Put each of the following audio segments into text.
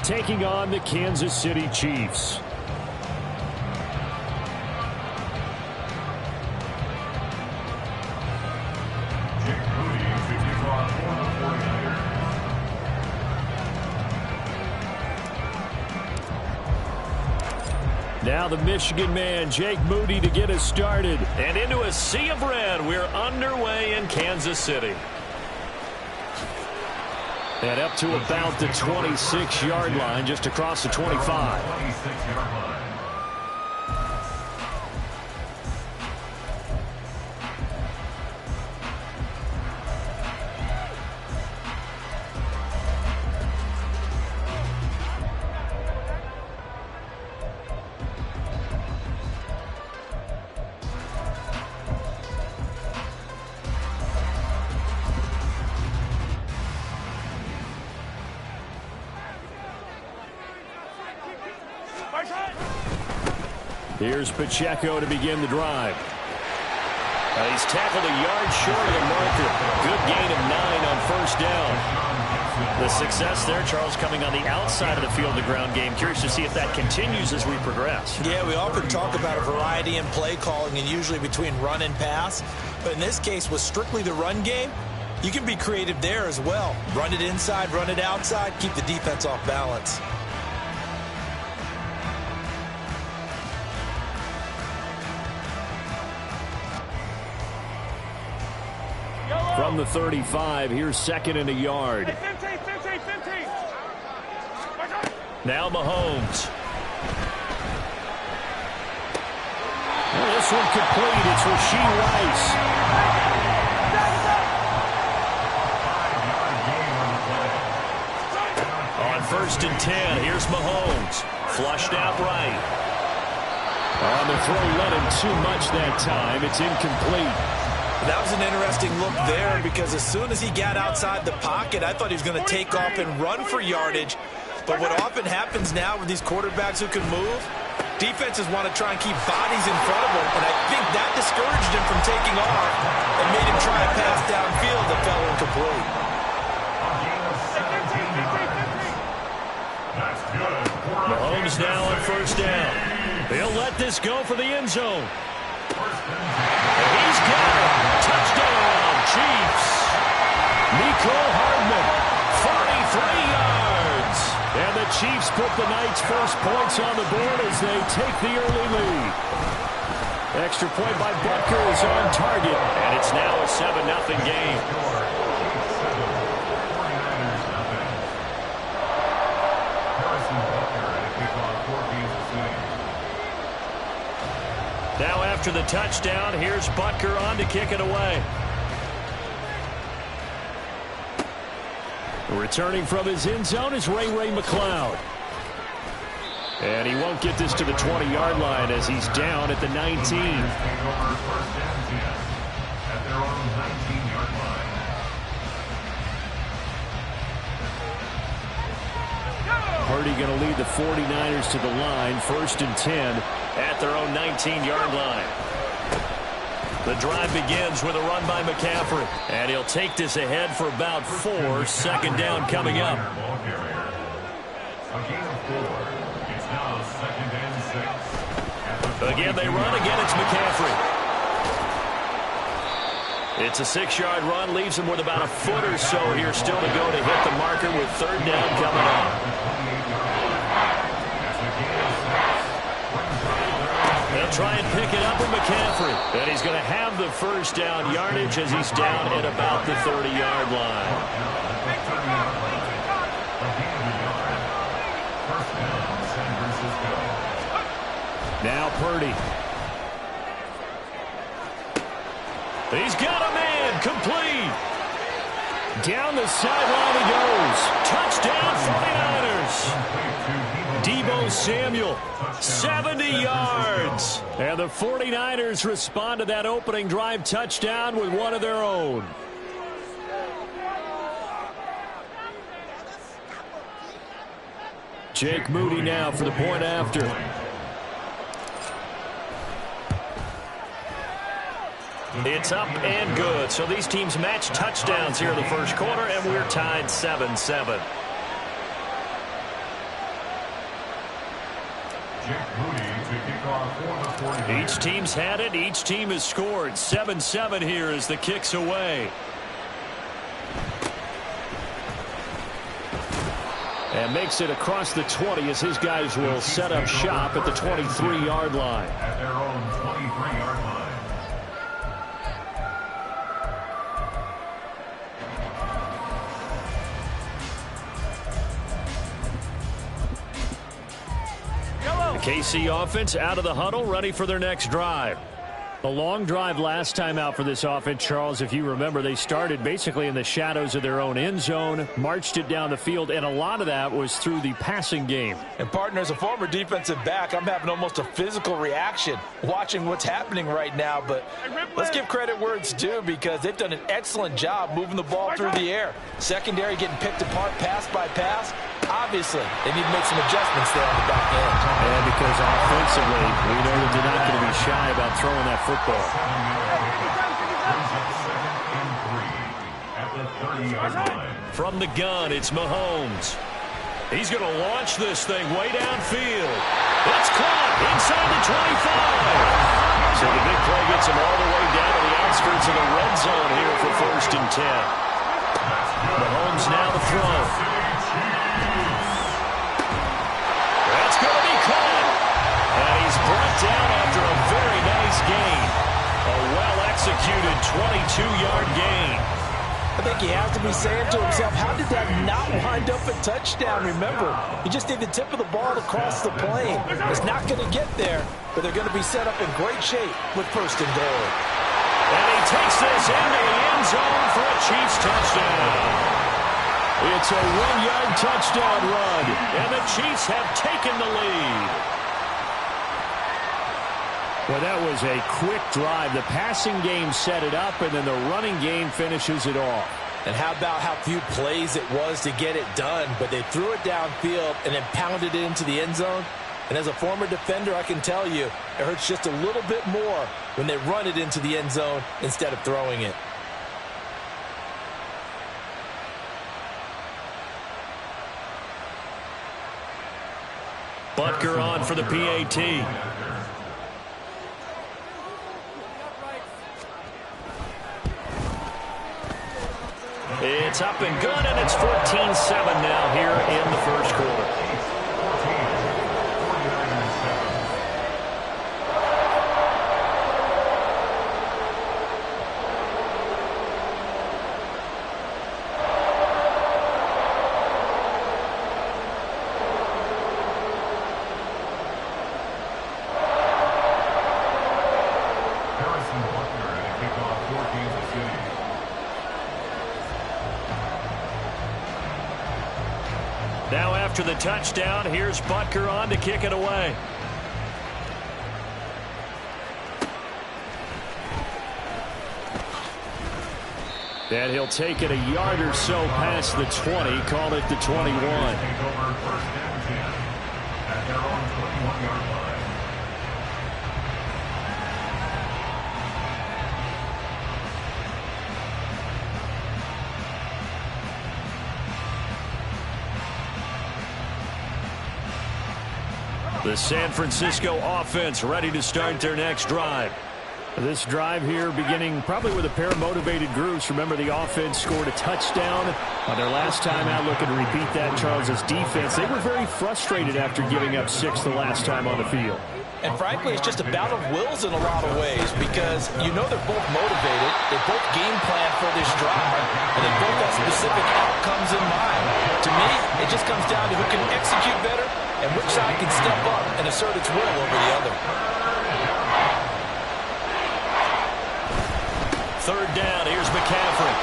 taking on the Kansas City Chiefs. Now the Michigan man, Jake Moody, to get us started. And into a sea of red, we're underway in Kansas City. And up to about the 26-yard line, just across the 25. Here's Pacheco to begin the drive. He's tackled a yard short of the marker. Good gain of 9 on first down. The success there, Charles, coming on the outside of the field, the ground game. Curious to see if that continues as we progress. Yeah, we often talk about a variety in play calling and usually between run and pass. But in this case, with strictly the run game, you can be creative there as well. Run it inside, run it outside, keep the defense off balance. From the 35, here's second and a yard. 15. Now Mahomes. Well, this one complete. It's Rashee Rice. On first and 10, here's Mahomes. Flushed out right. On the throw, let him too much that time. It's incomplete. That was an interesting look there because as soon as he got outside the pocket, I thought he was going to take off and run for yardage. But what often happens now with these quarterbacks who can move, defenses want to try and keep bodies in front of them, and I think that discouraged him from taking off and made him try a pass downfield that fell incomplete. Mahomes now on first down. He'll let this go for the end zone. And he's got it. Touchdown, Chiefs. Mecole Hardman, 43 yards. And the Chiefs put the night's first points on the board as they take the early lead. Extra point by Butker is on target. And it's now a 7-0 game. Now after the touchdown, here's Butker on to kick it away. Returning from his end zone is Ray McCloud. And he won't get this to the 20-yard line as he's down at the 19. Purdy going to lead the 49ers to the line, first and 10 at their own 19-yard line. The drive begins with a run by McCaffrey, and he'll take this ahead for about 4. Second down coming up. Again, they run. Again, it's McCaffrey. It's a 6-yard run, leaves him with about a foot or so here still to go to hit the marker with third down coming up. They'll try and pick it up with McCaffrey. And he's going to have the first down yardage as he's down at about the 30-yard line. Now Purdy. He's got a man, complete. Down the sideline he goes. Touchdown 49ers. Deebo Samuel, 70 yards. And the 49ers respond to that opening drive touchdown with one of their own. Jake Moody now for the point after. It's up and good. So these teams match touchdowns here in the first quarter, and we're tied 7-7. Each team's had it. Each team has scored. 7-7 here as the kick's away. And makes it across the 20 as his guys will set up shop at the 23-yard line. At their own 23-yard line. The KC offense out of the huddle, ready for their next drive. A long drive last time out for this offense, Charles. If you remember, they started basically in the shadows of their own end zone, marched it down the field, and a lot of that was through the passing game. And, partner, as a former defensive back, I'm having almost a physical reaction watching what's happening right now. But let's give credit where it's due because they've done an excellent job moving the ball through the air. Secondary getting picked apart pass by pass. Obviously, they need to make some adjustments there on the back end. And because offensively, we know that they're not going to be shy about throwing that football. From the gun, it's Mahomes. He's going to launch this thing way downfield. It's caught inside the 25. So the big play gets him all the way down to the outskirts of the red zone here for 1st and 10. Mahomes now to throw. That's going to be caught. And he's brought down after a very nice gain. A well-executed 22-yard gain. I think he has to be saying to himself, how did that not wind up a touchdown? Remember, he just did the tip of the ball across the plane. It's not going to get there, but they're going to be set up in great shape with 1st and goal. And he takes this into the end zone for a Chiefs touchdown. It's a 1-yard touchdown run, and the Chiefs have taken the lead. Well, that was a quick drive. The passing game set it up, and then the running game finishes it off. And how about how few plays it was to get it done, but they threw it downfield and then pounded it into the end zone. And as a former defender, I can tell you, it hurts just a little bit more when they run it into the end zone instead of throwing it. Butker on for the PAT. It's up and good, and it's 14-7 now here in the first quarter. Now after the touchdown, here's Butker on to kick it away. And he'll take it a yard or so past the 20, call it the 21. The San Francisco offense ready to start their next drive. This drive here beginning probably with a pair of motivated groups. Remember, the offense scored a touchdown on their last time out. Looking to repeat that. Charles's defense, they were very frustrated after giving up 6 the last time on the field. And frankly, it's just a bout of wills in a lot of ways because you know they're both motivated. They both game plan for this drive, and they both have specific outcomes in mind. To me, it just comes down to who can execute better and which side can step up and assert its will over the other. 3rd down, here's McCaffrey.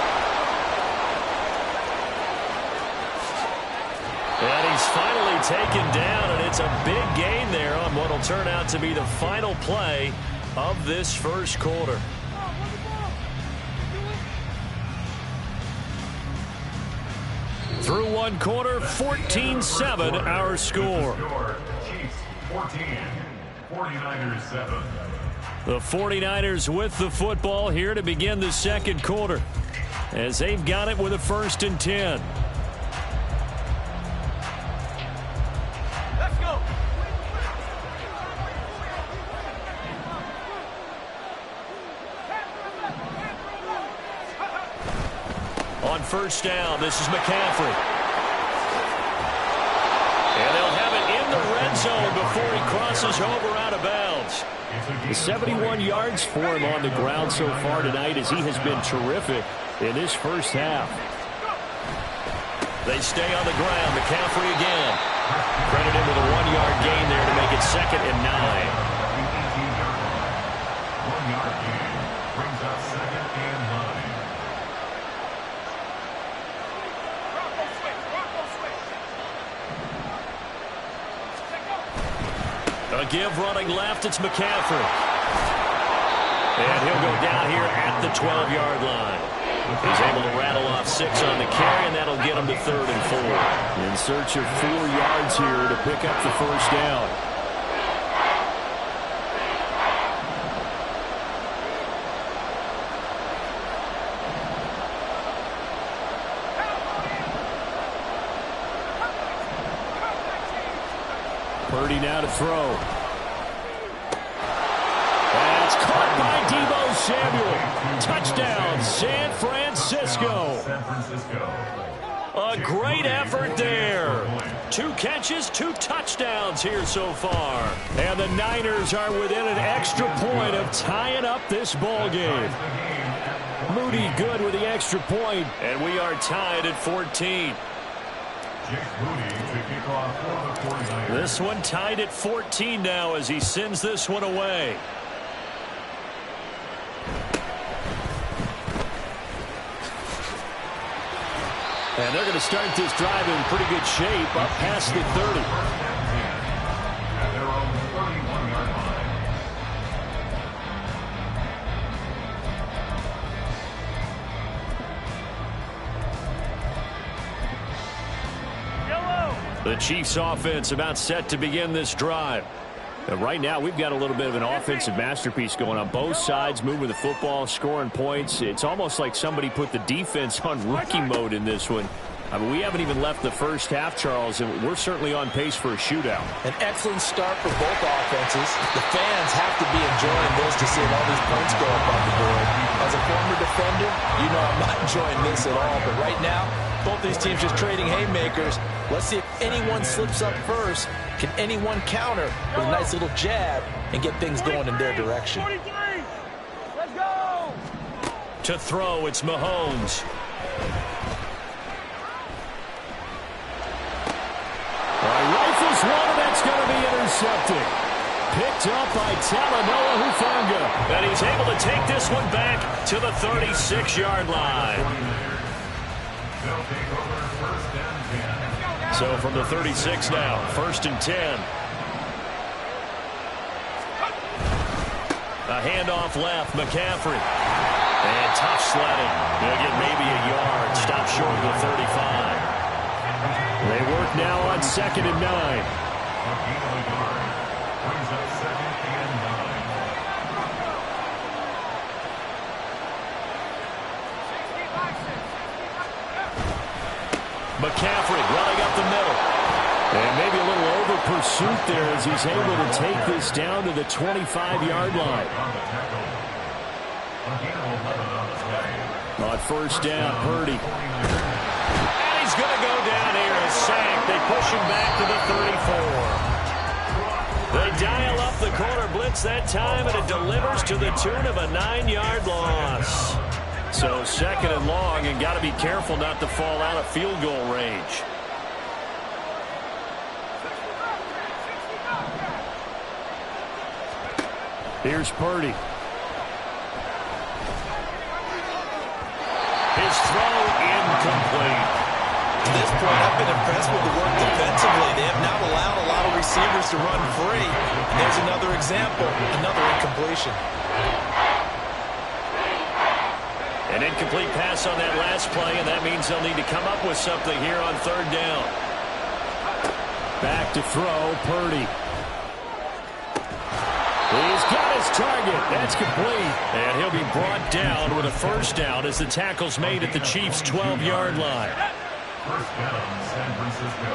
And he's finally taken down, and it's a big gain there on what will turn out to be the final play of this first quarter. Through one quarter, 14-7 our score. Chiefs 14, 49ers 7. The 49ers with the football here to begin the second quarter as they've got it with a 1st and 10. Let's go. first down. This is McCaffrey. And they'll have it in the red zone before he crosses over out of bounds. 71 yards for him on the ground so far tonight as he has been terrific in this first half. They stay on the ground. McCaffrey again. Credit him with a 1-yard gain there to make it 2nd and 9. 1-yard gain brings up 2nd and 9. A give running left. It's McCaffrey. And he'll go down here at the 12-yard line. He's able to rattle off 6 on the carry, and that'll get him to 3rd and 4. In search of 4 yards here to pick up the first down. Purdy now to throw. That's caught by Deebo Samuel. Touchdown, San Francisco. A great effort there. 2 catches, 2 touchdowns here so far. And the Niners are within an extra point of tying up this ball game. Moody good with the extra point. And we are tied at 14. This one tied at 14 now as he sends this one away. And they're going to start this drive in pretty good shape up past the 30. The Chiefs offense about set to begin this drive. And right now we've got a little bit of an offensive masterpiece going on both sides, moving the football, scoring points. It's almost like somebody put the defense on rookie mode in this one. I mean, we haven't even left the first half, Charles, and we're certainly on pace for a shootout. An excellent start for both offenses. The fans have to be enjoying this to see all these points go up on the board. As a former defender, you know I'm not enjoying this at all. But right now, both these teams just trading haymakers. Let's see if anyone slips up first. Can anyone counter with a nice little jab and get things going in their direction? Let's go! To throw, it's Mahomes. Rifles one, and that's going to be intercepted. Picked up by Talanoa Hufanga. And he's able to take this one back to the 36-yard line. So from the 36 now, 1st and 10. A handoff left, McCaffrey. And tough sledding. They'll get maybe a yard. Stop short of the 35. They work now on 2nd and 9. McCaffrey running up the middle. And maybe a little over pursuit there as he's able to take this down to the 25-yard line. On 1st down, Purdy. And he's going to go down here, a sack. They push him back to the 34. They dial up the corner blitz that time, and it delivers to the tune of a 9-yard loss. So 2nd and long, and got to be careful not to fall out of field goal range. Here's Purdy. His throw incomplete. To this point, I've been impressed with the work defensively. They have not allowed a lot of receivers to run free. And there's another example, another incompletion. An incomplete pass on that last play, and that means they'll need to come up with something here on 3rd down. Back to throw, Purdy. He's got his target. That's complete. And he'll be brought down with a 1st down as the tackle's made at the Chiefs' 12-yard line. 1st down, San Francisco.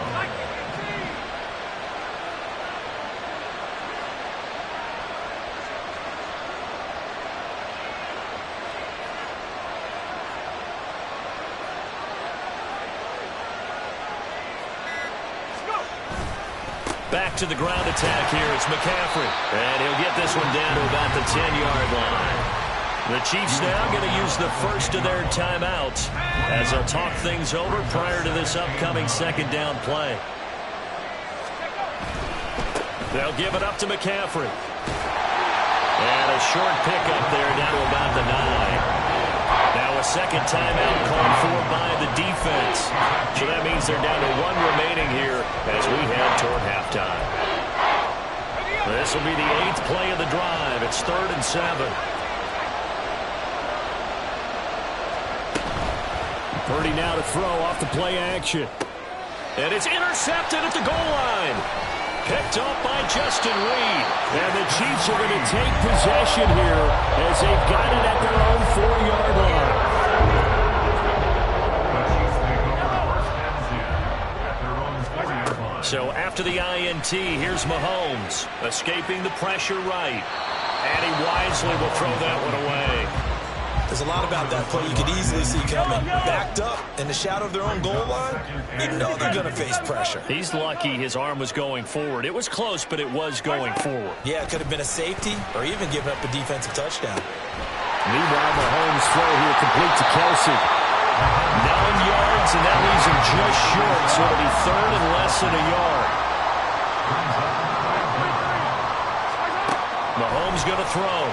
Back to the ground attack here. It's McCaffrey. And he'll get this one down to about the 10-yard line. The Chiefs now going to use the first of their timeouts as they'll talk things over prior to this upcoming second down play. They'll give it up to McCaffrey. And a short pickup there down to about the 9. Now a second timeout called for by the defense. So that means they're down to 1 remaining here as we head toward halftime. This will be the 8th play of the drive. It's 3rd and 7. Purdy now to throw off the play action. And it's intercepted at the goal line. Picked up by Justin Reed. And the Chiefs are going to take possession here as they've got it at their own 4-yard line. So after the INT, here's Mahomes escaping the pressure right. And he wisely will throw that one away. There's a lot about that play you could easily see coming. Backed up in the shadow of their own goal line, you know they're going to face pressure. He's lucky his arm was going forward. It was close, but it was going forward. Yeah, it could have been a safety or even given up a defensive touchdown. Meanwhile, Mahomes' throw here complete to Kelsey. 9 yards, and that leaves him just short, so it'll be 3rd and less than a yard. Mahomes going to throw.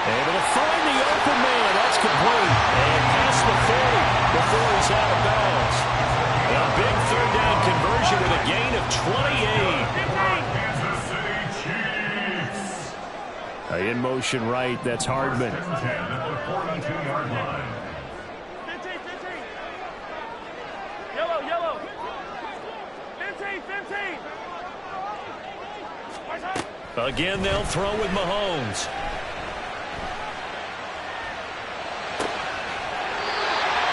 Able to find the open man. That's complete. And past the 40 before he's out of bounds. A big 3rd down conversion with a gain of 28. In motion right. That's Hardman. 42-yard line. 15. Yellow. 15. Again, they'll throw with Mahomes.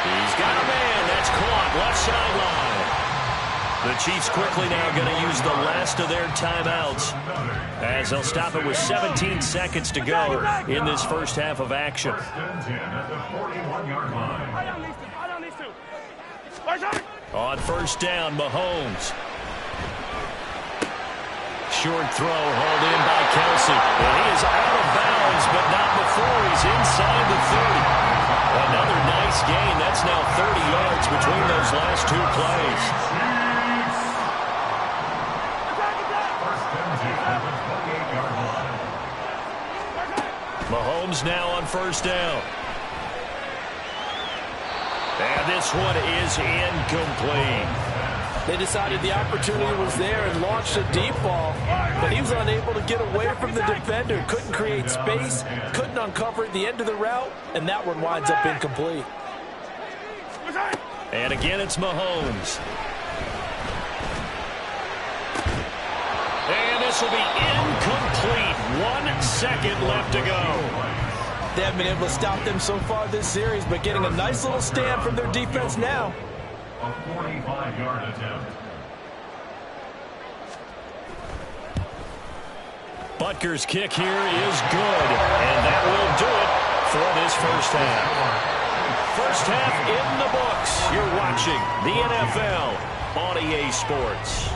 He's got a man. That's caught. Left sideline. The Chiefs quickly now going to use the last of their timeouts as they'll stop it with 17 seconds to go in this first half of action. On first down, Mahomes. Short throw hauled in by Kelsey. And he is out of bounds, but not before he's inside the 30. Another nice gain. That's now 30 yards between those last 2 plays. Mahomes now on first down. And this one is incomplete. They decided the opportunity was there and launched a deep ball, but he was unable to get away from the defender, couldn't create space, couldn't uncover at the end of the route, and that one winds up incomplete. And again, it's Mahomes. And this will be incomplete. 1 second left to go. They haven't been able to stop them so far this series, but getting a nice little stand from their defense now. A 45-yard attempt. Butker's kick here is good, and that will do it for this first half. First half in the books. You're watching the NFL on EA Sports.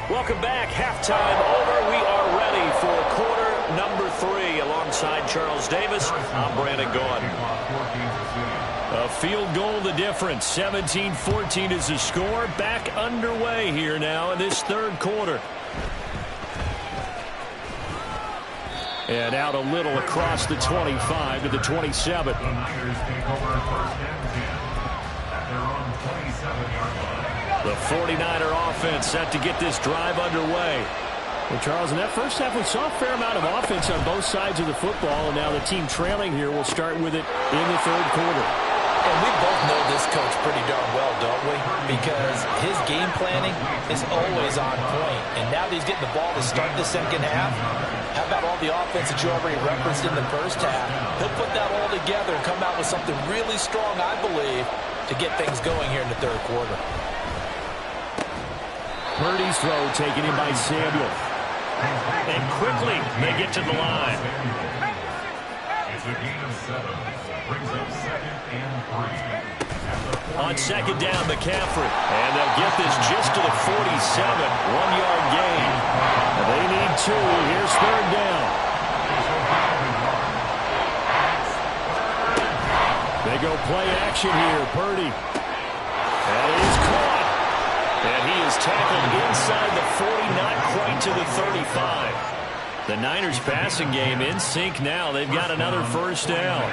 Welcome back. Halftime over. We are ready for quarter number 3. Alongside Charles Davis, I'm Brandon Gaudin. A field goal the difference. 17-14 is the score. Back underway here now in this 3rd quarter. And out a little across the 25 to the 27. The Niners take over 1st and 10 at their own 27-yard line. The 49er offense set to get this drive underway. Well, Charles, in that first half, we saw a fair amount of offense on both sides of the football, and now the team trailing here will start with it in the 3rd quarter. And we both know this coach pretty darn well, don't we? Because his game planning is always on point. And now that he's getting the ball to start the second half, how about all the offense that you already referenced in the first half? He'll put that all together and come out with something really strong, I believe, to get things going here in the 3rd quarter. Purdy's throw taken in by Samuel. And quickly they get to the line. It's a gain of 7. Brings up 2nd and 3. On 2nd down, McCaffrey. And they'll get this just to the 47. 1-yard gain. They need 2. Here's 3rd down. They go play action here. Purdy. And he's caught. And he is tackled inside the 40, not quite to the 35. The Niners passing game in sync now. They've got another 1st down.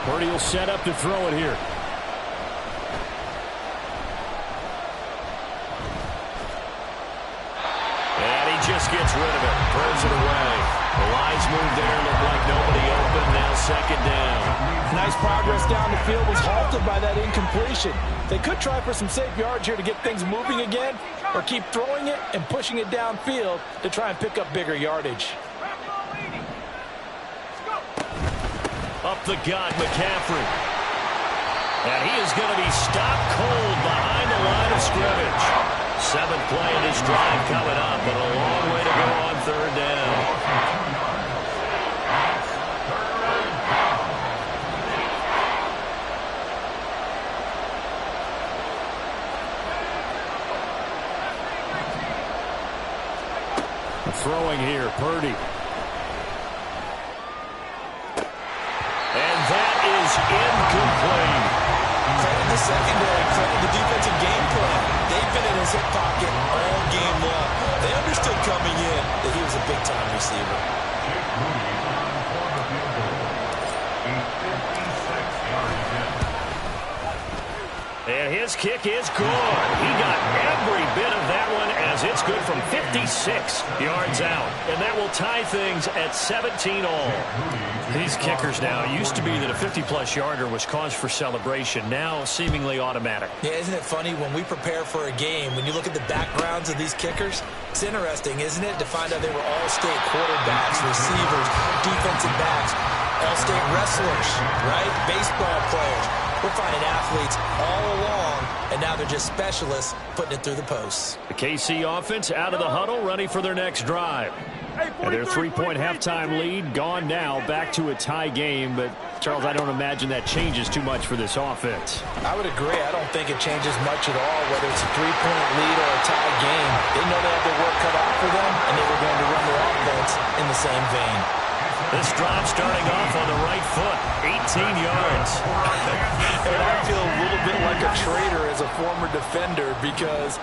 Purdy will set up to throw it here. And he just gets rid of it. Throws it away. The lines move there. Look like nobody open. Now 2nd down. Nice progress down the field was halted by that incompletion. They could try for some safe yards here to get things moving again, or keep throwing it and pushing it downfield to try and pick up bigger yardage. Up the gut, McCaffrey. And he is going to be stopped cold behind the line of scrimmage. 7th play in this drive coming up, but a long way to go on 3rd down. Throwing here, Purdy. And that is incomplete. Credit the secondary, credit the defensive game plan. They've been in his hip pocket all game long. They understood coming in that he was a big-time receiver. And his kick is good. He got every bit of that one as it's good from 56 yards out. And that will tie things at 17 all. These kickers now, used to be that a 50-plus yarder was cause for celebration. Now seemingly automatic. Yeah, isn't it funny when we prepare for a game, when you look at the backgrounds of these kickers, it's interesting, isn't it, to find out they were all-state quarterbacks, receivers, defensive backs, all-state wrestlers, right? Baseball players. We're finding athletes all along, and now they're just specialists putting it through the posts. The KC offense out of the huddle, ready for their next drive. And their 3-point halftime lead gone now, back to a tie game. But, Charles, I don't imagine that changes too much for this offense. I would agree. I don't think it changes much at all, whether it's a 3-point lead or a tie game. They know they have their work cut out for them, and they were going to run their offense in the same vein. This drive starting off on the right foot, 18 yards. And I feel a little bit like a traitor as a former defender because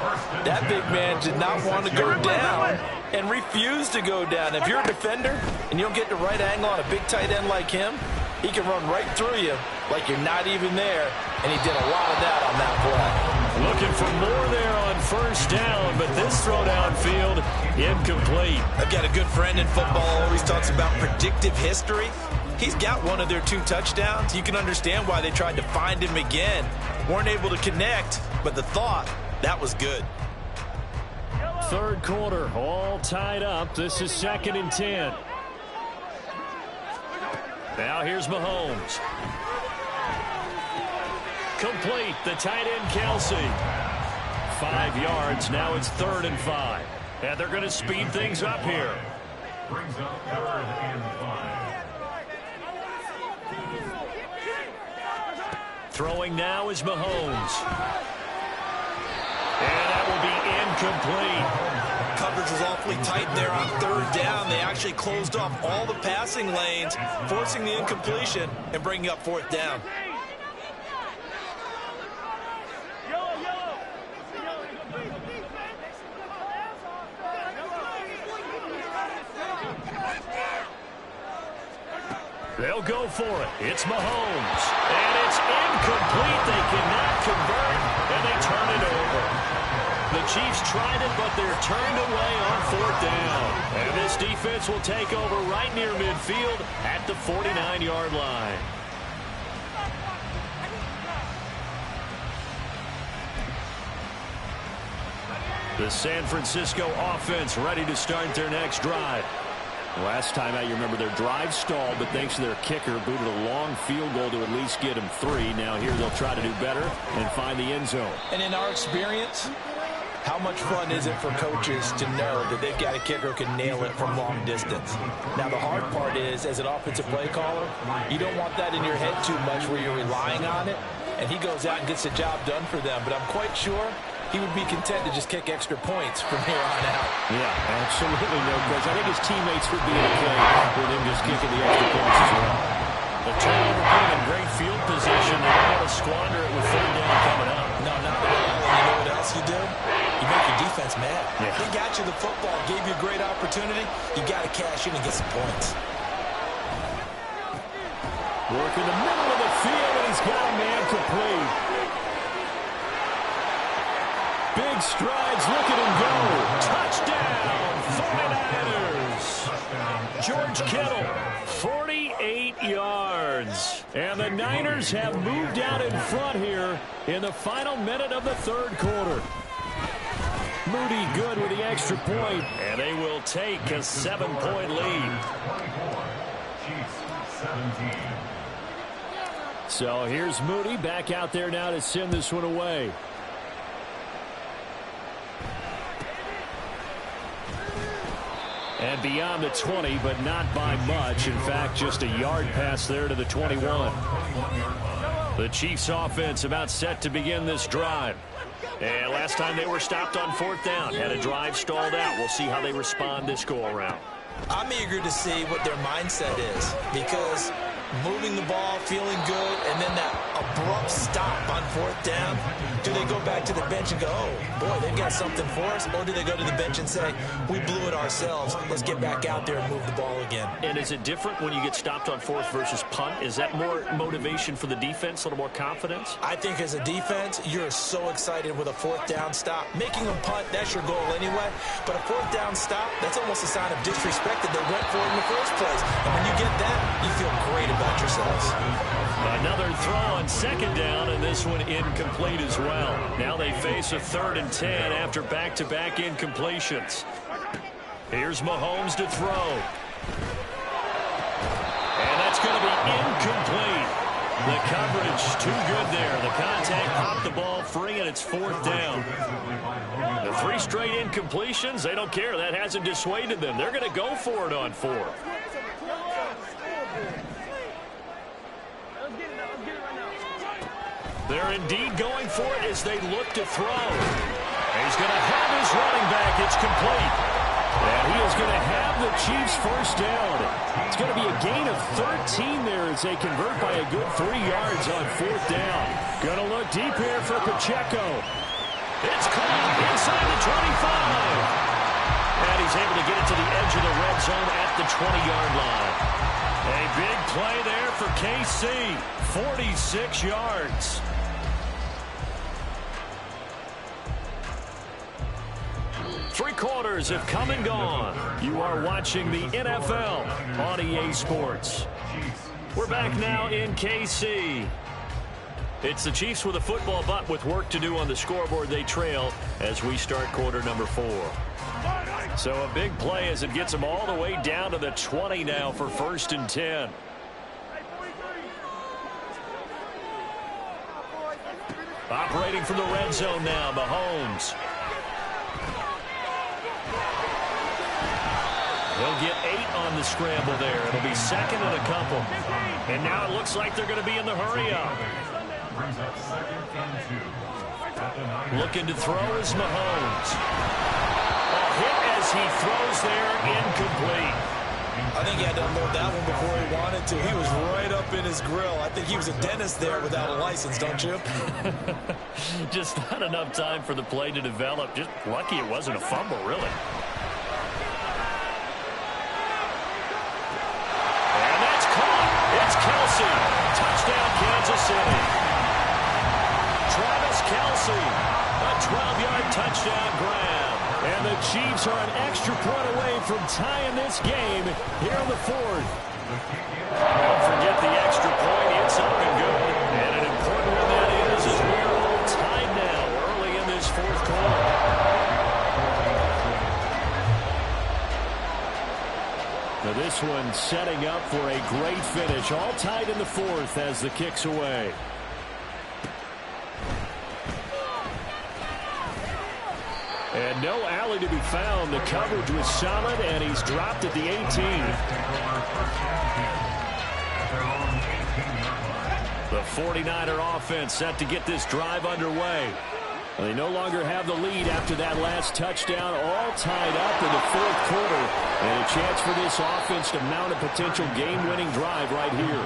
that big man did not want to go down and refused to go down. If you're a defender and you don't get the right angle on a big tight end like him, he can run right through you like you're not even there, and he did a lot of that on that play. Looking for more there on 1st down, but this throw downfield, incomplete. I've got a good friend in football, always talks about predictive history. He's got one of their 2 touchdowns. You can understand why they tried to find him again. Weren't able to connect, but the thought, that was good. 3rd quarter, all tied up. This is 2nd and 10. Now here's Mahomes. Complete, the tight end Kelsey. 5 yards, now it's 3rd and 5. And they're going to speed things up here. Brings up 3rd and 5. Throwing now is Mahomes. And that will be incomplete. Coverage was awfully tight there on 3rd down. They actually closed off all the passing lanes, forcing the incompletion and bringing up 4th down. They'll go for it. It's Mahomes. And it's incomplete. They cannot convert, and they turn it over. The Chiefs tried it, but they're turned away on 4th down. And this defense will take over right near midfield at the 49-yard line. The San Francisco offense ready to start their next drive. Last time out, you remember their drive stalled, but thanks to their kicker, booted a long field goal to at least get them 3. Now here they'll try to do better and find the end zone. And in our experience, how much fun is it for coaches to know that they've got a kicker who can nail it from long distance? Now, the hard part is, as an offensive play caller, you don't want that in your head too much where you're relying on it, and he goes out and gets the job done for them. But I'm quite sure he would be content to just kick extra points from here on out. Yeah, absolutely no question. I think his teammates would be okay with him just kicking the extra points as well. The turnover put him in great field position. They don't want to squander it with 3rd down coming up. No, not at all. And you know what else you do? You make your defense mad. Yeah. They got you the football, gave you a great opportunity. You got to cash in and get some points. Work in the middle of the field, and he's got a man complete. Big strides, look at him go. Touchdown, 49ers. George Kittle, 48 yards. And the Niners have moved out in front here in the final minute of the 3rd quarter. Moody good with the extra point. And they will take a 7-point lead. Chiefs 17. So here's Moody back out there now to send this one away. And beyond the 20, but not by much. In fact, just a yard pass there to the 21. The Chiefs offense about set to begin this drive. And last time they were stopped on 4th down. Had a drive stalled out. We'll see how they respond this go-around. I'm eager to see what their mindset is, because moving the ball, feeling good, and then that abrupt stop on 4th down, do they go back to the bench and go, oh, boy, they've got something for us? Or do they go to the bench and say, we blew it ourselves, let's get back out there and move the ball again? And is it different when you get stopped on 4th versus punt? Is that more motivation for the defense, a little more confidence? I think as a defense, you're so excited with a 4th down stop. Making them punt, that's your goal anyway. But a 4th down stop, that's almost a sign of disrespect that they went for it in the first place. And when you get that, you feel great about yourselves. Another throw on 2nd down, and this one incomplete as well. Now they face a 3rd and 10 after back-to-back incompletions. Here's Mahomes to throw. And that's going to be incomplete. The coverage too good there. The contact popped the ball free, and it's 4th down. The 3 straight incompletions, they don't care. That hasn't dissuaded them. They're going to go for it on 4th. They're indeed going for it as they look to throw. He's going to have his running back. It's complete. And he is going to have the Chiefs first down. It's going to be a gain of 13 there as they convert by a good 3 yards on 4th down. Going to look deep here for Pacheco. It's caught inside the 25. And he's able to get it to the edge of the red zone at the 20-yard line. A big play there for KC. 46 yards. Three quarters have come and gone. You are watching the NFL on EA Sports. We're back now in KC. It's the Chiefs with a football, but with work to do on the scoreboard. They trail as we start quarter number 4. So a big play as it gets them all the way down to the 20 now for 1st and 10. Operating from the red zone now, Mahomes. He'll get 8 on the scramble there. It'll be 2nd and a couple. And now it looks like they're going to be in the hurry-up. Looking to throw is Mahomes. A hit as he throws there, incomplete. I think he had to unload that one before he wanted to. He was right up in his grill. I think he was a dentist there without a license, don't you? Just not enough time for the play to develop. Just lucky it wasn't a fumble, really. And that's caught. It's Kelsey. Touchdown, Kansas City. Travis Kelsey, a 12-yard touchdown grab. And the Chiefs are an extra point away from tying this game here in the 4th. Don't forget the extra point. It's up and good. And an important one that is we're all tied now early in this 4th quarter. The and setting up for a great finish. All tied in the fourth as the kick's away. And no alley to be found. The coverage was solid, and he's dropped at the 18. The 49er offense set to get this drive underway. They no longer have the lead after that last touchdown, all tied up in the fourth quarter. And a chance for this offense to mount a potential game-winning drive right here.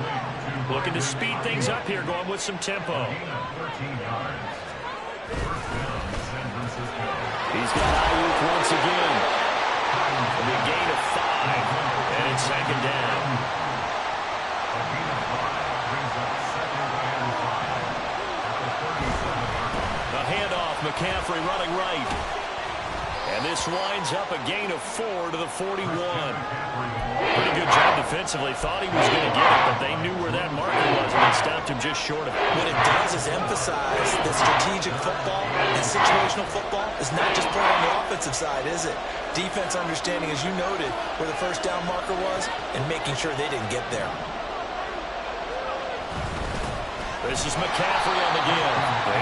Looking to speed things up here, going with some tempo. He's got Itchyyyy once again. The gain of 5, and it's second down. The handoff, McCaffrey running right. And this winds up a gain of 4 to the 41. Pretty good job defensively. Thought he was going to get it, but they knew where that marker was, and they stopped him just short of it. What it does is emphasize that strategic football and situational football is not just played on the offensive side, is it? Defense understanding, as you noted, where the first down marker was and making sure they didn't get there. This is McCaffrey on the give.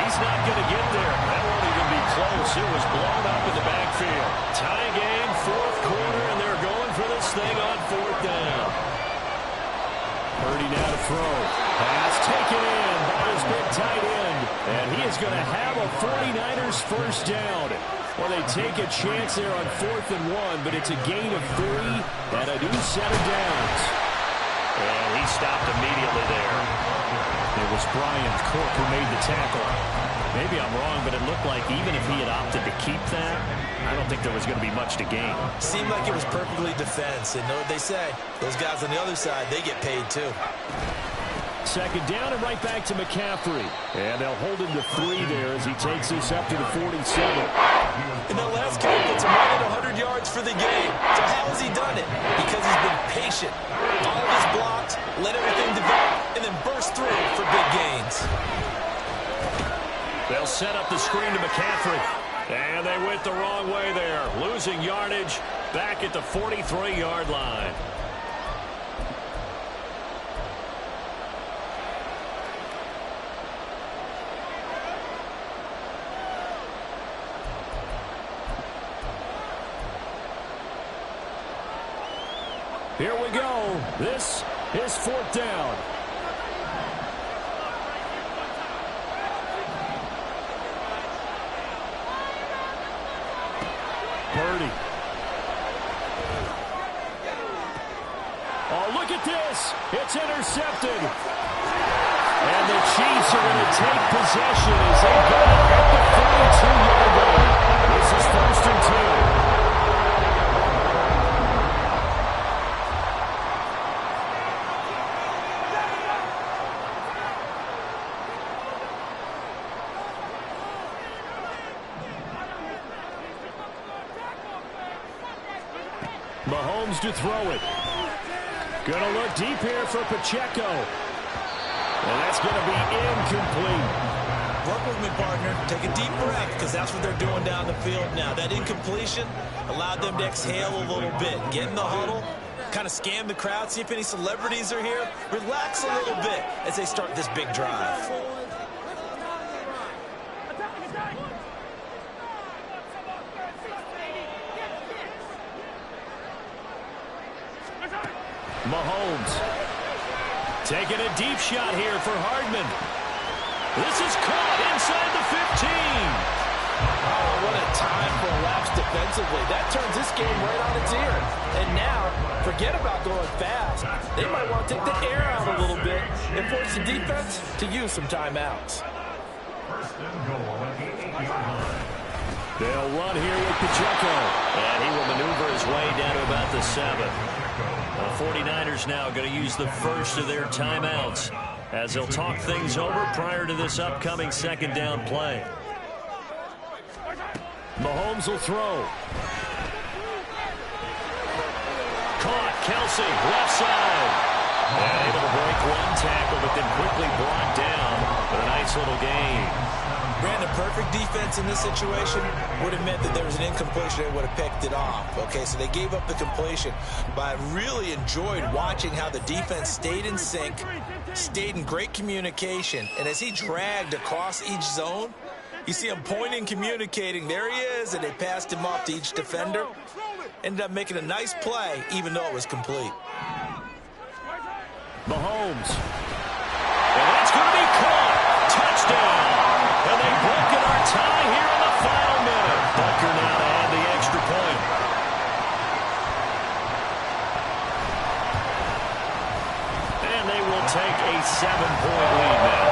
He's not going to get there. That won't even be close. It was blown up in the backfield. Tie game, fourth quarter, and they're going for this thing on fourth down. Purdy now to throw. Pass taken in by his big tight end. And he is going to have a 49ers first down. Well, they take a chance there on 4th and 1, but it's a gain of 3 and a new set of downs. And he stopped immediately there. It was Bryant Cook who made the tackle. Maybe I'm wrong, but it looked like even if he had opted to keep that, I don't think there was going to be much to gain. Seemed like it was perfectly defense. And know what they say? Those guys on the other side, they get paid too. Second down and right back to McCaffrey. And they'll hold him to 3 there as he takes this up to the 47. In that last game, puts him right at 100 yards for the game. So how has he done it? Because he's been patient. Followed his blocks, let everything develop, and then burst through for big gains. They'll set up the screen to McCaffrey. And they went the wrong way there. Losing yardage back at the 43-yard line. Here we go. This is 4th down. Purdy. Oh, look at this. It's intercepted. And the Chiefs are going to take possession as they go at the 42-yard line. This is 1st and 2. Mahomes to throw it. Going to look deep here for Pacheco. And that's going to be incomplete. Work with me, partner. Take a deep breath, because that's what they're doing down the field now. That incompletion allowed them to exhale a little bit. Get in the huddle, kind of scan the crowd, see if any celebrities are here. Relax a little bit as they start this big drive. Mahomes taking a deep shot here for Hardman. This is caught inside the 15. Oh, what a time for a lapse defensively. That turns this game right on its ear. And now, forget about going fast. They might want to take the air out a little bit and force the defense to use some timeouts. First and goal at the 8-yard line. They'll run here with Pacheco. And he will maneuver his way down to about the 7. The 49ers now going to use the first of their timeouts as they'll talk things over prior to this upcoming second down play. Mahomes will throw. Caught, Kelsey, left side. And able to break one tackle, but then quickly brought down. But a nice Nice little gain. Brandon, perfect defense in this situation would have meant that there was an incompletion. They would have picked it off. Okay, so they gave up the completion. But I really enjoyed watching how the defense stayed in sync, stayed in great communication. And as he dragged across each zone, you see him pointing, communicating. There he is, and they passed him off to each defender. Ended up making a nice play, even though it was complete. Mahomes. And that's going to be caught. Touchdown. And they've broken our tie here in the final minute. Butker now to add the extra point. And they will take a 7-point lead now.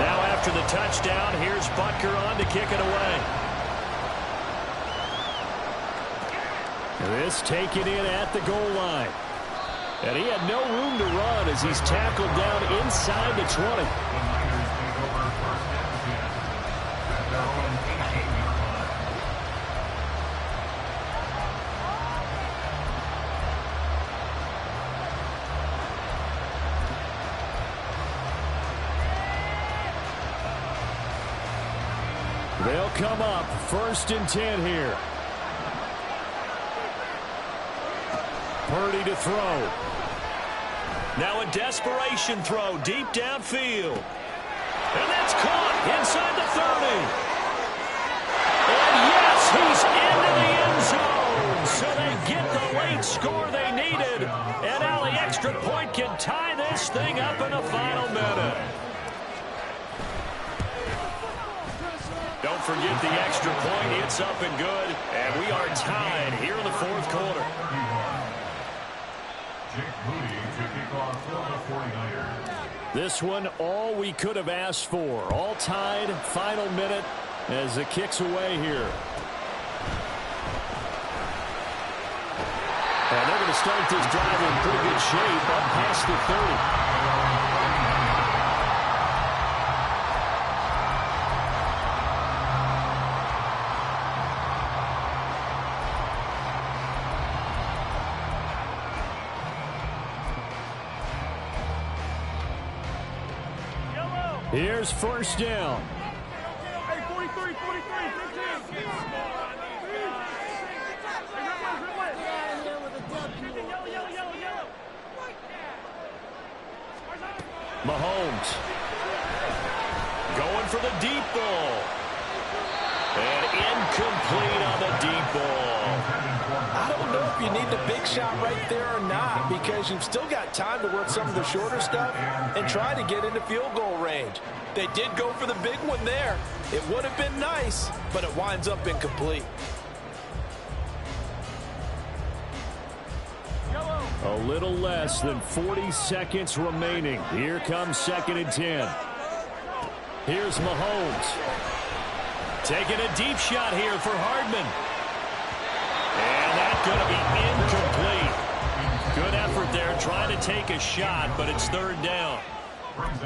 Now after the touchdown, here's Butker on to kick it away. This taken in at the goal line. And he had no room to run as he's tackled down inside the 20. They'll come up 1st and 10 here. Purdy to throw. Now a desperation throw deep downfield. And that's caught inside the 30. And yes, he's into the end zone. So they get the late score they needed. And now the extra point can tie this thing up in the final minute. Don't forget the extra point. It's up and good. And we are tied here in the 4th quarter. This one, all we could have asked for. All tied, final minute as it kicks away here. And they're going to start this drive in pretty good shape up past the 30. Here's 1st down. Hey, 43, 15. Mahomes. Going for the deep ball. And incomplete on the deep ball. I don't know if you need the big shot right there or not, because you've still got time to work some of the shorter stuff and try to get into field goal range. They did go for the big one there. It would have been nice, but it winds up incomplete. A little less than 40 seconds remaining. Here comes 2nd and 10. Here's Mahomes. Taking a deep shot here for Hardman. And that's going to be incomplete. Good effort there trying to take a shot, but it's 3rd down.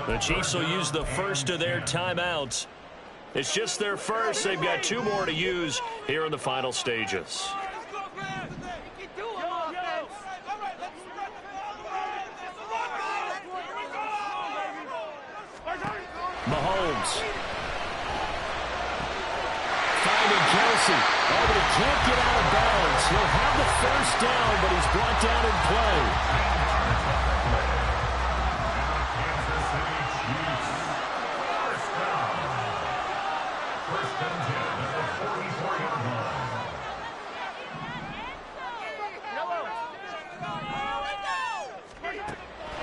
The Chiefs will use the first of their timeouts. It's just their first. They've got 2 more to use here in the final stages. Mahomes. Finding Kelsey. Oh, but he can't get out of bounds. He'll have the 1st down, but he's brought down in play.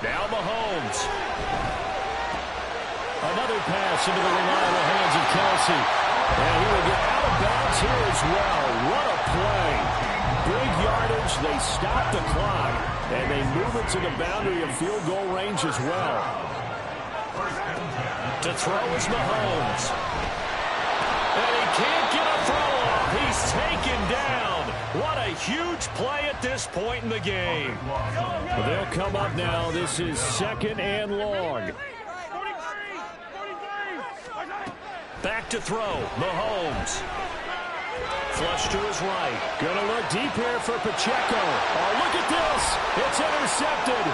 Now Mahomes. Another pass into the reliable hands of Kelsey. And he will get out of bounds here as well. What a play. Big yardage. They stop the clock. And they move it to the boundary of field goal range as well. To throw is Mahomes. And he can't get a throw off. He's taken down. What a huge play at this point in the game. Well, they'll come up now. This is 2nd and long. Back to throw. Mahomes. flush to his right. Gonna look deep here for Pacheco. Oh, look at this. It's intercepted.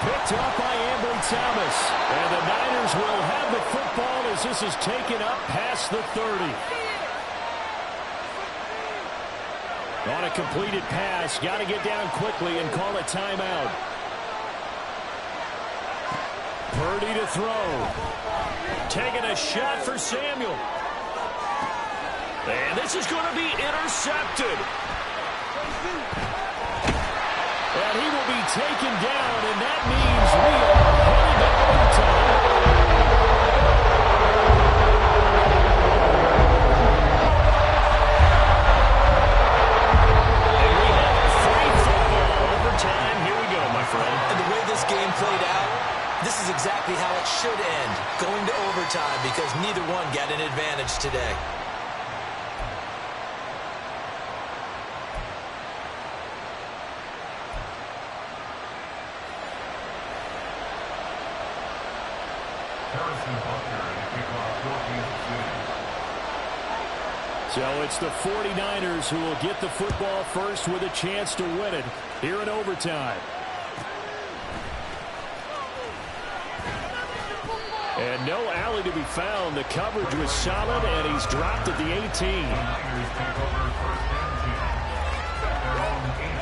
Picked up by Ambry Thomas. And the Niners will have the football as this is taken up past the 30. On a completed pass, got to get down quickly and call a timeout. Purdy to throw. Taking a shot for Samuel. And this is going to be intercepted. And he will be taken down, and that means we are headed to overtime. And we have free football overtime. Here we go, my friend. And the way this game played out, this is exactly how it should end, going to overtime, because neither one got an advantage today. So it's the 49ers who will get the football first with a chance to win it here in overtime. And no alley to be found. The coverage was solid, and he's dropped at the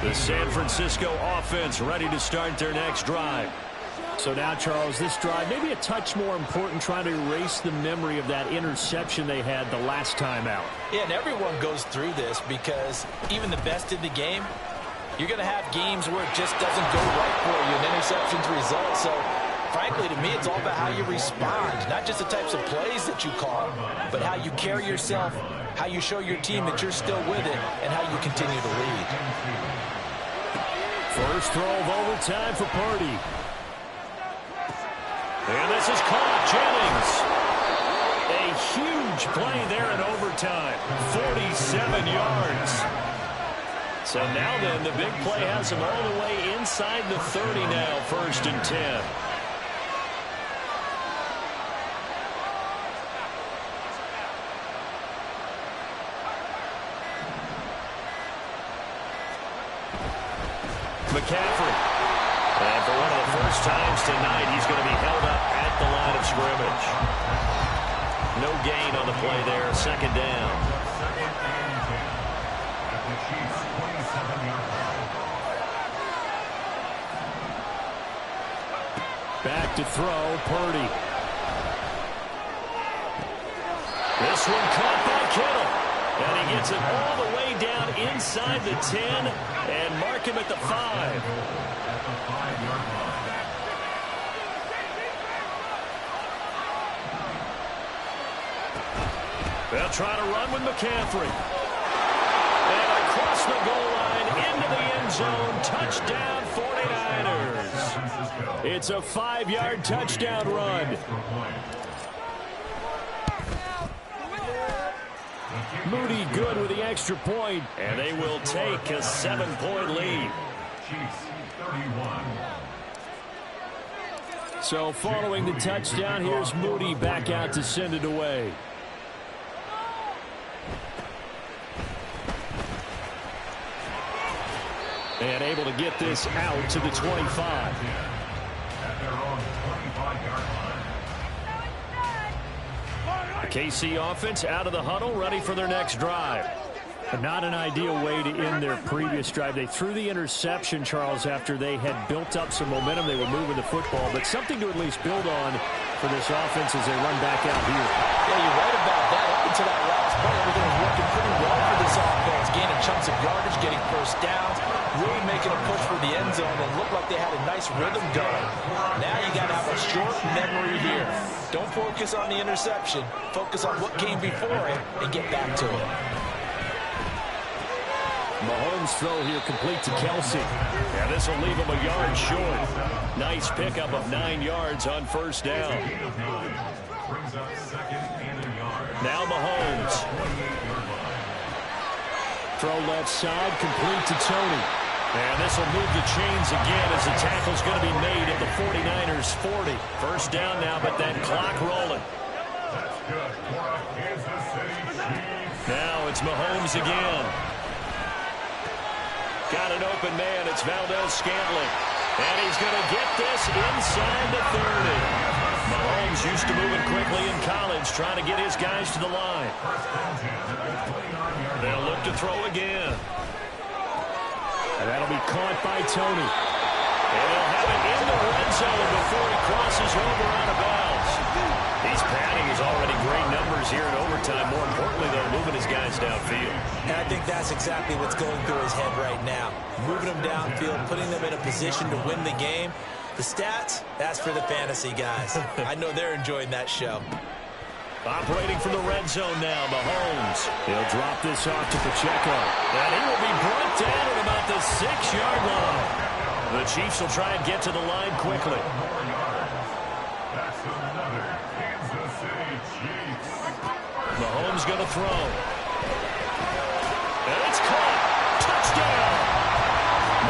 18. The San Francisco offense ready to start their next drive. So now, Charles, this drive maybe a touch more important, trying to erase the memory of that interception they had the last time out. Yeah, and everyone goes through this because even the best in the game, you're going to have games where it just doesn't go right for you, and interceptions result. So, frankly, to me, it's all about how you respond, not just the types of plays that you call, but how you carry yourself, how you show your team that you're still with it, and how you continue to lead. First throw of overtime for Purdy. And this is caught. Jennings. A huge play there in overtime. 47 yards. So now then, the big play has him all the way inside the 30 now. 1st and 10. McCaffrey. And for one of the first times tonight, he's going to be held up at the line of scrimmage. No gain on the play there. 2nd down. Back to throw, Purdy. This one caught by Kittle. And he gets it all the way down inside the 10 and mark him at the 5. They'll try to run with McCaffrey. And across the goal line into the end zone. Touchdown 49ers. It's a 5-yard touchdown run. Moody good with the extra point, and they will take a 7-point lead. So following the touchdown, here's Moody back out to send it away. And able to get this out to the 25. The KC offense out of the huddle, ready for their next drive. Not an ideal way to end their previous drive. They threw the interception, Charles, after they had built up some momentum. They were moving the football, but something to at least build on for this offense as they run back out here. Yeah, you're right about that. Up until that last play, everything was working pretty well for this offense. Gaining chunks of yardage, getting first downs, really making a push for the end zone, and looked like they had a nice rhythm going. Now you got to have a short memory here. Don't focus on the interception. Focus on what came before it and get back to it. Mahomes' throw here complete to Kelsey. Yeah, this will leave him a yard short. Nice pickup of 9 yards on 1st down. Now Mahomes. Throw left side, complete to Tony. And this will move the chains again as the tackle's going to be made at the 49ers 40. 1st down now, but that clock rolling. That's good for a Kansas City Chiefs Now it's Mahomes again. Got an open man. It's Valdez-Scantling. And he's going to get this inside the 30. Mahomes used to moving quickly in college, trying to get his guys to the line. They'll look to throw again. And that'll be caught by Tony. And he'll have it in the red zone before he crosses over out of bounds. He's padding his already great numbers here in overtime. More importantly, though, moving his guys downfield. And I think that's exactly what's going through his head right now. Moving them downfield, putting them in a position to win the game. The stats, that's for the fantasy guys. I know they're enjoying that show. Operating from the red zone now, Mahomes. He'll drop this off to Pacheco. And he will be brought down at about the 6-yard line. The Chiefs will try and get to the line quickly. That's another Kansas City Chiefs. Mahomes going to throw. And it's caught. Touchdown.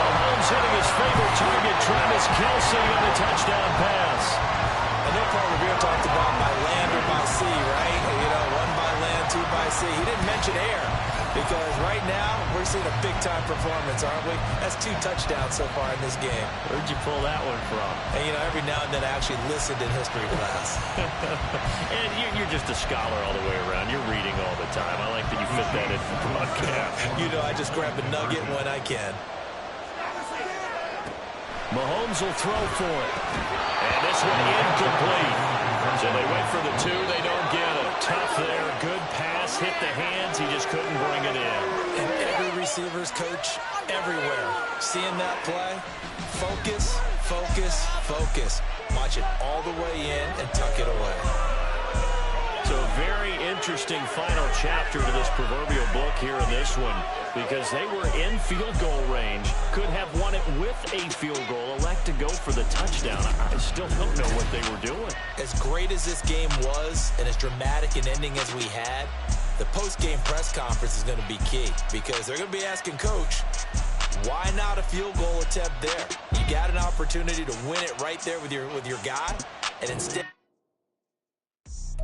Mahomes hitting his favorite target, Travis Kelce on the touchdown pass. I know Paul Revere talked about by land or by sea, right? You know, one by land, two by sea. He didn't mention air because right now we're seeing a big-time performance, aren't we? That's 2 touchdowns so far in this game. Where'd you pull that one from? And, you know, every now and then I actually listened in history class. And you're just a scholar all the way around. You're reading all the time. I like that you fit that in the broadcast. You know, I just grab a nugget when I can. Mahomes will throw for it. And this one incomplete. So they wait for the 2. They don't get it. Tough there. Good pass. Hit the hands. He just couldn't bring it in. And every receiver's coach everywhere. Seeing that play, focus, focus, focus. Watch it all the way in and tuck it away. So a very interesting final chapter to this proverbial book here in this one, because they were in field goal range, could have won it with a field goal, elect to go for the touchdown. I still don't know what they were doing. As great as this game was and as dramatic an ending as we had, the post-game press conference is going to be key because they're going to be asking Coach, why not a field goal attempt there? You got an opportunity to win it right there with your guy, and instead...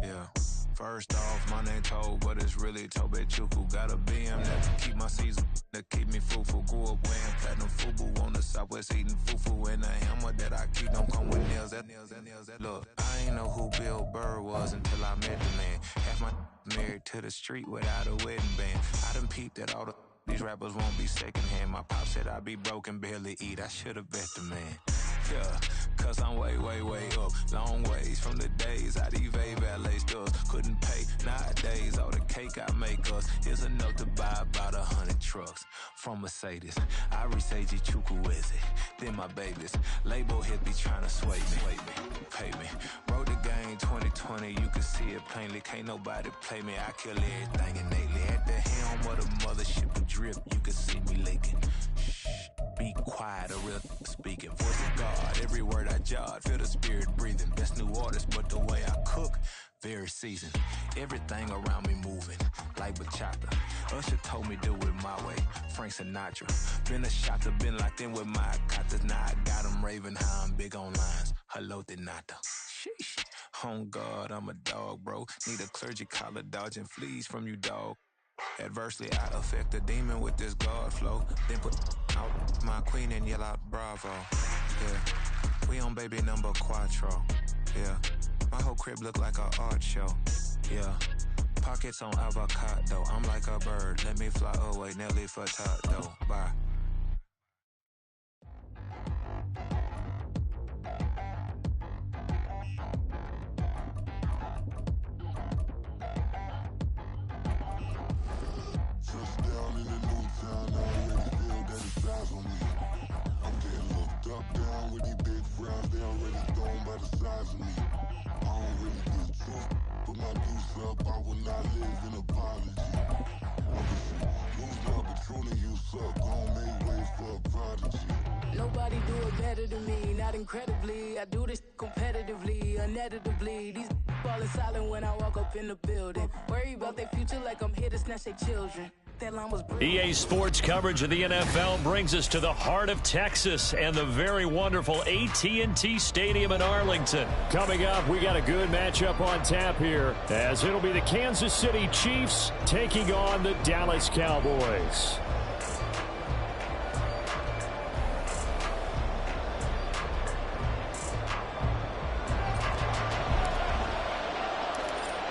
Yeah. First off, my name Toad, but it's really Tobe Chuku. Got a BM that keep my season, that keep me fufu. Grew up wearing platinum fubu on the Southwest eating fufu. And the hammer that I keep don't come with nails. Look, I ain't know who Bill Burr was until I met the man. Half my married to the street without a wedding band. I done peeped at all these rappers won't be secondhand. My pop said I'd be broken, barely eat. I should've bet the man. Yeah, cause I'm way, way, way up. Long ways from the days I these valet stores couldn't pay. Nowadays, all the cake I make us is enough to buy about 100 trucks from Mercedes. I resage Chukwueze, then my babies. Label hit be trying to sway me, pay me. Wrote the game 2020, you can see it plainly. Can't nobody play me, I kill everything innately. At the helm of the mothership, the drip, you can see me leaking. Shh, be quiet, a real speaking. Voice of God, every word I jot, feel the spirit breathing. Best new artist, but the way I cook, very seasoned. Everything around me moving, like bachata. Usher told me do it my way, Frank Sinatra. Been a shot, been locked in with my cotas. Now I got them raving how I'm big on lines. Hello, Denata. Sheesh. On God, I'm a dog, bro. Need a clergy collar, dodging fleas from you, dog. Adversely, I affect a demon with this God flow. Then put out my queen and yell out bravo. Yeah, we on baby number quattro. Yeah, my whole crib look like an art show. Yeah, pockets on avocado. I'm like a bird. Let me fly away, Nelly Furtado. Bye. Touchdown in the new town, I already feel that it's eyes on me. I'm getting looked up, down with these big frowns, they already thrown by the size of me. I don't really get tough, put my deuce up, I will not live in apology. Lose the opportunity, you suck, gon' make way for a prodigy. Nobody do it better than me, not incredibly. I do this competitively, uneditably. These falling silent when I walk up in the building. Worry about their future like I'm here to snatch their children. that line was EA Sports coverage of the NFL brings us to the heart of Texas and the very wonderful AT&T Stadium in Arlington. Coming up, we got a good matchup on tap here, as it'll be the Kansas City Chiefs taking on the Dallas Cowboys.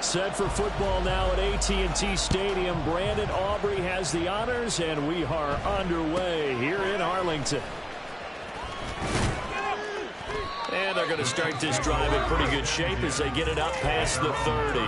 Set for football now at AT&T Stadium. Brandon Aubrey has the honors, and we are underway here in Arlington. And they're going to start this drive in pretty good shape as they get it up past the 30.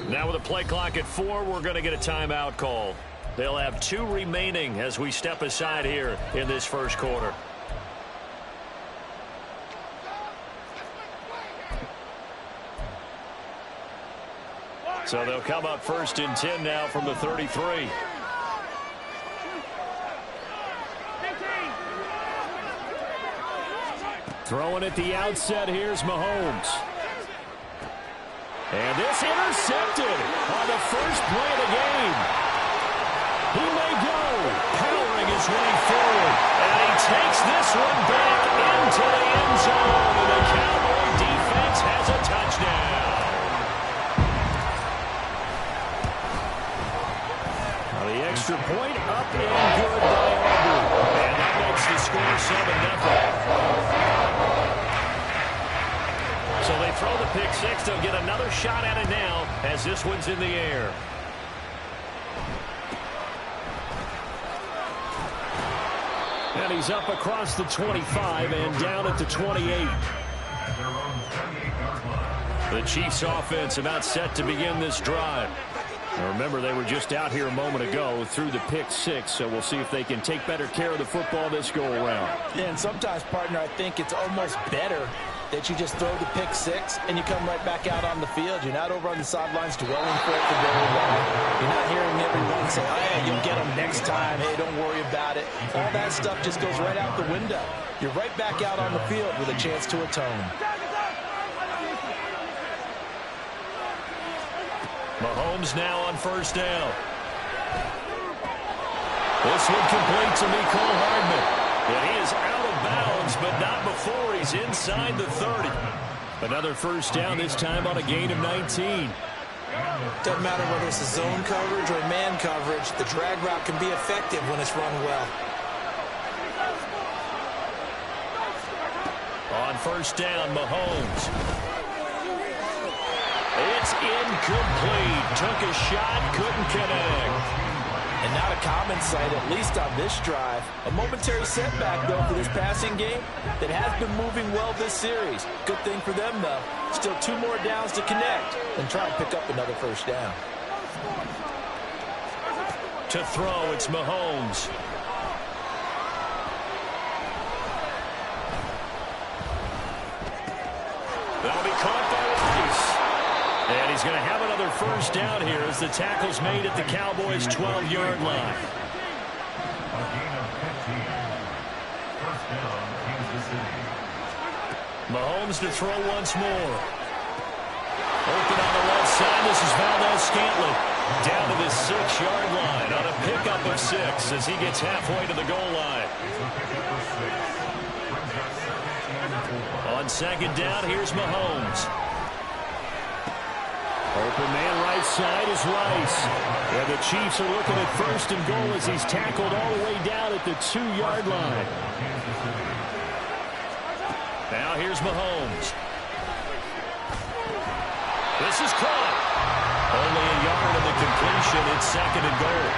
Now with a play clock at 4, we're going to get a timeout call. They'll have 2 remaining as we step aside here in this first quarter. So they'll come up 1st and 10 now from the 33. Throwing at the outset, here's Mahomes. And this intercepted on the first play of the game. He may go, powering his way forward. And he takes this one back into the end zone. And the Cowboy defense has a touchdown. Now the extra point up and good by Aubrey. And that makes the score 7-0. So they throw the pick six. They'll get another shot at it now as this one's in the air. And he's up across the 25 and down at the 28. The Chiefs offense about set to begin this drive. Now remember, they were just out here a moment ago through the pick six, so we'll see if they can take better care of the football this go around. Yeah, and sometimes, partner, I think it's almost better that you just throw the pick six and you come right back out on the field. You're not over on the sidelines dwelling for it for very long. You're not hearing everyone say, oh, yeah, you'll get them next time. Hey, don't worry about it. All that stuff just goes right out the window. You're right back out on the field with a chance to atone. Mahomes now on 1st down. This one complete to Mecole Hardman. And he is out of bounds, but not before he's inside the 30. Another 1st down, this time on a gain of 19. Doesn't matter whether it's a zone coverage or man coverage, the drag route can be effective when it's run well. On 1st down, Mahomes. It's incomplete. Took a shot, couldn't connect. And not a common sight, at least on this drive. A momentary setback, though, for this passing game that has been moving well this series. Good thing for them, though. Still 2 more downs to connect and try and pick up another 1st down. To throw, it's Mahomes. That'll be caught by Rice. And he's going to have another 1st down here as the tackle's made at the Cowboys' 12-yard line. A gain of 15. 1st down, Kansas City. Mahomes to throw once more. Open on the left side. This is Valdez-Scantling. Down to the 6-yard line on a pickup of 6 as he gets halfway to the goal line. On 2nd down, here's Mahomes. Open man right side is Rice. And the Chiefs are looking at 1st and goal as he's tackled all the way down at the 2-yard line. Now here's Mahomes. This is caught. Only a yard of the completion. It's 2nd and goal.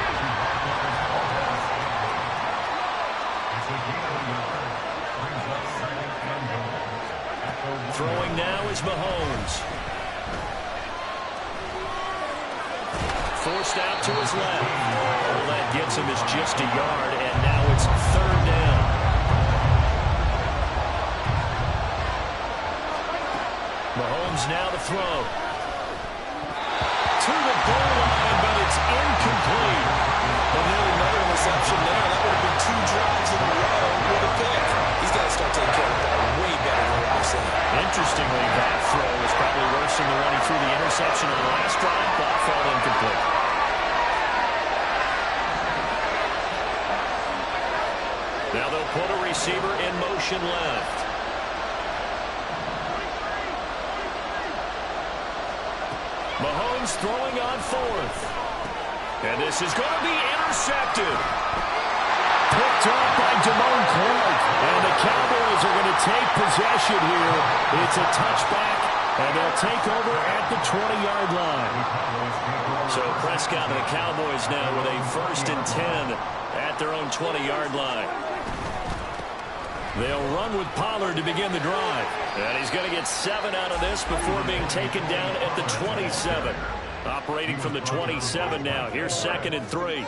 Throwing now is Mahomes. Forced out to his left. All that gets him is just a yard, and now it's 3rd down. Mahomes now to throw. To the goal line, but it's incomplete. Well, nearly another interception there. That would have been 2 drives in a row with a pick. He's got to start taking care of the ball way better than what we're saying. Interestingly, that throw was probably worse than the one he threw the interception on the last drive. Ball fell incomplete. Now they'll put a receiver in motion left. Mahomes throwing on 4th. And this is going to be intercepted. Picked off by Damone Clark. And the Cowboys are going to take possession here. It's a touchback, and they'll take over at the 20-yard line. So Prescott and the Cowboys now with a 1st and 10 at their own 20-yard line. They'll run with Pollard to begin the drive. And he's going to get 7 out of this before being taken down at the 27. Operating from the 27 now. Here's 2nd and 3.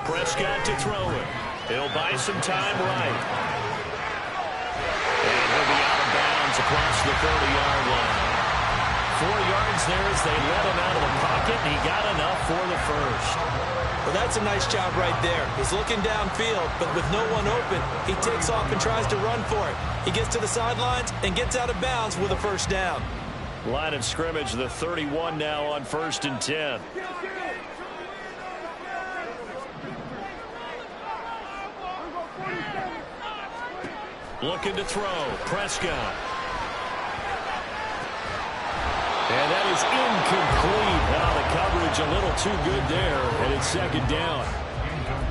Prescott to throw it. He'll buy some time right. And he'll be out of bounds across the 30-yard line. 4 yards there as they let him out of the pocket, and he got enough for the 1st. Well, that's a nice job right there. He's looking downfield, but with no one open, he takes off and tries to run for it. He gets to the sidelines and gets out of bounds with a 1st down. Line of scrimmage, the 31 now on 1st and 10. Looking to throw. Prescott. And that is incomplete. Now the coverage a little too good there, and it's 2nd down.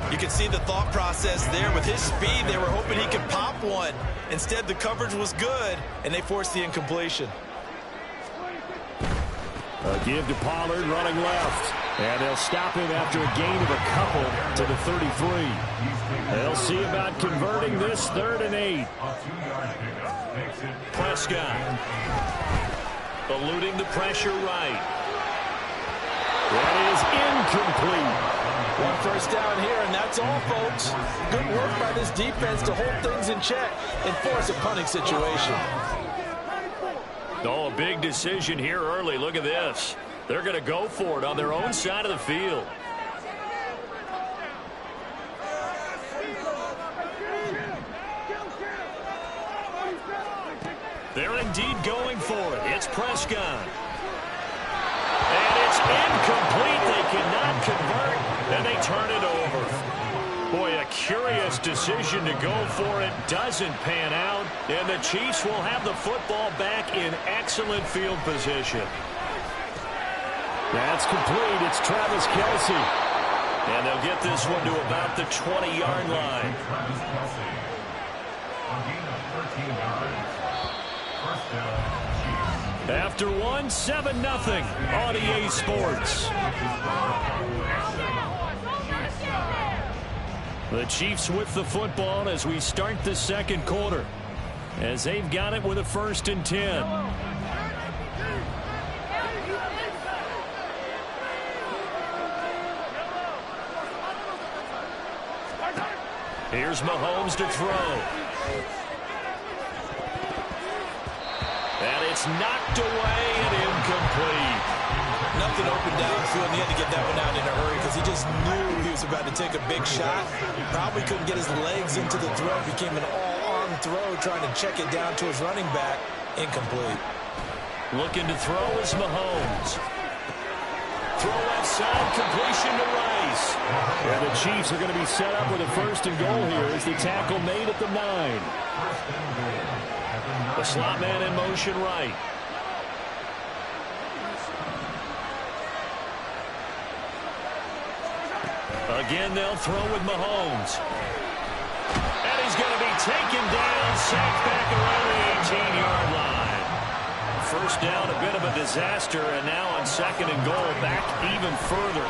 You can see the thought process there. With his speed, they were hoping he could pop one. Instead, the coverage was good, and they forced the incompletion. A give to Pollard running left. And they'll stop him after a gain of a couple to the 33. They'll see about converting this 3rd and 8. Prescott. Eluding the pressure right. That is incomplete. 1 first down here, and that's all, folks. Good work by this defense to hold things in check and force a punting situation. Oh, a big decision here early. Look at this. They're going to go for it on their own side of the field. They're indeed going for it. It's Prescott. And it's incomplete. They cannot convert, and they turn it over. Boy, a curious decision to go for it. Doesn't pan out, and the Chiefs will have the football back in excellent field position. That's complete. It's Travis Kelce. And they'll get this one to about the 20-yard line. After 1, 7-0 on EA Sports. The Chiefs with the football as we start the 2nd quarter, as they've got it with a 1st and 10. Here's Mahomes to throw. And it's knocked away and incomplete. Nothing open downfield, and he had to get that one out in a hurry because he just knew he was about to take a big shot. Probably couldn't get his legs into the throw. Became an all-arm throw, trying to check it down to his running back. Incomplete. Looking to throw is Mahomes. Throw outside, completion to Rice. And the Chiefs are going to be set up with a 1st and goal here as the tackle made at the 9. The slot man in motion right. Again, they'll throw with Mahomes. And he's going to be taken down, sacked back around the 18-yard line. 1st down, a bit of a disaster, and now on 2nd and goal, back even further.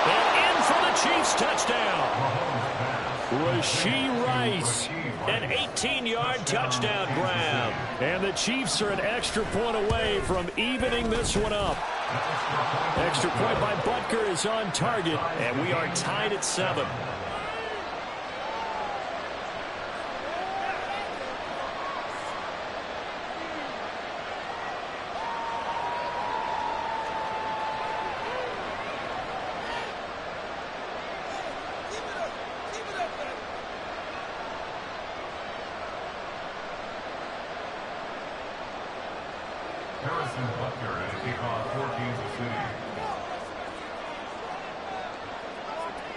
And in for the Chiefs touchdown. Itchyyyy Rice. An 18-yard touchdown grab. And the Chiefs are an extra point away from evening this one up. Extra point by Butker is on target. And we are tied at 7.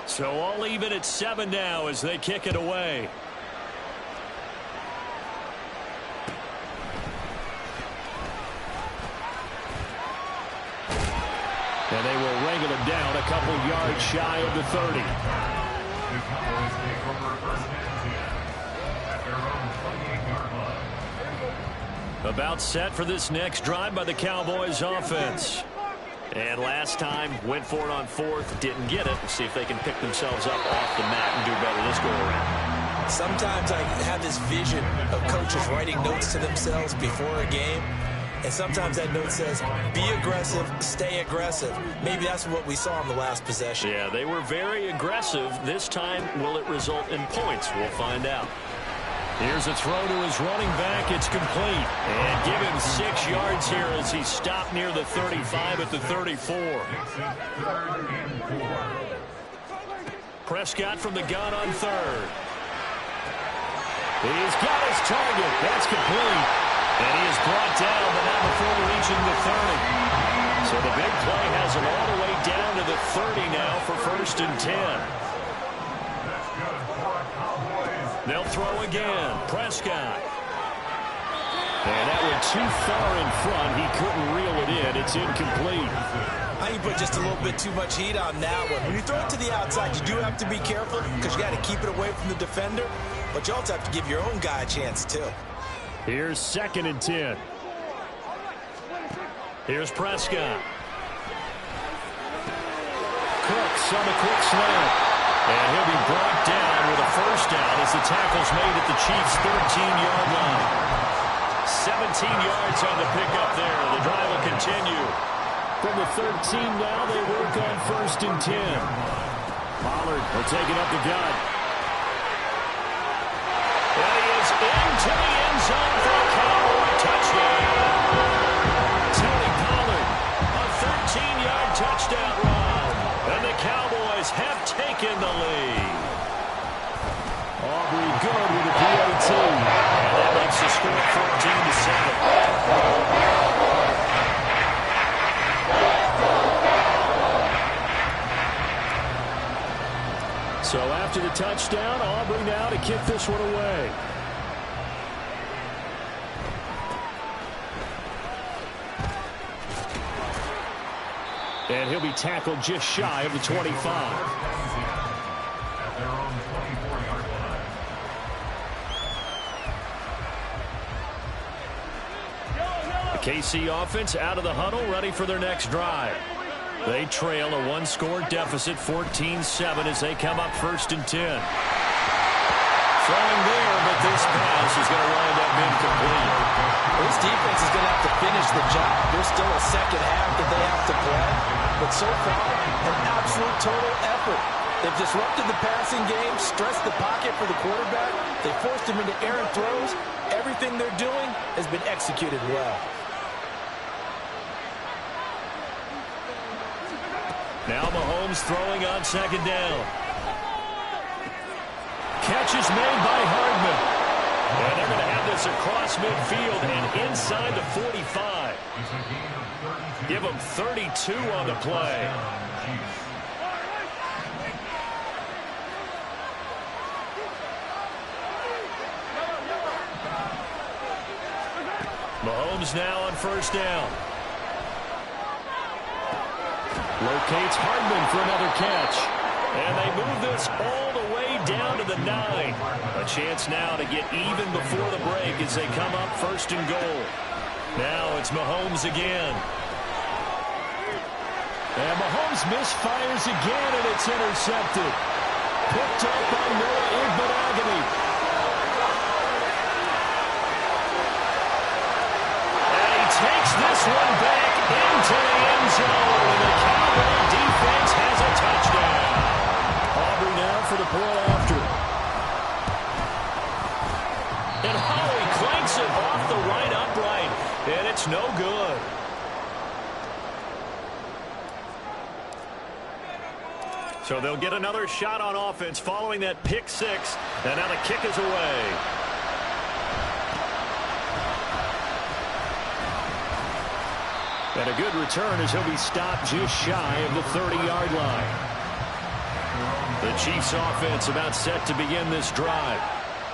So all even at 7 now as they kick it away. And they will wrangle him down a couple yards shy of the 30. The Cowboys take over first and 10 at their own 28-yard line. About set for this next drive by the Cowboys offense. And last time, went for it on 4th, didn't get it. We'll see if they can pick themselves up off the mat and do better this go-around. Sometimes I have this vision of coaches writing notes to themselves before a game. And sometimes that note says, be aggressive, stay aggressive. Maybe that's what we saw in the last possession. Yeah, they were very aggressive. This time, will it result in points? We'll find out. Here's a throw to his running back. It's complete. And give him 6 yards here as he stopped near the 35 at the 34. Prescott from the gun on 3rd. He's got his target. That's complete. And he is brought down, but not before reaching the 30. So the big play has him all the way down to the 30 now for 1st and 10. They'll throw again. Prescott. And that went too far in front. He couldn't reel it in. It's incomplete. I think you put just a little bit too much heat on that one. When you throw it to the outside, you do have to be careful because you got to keep it away from the defender. But you also have to give your own guy a chance, too. Here's 2nd and 10. Here's Prescott. Cooks on a quick slant. And he'll be brought down with a 1st down as the tackle's made at the Chiefs' 13-yard line. 17 yards on the pickup there. The drive will continue. From the 13 now, they work on 1st and 10. Pollard will take it up the gut. And he is into the end zone for a Cowboy touchdown. Tony Pollard, a 13-yard touchdown run. And the Cowboys have taken the lead. Aubrey good with a PAT. And that makes the score 14-7. So after the touchdown, Aubrey now to kick this one away. And he'll be tackled just shy of the 25. At their own 24-yard line. The KC offense out of the huddle, ready for their next drive. They trail a 1-score deficit, 14-7 as they come up 1st and 10. Throwing there, but this pass is going to wind up incomplete. This defense is going to have to finish the job. There's still a second half that they have to play. But so far, an absolute total effort. They've disrupted the passing game, stressed the pocket for the quarterback. They forced him into errant throws. Everything they're doing has been executed well. Now Mahomes throwing on 2nd down. Catch is made by Hardman. And they're going to have this across midfield and inside the 45. Give them 32 on the play. Mahomes now on 1st down. Locates Hardman for another catch. And they move this all the way down to the 9. A chance now to get even before the break as they come up 1st and goal. Now it's Mahomes again. And Mahomes misfires again, and it's intercepted. picked up by Noah Igbenogany. And he takes this one back into the end zone. And the Cowboy defense has a touchdown. Aubrey now for the point after. And Howie clanks it off the right upright. And it's no good. So they'll get another shot on offense following that pick six. And now the kick is away. And a good return as he'll be stopped just shy of the 30-yard line. The Chiefs offense about set to begin this drive.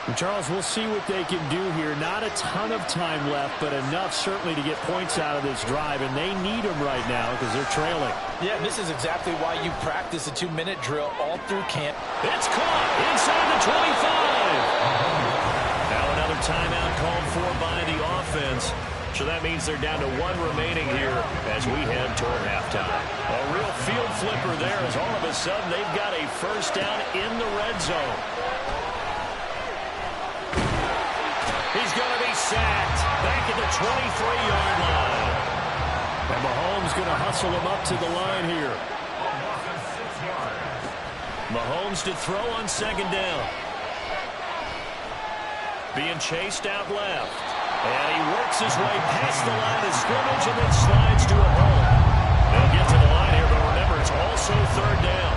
And Charles, we'll see what they can do here. Not a ton of time left, but enough certainly to get points out of this drive, and they need them right now because they're trailing. Yeah, this is exactly why you practice a 2-minute drill all through camp. It's caught inside the 25. Now another timeout called for by the offense. So that means they're down to one remaining here as we head toward halftime. A real field flipper there as all of a sudden they've got a first down in the red zone. He's going to be sacked back at the 23-yard line. And Mahomes going to hustle him up to the line here. Mahomes to throw on second down. Being chased out left. And he works his way past the line of scrimmage and then slides to a hole. They'll get to the line here, but remember, it's also third down.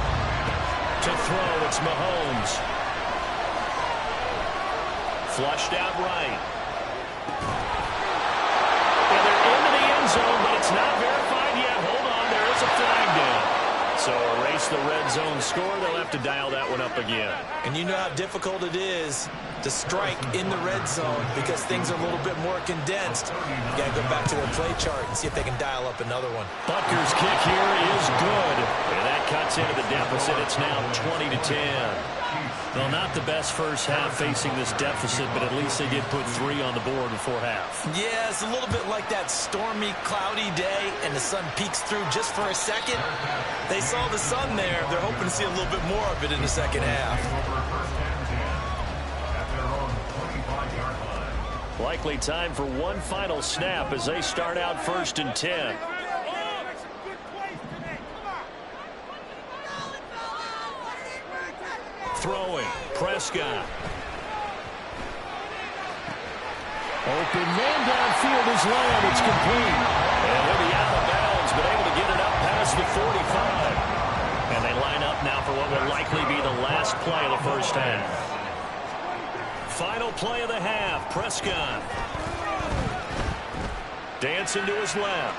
To throw, it's Mahomes. Flushed out right. And they're into the end zone, but it's not verified yet. Hold on, there is a flag down. So erase the red zone score. They'll have to dial that one up again. And you know how difficult it is to strike in the red zone because things are a little bit more condensed. You got to go back to their play chart and see if they can dial up another one. Butker's kick here is good. And that cuts into the deficit. It's now 20-10. Well, not the best first half facing this deficit, but at least they did put 3 on the board before half. Yeah, it's a little bit like that stormy, cloudy day, and the sun peeks through just for a second. They saw the sun there. They're hoping to see a little bit more of it in the second half. Likely time for one final snap as they start out 1st and 10. Throwing, Prescott. Open man downfield is Lamb. It's complete. And he'll be out of bounds, but able to get it up past the 45. And they line up now for what will likely be the last play of the first half. Final play of the half, Prescott. Dancing to his left.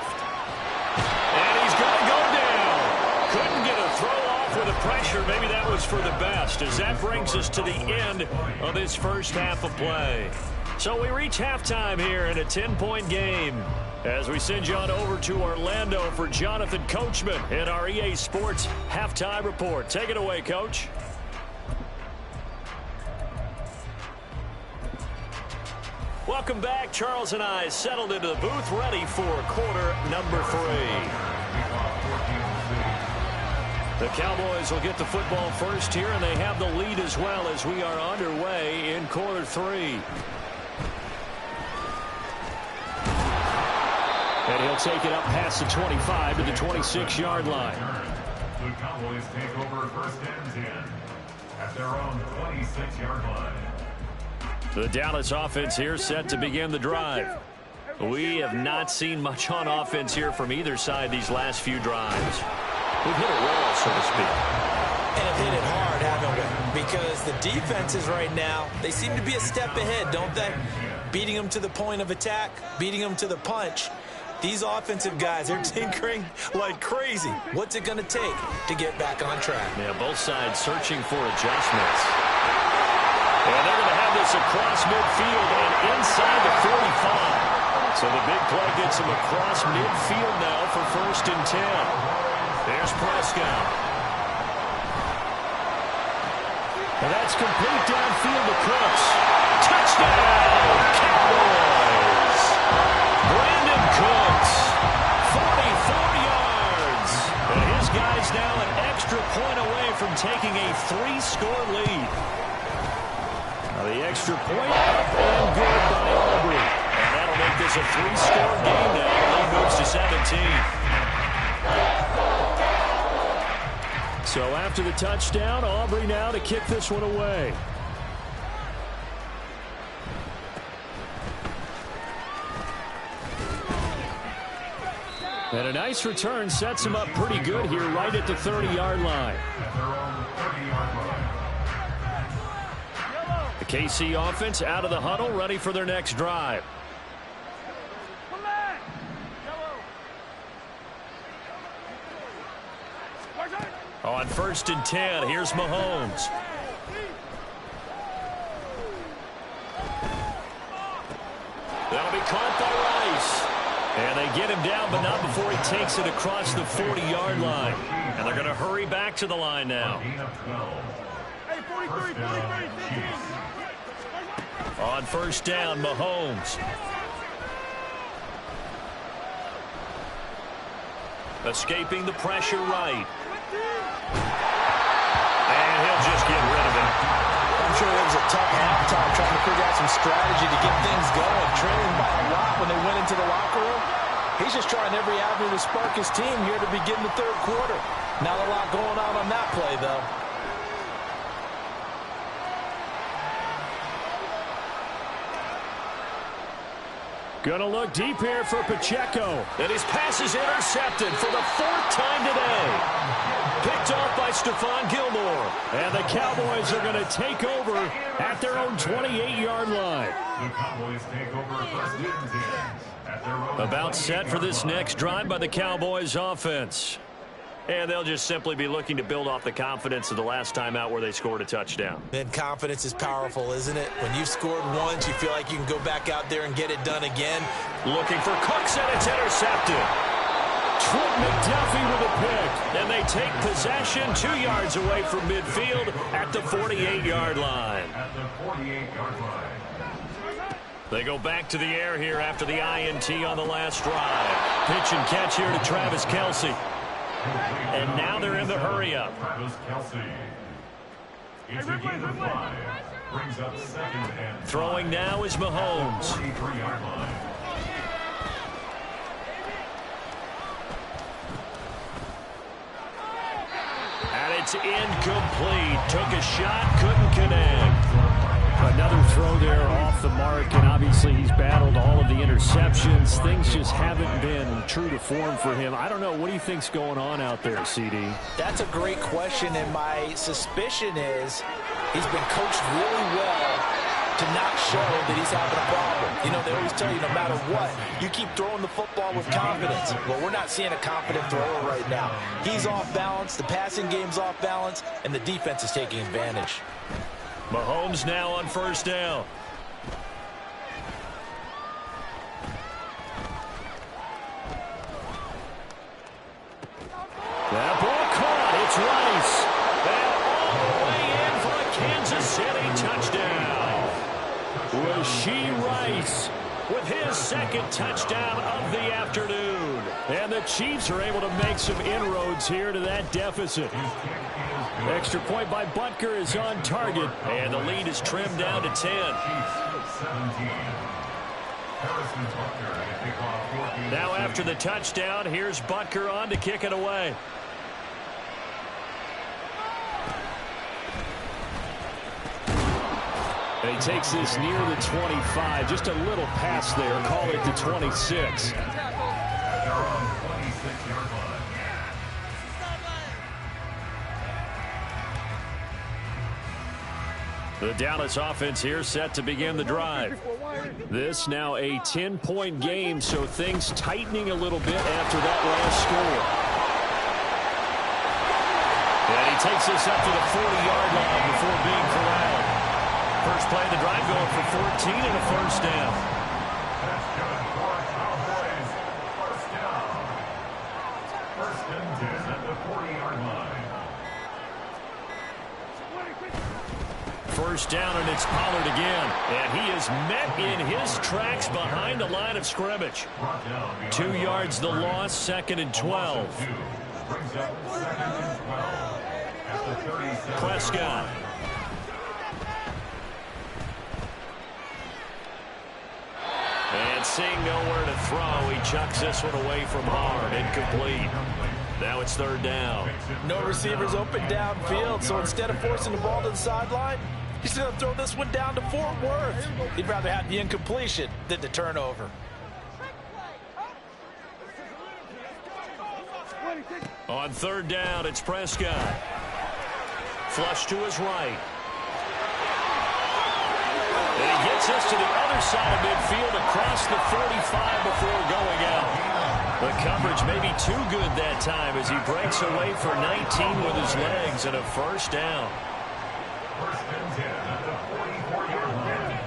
And he's going to go down. Couldn't get a throw off with the pressure. Maybe that was for the best, as that brings us to the end of this first half of play. So we reach halftime here in a 10-point game as we send you on over to Orlando for Jonathan Coachman in our EA Sports Halftime Report. Take it away, Coach. Welcome back. Charles and I settled into the booth, ready for quarter number 3. The Cowboys will get the football first here, and they have the lead as well as we are underway in quarter 3. And he'll take it up past the 25 to the 26-yard line. The Cowboys take over 1st and 10 at their own 26-yard line. The Dallas offense here set to begin the drive. We have not seen much on offense here from either side these last few drives. We've hit a wall, so to speak. And have hit it hard, haven't we? Because the defenses right now, they seem to be a step ahead, don't they? Beating them to the point of attack, beating them to the punch. These offensive guys, they're tinkering like crazy. What's it going to take to get back on track? Yeah, both sides searching for adjustments. And they're going to have this across midfield and inside the 45. So the big play gets them across midfield now for 1st and 10. There's Prescott. And that's complete downfield to Cooks. Touchdown, Cowboys! Brandon Cooks, 44 yards. And his guy's now an extra point away from taking a 3-score lead. Now the extra point up and good by Aubrey. And that'll make this a 3-score game now. The lead moves to 17. So after the touchdown, Aubrey now to kick this one away. And a nice return sets him up pretty good here right at the 30-yard line. The KC offense out of the huddle, ready for their next drive. On 1st and 10, here's Mahomes. That'll be caught by Rice. And they get him down, but not before he takes it across the 40-yard line. And they're going to hurry back to the line now. On 1st down, Mahomes. Escaping the pressure right. And he'll just get rid of it. I'm sure it was a tough halftime trying to figure out some strategy to get things going. Trailing by a lot when they went into the locker room. He's just trying every avenue to spark his team here to begin the 3rd quarter. Not a lot going on that play, though. Gonna look deep here for Pacheco. And his pass is intercepted for the 4th time today. Picked off by Stephon Gilmore. And the Cowboys are going to take over at their own 28-yard line. The Cowboys take over 1st and 10 at their own. About set for this next drive by the Cowboys offense. And they'll just simply be looking to build off the confidence of the last time out where they scored a touchdown. And confidence is powerful, isn't it? When you've scored once, you feel like you can go back out there and get it done again. Looking for Cooks, and it's intercepted. Trent McDuffie with a pick. And they take possession 2 yards away from midfield at the 48-yard line. At the 48-yard line. They go back to the air here after the INT on the last drive. Pitch and catch here to Travis Kelce. And now they're in the hurry-up. Travis Kelce. It's a gain of 5. Brings up 2nd and 5. Throwing now is Mahomes. 43-yard line. And it's incomplete. Took a shot, couldn't connect. Another throw there off the mark, and obviously he's battled all of the interceptions. Things just haven't been true to form for him. I don't know. What do you think's going on out there, CD? That's a great question, and my suspicion is he's been coached really well to not show that he's having a problem. You know, they always tell you no matter what, you keep throwing the football with confidence. Well, we're not seeing a confident thrower right now. He's off balance, the passing game's off balance, and the defense is taking advantage. Mahomes now on 1st down. That ball caught. It's Rice. And all the way in for a Kansas City touchdown. Rashee Rice with his 2nd touchdown of the afternoon. And the Chiefs are able to make some inroads here to that deficit. Extra point by Butker is on target. And the lead is trimmed down to 10. 17. Harrison Butker to pick off 14. Now after the touchdown, here's Butker on to kick it away. And he takes this near the 25. Just a little pass there. Call it the 26. They're on 26-yard line. The Dallas offense here set to begin the drive. This now a 10-point game, so things tightening a little bit after that last score. And he takes this up to the 40-yard line before being corralled. First play of the drive going for 14 and a 1st down. That's good for Cowboys. 1st down. 1st and 10 at the 40-yard line. 1st down, and it's Pollard again. And he is met in his tracks behind the line of scrimmage. 2 yards the loss, 2nd and 12. Brings up 2nd and 12. Prescott. And seeing nowhere to throw, he chucks this one away from hard. Incomplete. Now it's third down. No receivers open downfield, so instead of forcing the ball to the sideline, he's going to throw this one down to Fort Worth. He'd rather have the incompletion than the turnover. On third down, it's Prescott. Flush to his right. And he gets this to the other side of midfield across the 45 before going out. The coverage may be too good that time as he breaks away for 19 with his legs and a first down. First and 10 at the 44-yard line.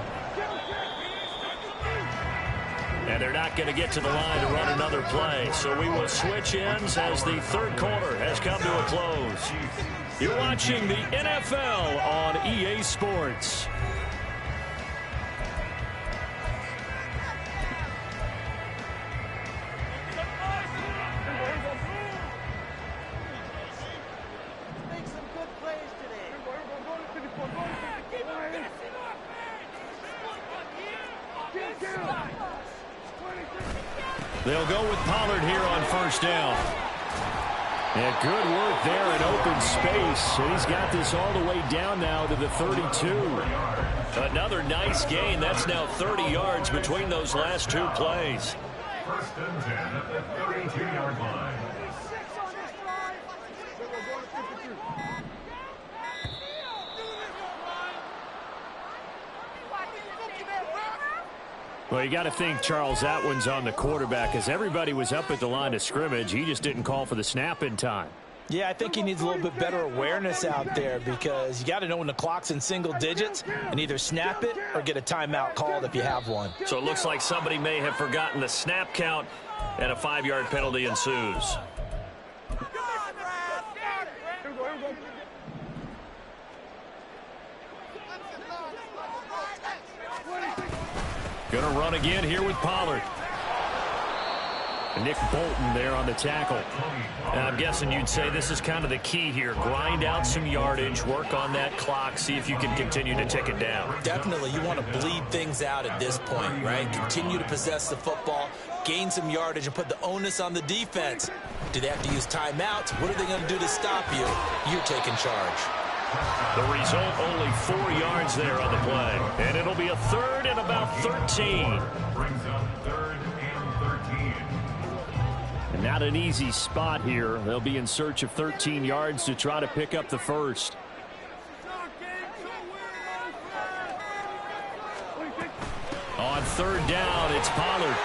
And they're not going to get to the line to run another play. So we will switch ends as the third quarter has come to a close. You're watching the NFL on EA Sports. They'll go with Pollard here on first down. And good work there in open space. And he's got this all the way down now to the 32. Another nice gain. That's now 30 yards between those last two plays. First and 10 at the 32-yard line. Well, you got to think, Charles, that one's on the quarterback as everybody was up at the line of scrimmage. He just didn't call for the snap in time. Yeah, I think he needs a little bit better awareness out there because you got to know when the clock's in single digits and either snap it or get a timeout called if you have one. So it looks like somebody may have forgotten the snap count and a 5-yard penalty ensues. Going to run again here with Pollard. Nick Bolton there on the tackle. And I'm guessing you'd say this is kind of the key here. Grind out some yardage, work on that clock, see if you can continue to tick it down. Definitely, you want to bleed things out at this point, right? Continue to possess the football, gain some yardage, and put the onus on the defense. Do they have to use timeouts? What are they going to do to stop you? You're taking charge. The result, only 4 yards there on the play. And it'll be a third and about 13. Brings up third and 13. And not an easy spot here. They'll be in search of 13 yards to try to pick up the first. On third down, it's Pollard.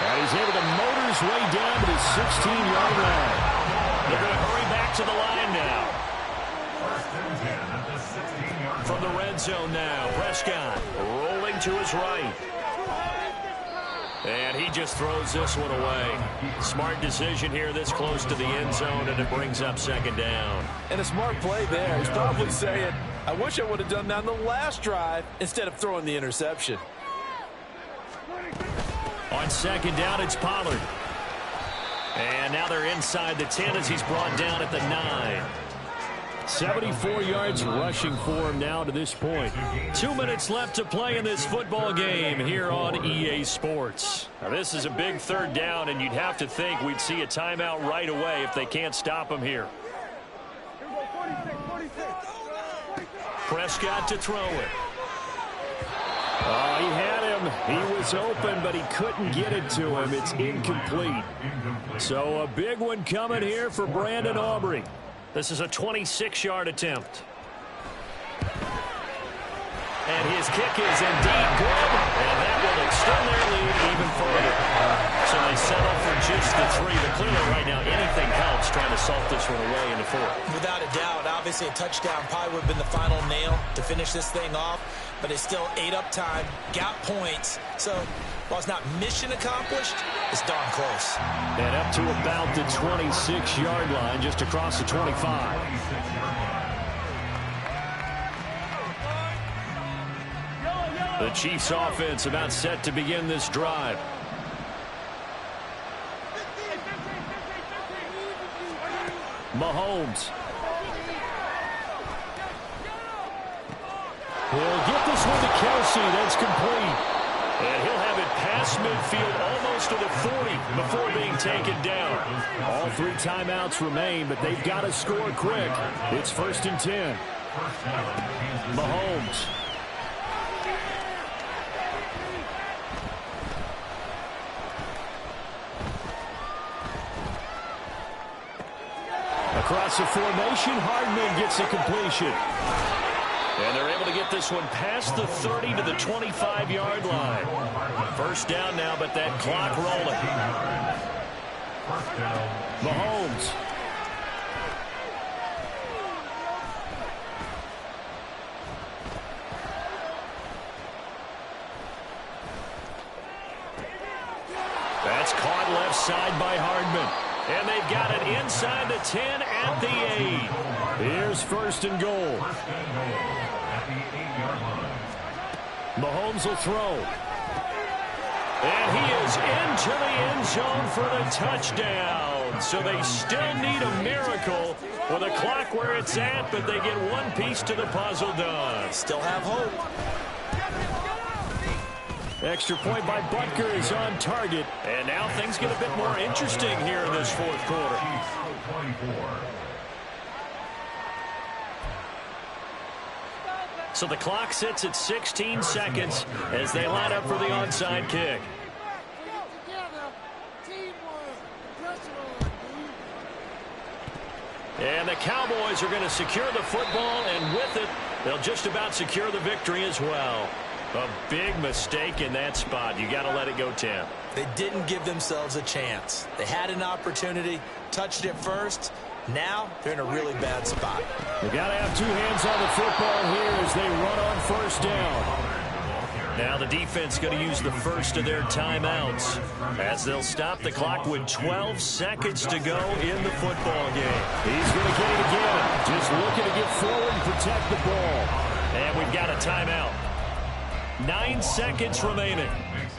And he's able to motor his way down to the 16-yard line. They're going to hurry back to the line now. First and 10 at the 16-yard From the red zone now, Prescott rolling to his right. And he just throws this one away. Smart decision here this close to the end zone, and it brings up second down. And a smart play there. He's probably saying, I wish I would have done that on the last drive instead of throwing the interception. On second down, it's Pollard. And now they're inside the 10 as he's brought down at the 9. 74 yards rushing for him now to this point. 2 minutes left to play in this football game here on EA Sports. Now this is a big third down, and you'd have to think we'd see a timeout right away if they can't stop him here. Prescott to throw it. Oh, he had him. He was open, but he couldn't get it to him. It's incomplete. So a big one coming here for Brandon Aubrey. This is a 26-yard attempt. And his kick is indeed good. And that will extend their lead even further. So they settle for just the 3. But clearly right now anything helps trying to salt this one away in the 4th. Without a doubt, obviously a touchdown probably would have been the final nail to finish this thing off. But it's still ate up time, got points. So while it's not mission accomplished, it's darn close. And up to about the 26-yard line, just across the 25. The Chiefs offense about set to begin this drive. Mahomes. He'll get this one to Kelsey. That's complete. And he'll have it past midfield almost to the 40 before being taken down. All 3 timeouts remain, but they've got to score quick. It's 1st and 10. Mahomes. Across the formation, Hardman gets a completion. And they're able to get this one past the 30 to the 25-yard line. 1st down now, but that clock rolling. Mahomes. That's caught left side by Hardman. And they've got it inside the 10 at the 8. Here's 1st and goal. Mahomes will throw. And he is into the end zone for the touchdown. So they still need a miracle with a clock where it's at, but they get one piece to the puzzle done. Still have hope. Extra point by Butker is on target. And now things get a bit more interesting here in this 4th quarter. So the clock sits at 16 seconds as they line up for the onside kick. And the Cowboys are going to secure the football, and with it, they'll just about secure the victory as well. A big mistake in that spot. You got to let it go, Tim. They didn't give themselves a chance. They had an opportunity, touched it first. Now they're in a really bad spot. They got to have 2 hands on the football here as they run on 1st down. Now the defense going to use the first of their timeouts as they'll stop the clock with 12 seconds to go in the football game. He's going to get it again. Just looking to get forward and protect the ball. And we've got a timeout. 9 seconds remaining.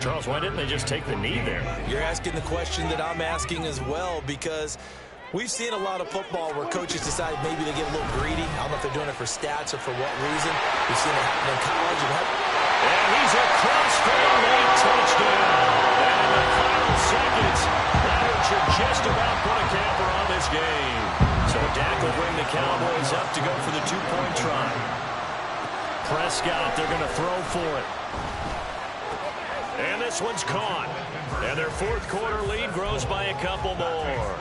Charles, why didn't they just take the knee there? You're asking the question that I'm asking as well, because we've seen a lot of football where coaches decide maybe they get a little greedy. I don't know if they're doing it for stats or for what reason. We've seen it happen in college. And he's across for a late touchdown. And in the final seconds, that should just about put a camper on this game. So Dak will bring the Cowboys up to go for the 2-point try. Prescott, they're going to throw for it. And this one's caught. And their 4th quarter lead grows by a couple more.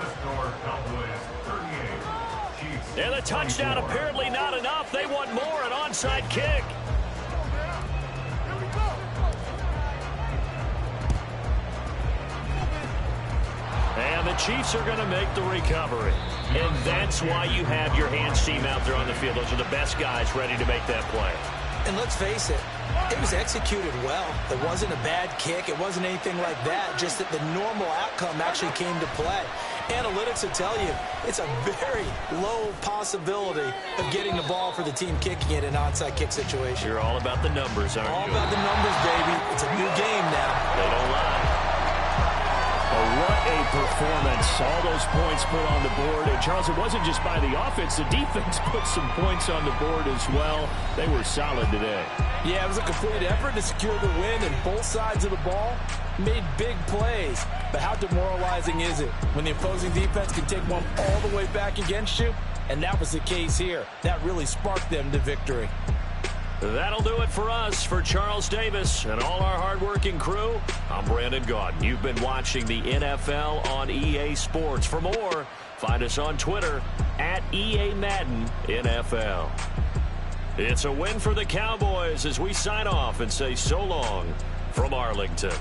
And the touchdown apparently not enough. They want more, an onside kick. And the Chiefs are going to make the recovery. And that's why you have your hands team out there on the field. Those are the best guys ready to make that play. And let's face it, it was executed well. It wasn't a bad kick. It wasn't anything like that. Just that the normal outcome actually came to play. Analytics will tell you it's a very low possibility of getting the ball for the team kicking it in an onside kick situation. You're all about the numbers, aren't you? All about the numbers, baby. It's a new game now. They don't lie. Oh, what a performance. All those points put on the board. And, Charles, it wasn't just by the offense. The defense put some points on the board as well. They were solid today. Yeah, it was a complete effort to secure the win, and both sides of the ball made big plays. But how demoralizing is it when the opposing defense can take one all the way back against you? And that was the case here. That really sparked them to victory. That'll do it for us. For Charles Davis and all our hardworking crew, I'm Brandon Gaudin. You've been watching the NFL on EA Sports. For more, find us on Twitter at EA Madden NFL. It's a win for the Cowboys as we sign off and say so long from Arlington.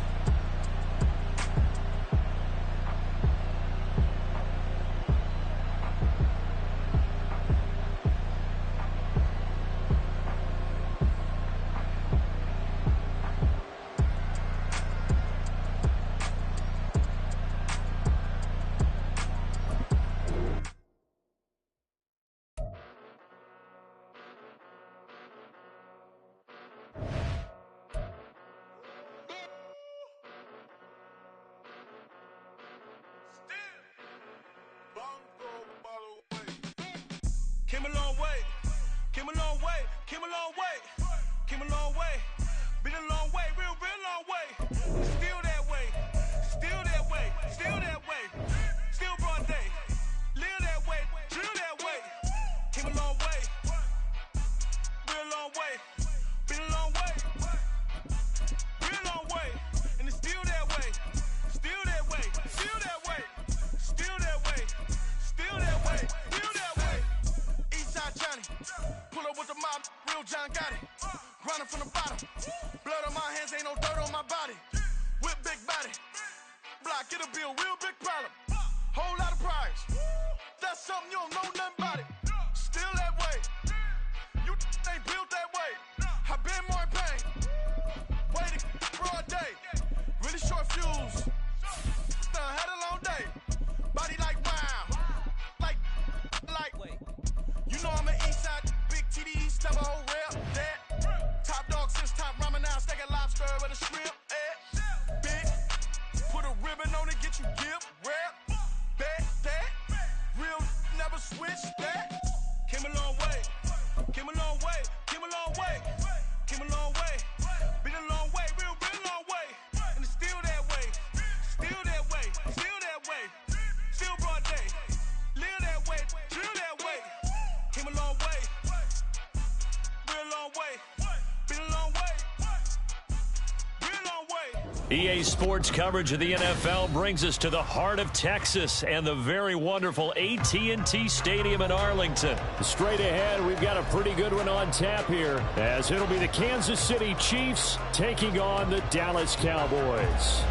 Came a long way, came a long way, came a long way. Been a long way, real long way. Still that way, still that way, still that way. Still broad day, live that way, drill that way. Came a long way, real long way. Been a long way, real long way. And it's still that way, still that way, still that way, still that way, still that way, still that way. Eastside Johnny, pull up with the mob, real John got it. Grinding from the bottom, blood on my hands, ain't no dirt on my body. Whip big body, block, get a bill, real big problem. Whole lot of prize, that's something you don't know nothing about it. Still that way, you ain't built that way. I been more in pain, waiting broad day. Really short fuse, had a long day. Body like wow, like. You know I'm an Eastside, big TD, step a whole rep, that. Top dog since top ramen now, stack a lobster with a shrimp, big. Put a ribbon on it, get you gift, rep, bet, that. Real, never switch, that. Came a long way, came a long way, came a long way, came a long way. Been a long way, real long way. And it's still that way, still that way, still that way. Still broad day, live that way, drill that way. Came a long way, real long way. Been a long way, real long way. EA Sports coverage of the NFL brings us to the heart of Texas and the very wonderful AT&T Stadium in Arlington. Straight ahead, we've got a pretty good one on tap here, as it'll be the Kansas City Chiefs taking on the Dallas Cowboys.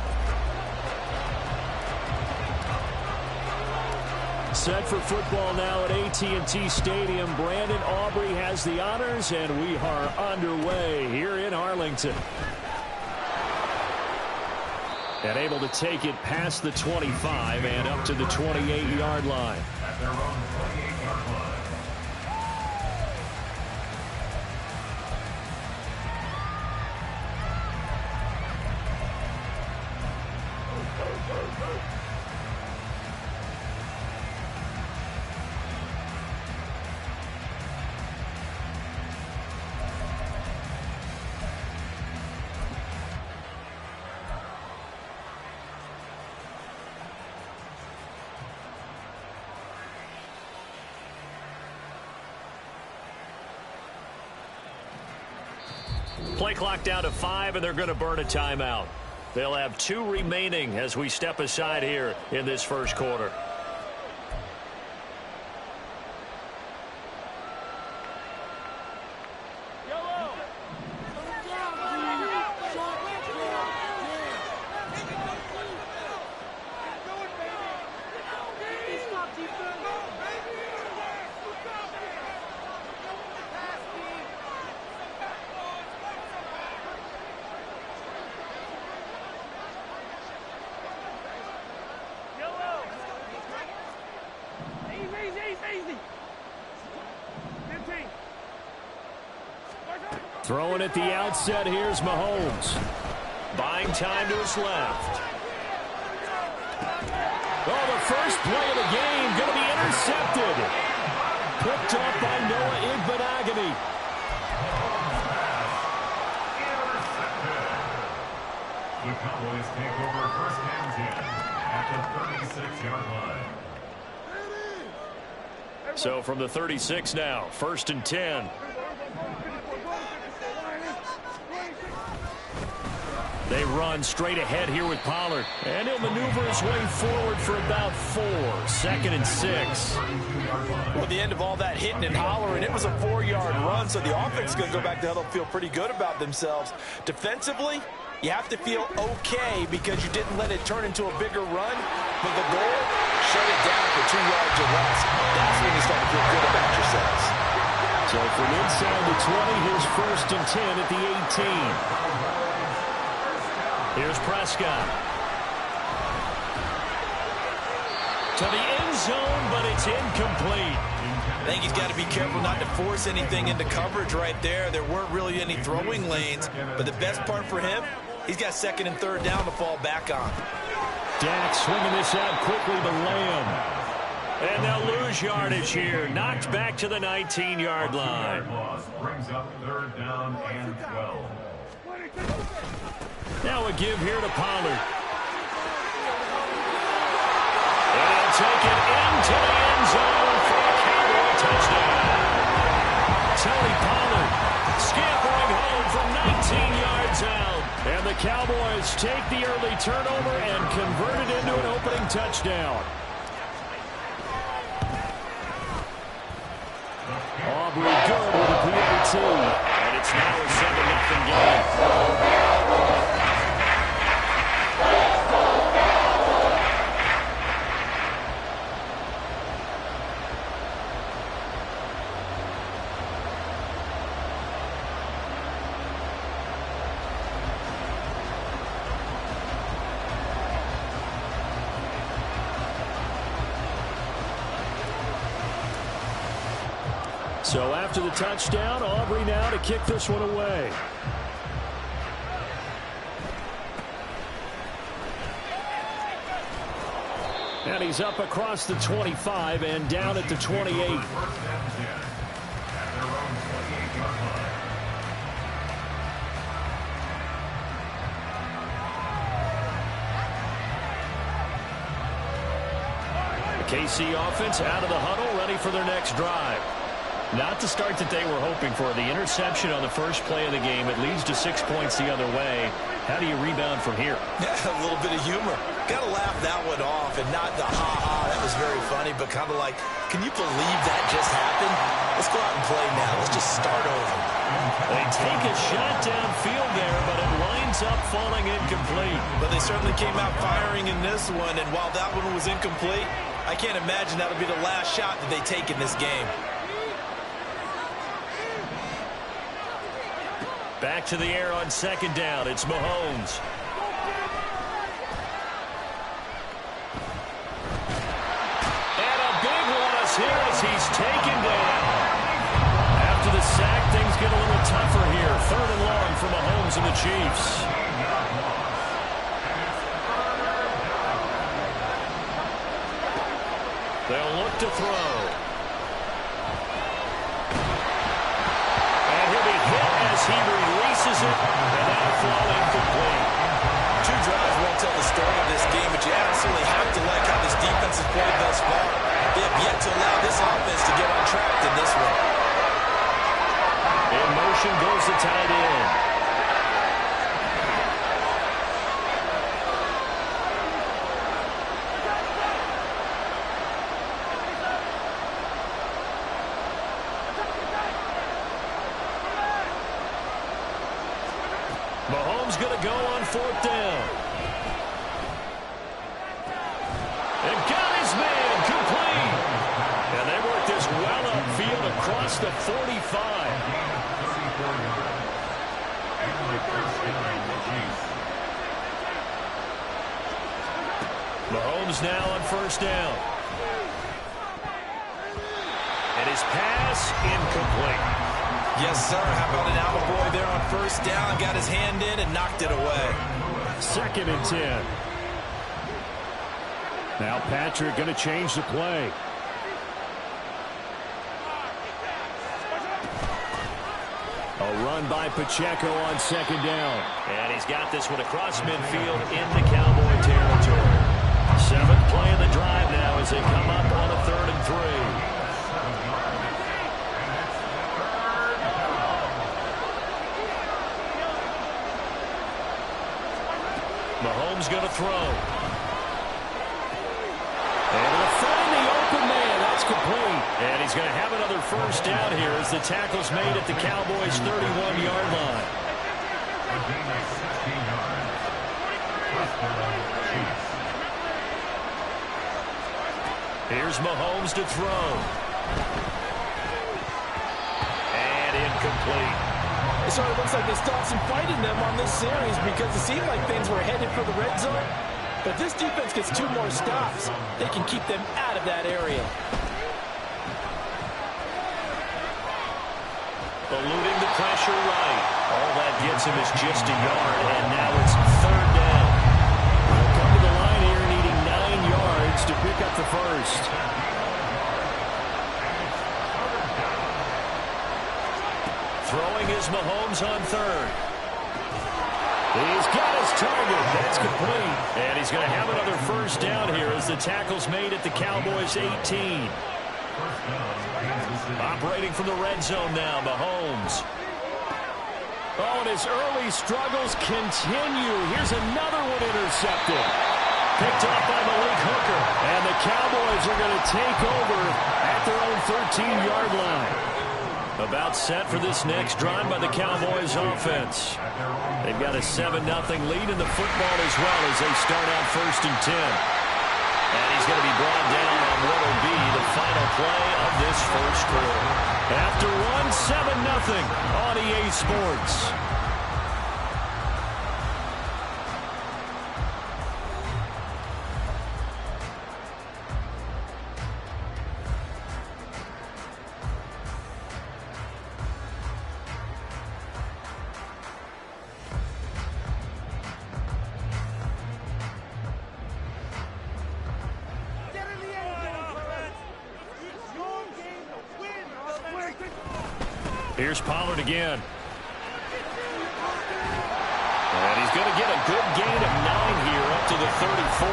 Set for football now at AT&T Stadium. Brandon Aubrey has the honors, and we are underway here in Arlington. And able to take it past the 25 and up to the 28-yard line. At their own 28-yard line. Play clock down to 5, and they're going to burn a timeout. They'll have 2 remaining as we step aside here in this first quarter. Throwing at the outset, here's Mahomes. Buying time to his left. Oh, the first play of the game going to be intercepted. Picked up by Noah Igbenogany. The Cowboys take over first and 10 at the 36-yard line. So from the 36 now, first and 10. They run straight ahead here with Pollard. And he'll maneuver his way forward for about 4. Second and 6. Well, at the end of all that hitting and hollering, it was a 4-yard run, so the offense is going to go back to hell. They'll feel pretty good about themselves. Defensively, you have to feel okay because you didn't let it turn into a bigger run. But the goal, shut it down for 2 yards or less. That's when you start to feel good about yourselves. So from inside the 20, here's first and 10 at the 18. Here's Prescott. To the end zone, but it's incomplete. I think he's got to be careful not to force anything into coverage right there. There weren't really any throwing lanes, but the best part for him, he's got second and third down to fall back on. Dak swinging this out quickly to Lamb. And they'll lose yardage here. Knocked back to the 19-yard line. Loss brings up 3rd down and 12. Now a give here to Pollard. And he'll take it into the end zone for a Cowboy touchdown. Tony Pollard scampering home from 19 yards out. And the Cowboys take the early turnover and convert it into an opening touchdown. Aubrey good with a PAT. And it's now a 7-0 game. So after the touchdown, Aubrey now to kick this one away. And he's up across the 25 and down at the 28. The KC offense out of the huddle, ready for their next drive. Not the start that they were hoping for. The interception on the first play of the game. It leads to 6 points the other way. How do you rebound from here? Yeah, a little bit of humor. Got to laugh that one off and not the ha-ha. That was very funny, but kind of like, can you believe that just happened? Let's go out and play now. Let's just start over. They take a shot downfield there, but it winds up falling incomplete. But they certainly came out firing in this one, and while that one was incomplete, I can't imagine that'll be the last shot that they take in this game. Back to the air on 2nd down. It's Mahomes. And a big loss here as he's taken down. After the sack, things get a little tougher here. 3rd and long for Mahomes and the Chiefs. They'll look to throw. And he'll be hit as he releases it, and that'll fall incomplete. 2 drives won't tell the story of this game, but you absolutely have to like how this defense has played thus far. They have yet to allow this offense to get on track in this one. In motion goes the tight end. Mahomes going to go on 4th down. And got his man complete. And they work this well upfield across the 45. Mahomes now on 1st down. And his pass incomplete. Yes, sir. How about an attaboy there on 1st down? Got his hand in and knocked it away. 2nd and 10. Now Patrick going to change the play. A run by Pacheco on 2nd down. And he's got this one across midfield into Cowboy territory. 7th play of the drive now as they come up on a 3rd and 3. Mahomes going to throw. And he'll find the open man. That's complete. And he's going to have another 1st down here as the tackle's made at the Cowboys' 31-yard line. Here's Mahomes to throw. And incomplete. It sort of looks like they stopped some fight in them on this series because it seemed like things were headed for the red zone. But this defense gets 2 more stops. They can keep them out of that area. Eluding the pressure right. All that gets him is just a yard, and now it's 3rd down. They'll come to the line here needing 9 yards to pick up the 1st. is Mahomes on third. He's got his target. That's complete. And he's going to have another first down here as the tackle's made at the Cowboys' 18. Operating from the red zone now, Mahomes. Oh, and his early struggles continue. Here's another one intercepted. Picked off by Malik Hooker. And the Cowboys are going to take over at their own 13-yard line. About set for this next drive by the Cowboys offense. They've got a 7-0 lead in the football as well as they start out 1st and 10. And he's going to be brought down on what will be the final play of this first quarter. After one, 7-0 on EA Sports. Here's Pollard again. And he's going to get a good gain of 9 here up to the 34.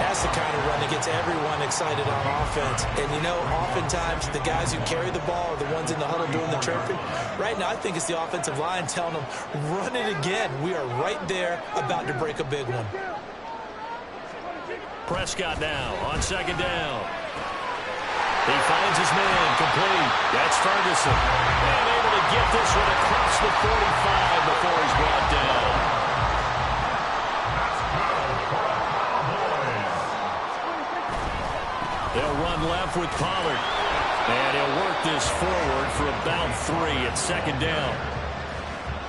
That's the kind of run that gets everyone excited on offense. And, you know, oftentimes the guys who carry the ball are the ones in the huddle doing the chirping. Right now, I think it's the offensive line telling them, run it again. We are right there about to break a big one. Prescott now on 2nd down. He finds his man, complete. That's Ferguson. And able to get this one across the 45 before he's brought down. They'll run left with Pollard. And he'll work this forward for about 3 at 2nd down.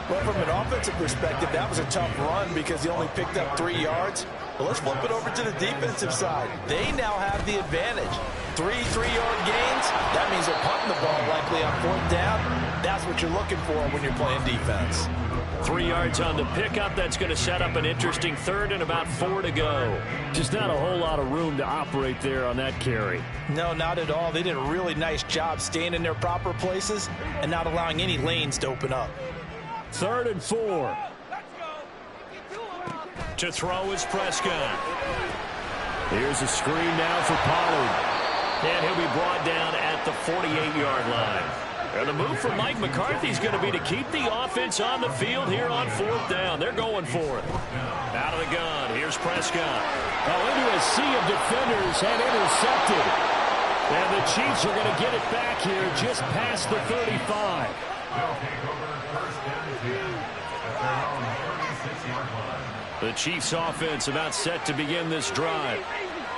Well, from an offensive perspective, that was a tough run because he only picked up 3 yards. Well, let's flip it over to the defensive side. They now have the advantage. 3 3-yard gains, that means they're punting the ball likely on 4th down. That's what you're looking for when you're playing defense. 3 yards on the pickup. That's going to set up an interesting 3rd and about 4 to go. Just not a whole lot of room to operate there on that carry. No, not at all. They did a really nice job staying in their proper places and not allowing any lanes to open up. 3rd and 4. To throw is Prescott. Here's a screen now for Pollard. And he'll be brought down at the 48-yard line. And the move from Mike McCarthy is going to be to keep the offense on the field here on 4th down. They're going for it. Out of the gun, here's Prescott. Into a sea of defenders and intercepted. And the Chiefs are going to get it back here just past the 35. They'll take over 1st and 10 at their own 36-yard line. The Chiefs offense about set to begin this drive.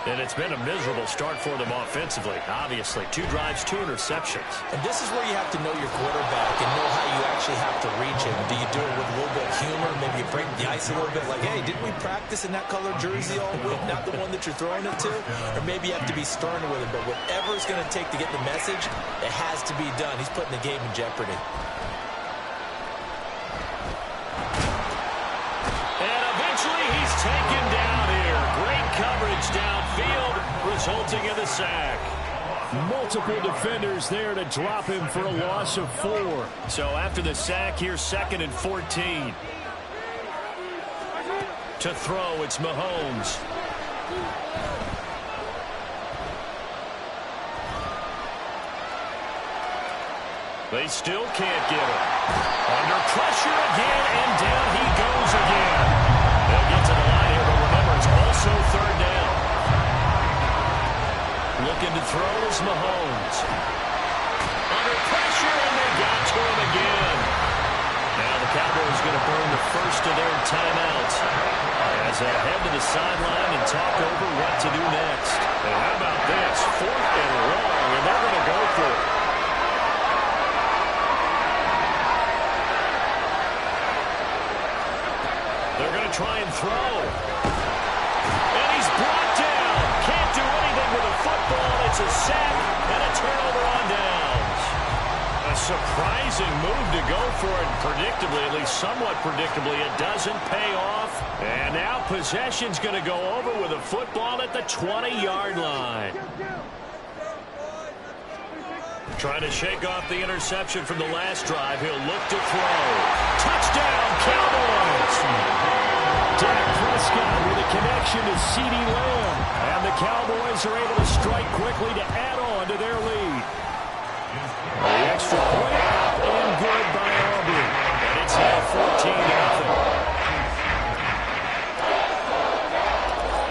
And it's been a miserable start for them offensively. Obviously, 2 drives, 2 interceptions. And this is where you have to know your quarterback and know how you actually have to reach him. Do you do it with a little bit of humor? Maybe you break the ice a little bit like, hey, didn't we practice in that color jersey all week? Not the one that you're throwing it to? Or maybe you have to be stern with him. But whatever it's going to take to get the message, it has to be done. He's putting the game in jeopardy. And eventually he's taken down here. Great coverage downfield, resulting in the sack. Multiple defenders there to drop him for a loss of 4. So after the sack, here's 2nd and 14. To throw, it's Mahomes. They still can't get him. Under pressure again, and down he goes again. They'll get to the line here, but remember, it's also 3rd down. Looking to throw is Mahomes. Under pressure, and they got to him again. Now the Cowboys going to burn the first of their timeouts as they head to the sideline and talk over what to do next. And how about this? 4th and long, and they're going to go for it. They're going to try and throw. And he's brought down. Can't do anything with a football. It's a sack and a turnover on downs. A surprising move to go for it. Predictably, at least somewhat predictably, it doesn't pay off. And now possession's going to go over with a football at the 20-yard line. Trying to shake off the interception from the last drive. He'll look to throw. Touchdown, Cowboys! Dak Prescott with a connection to CeeDee Lamb. And the Cowboys are able to strike quickly to add on to their lead. The extra point up and good by Aubrey. And it's now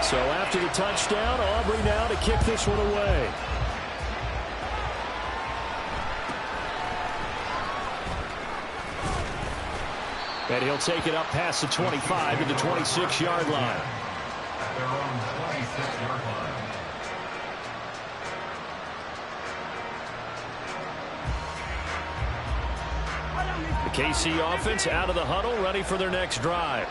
14-0. So after the touchdown, Aubrey now to kick this one away. And he'll take it up past the 25 to the 26-yard line. At their own 26-yard line. The KC offense out of the huddle, ready for their next drive.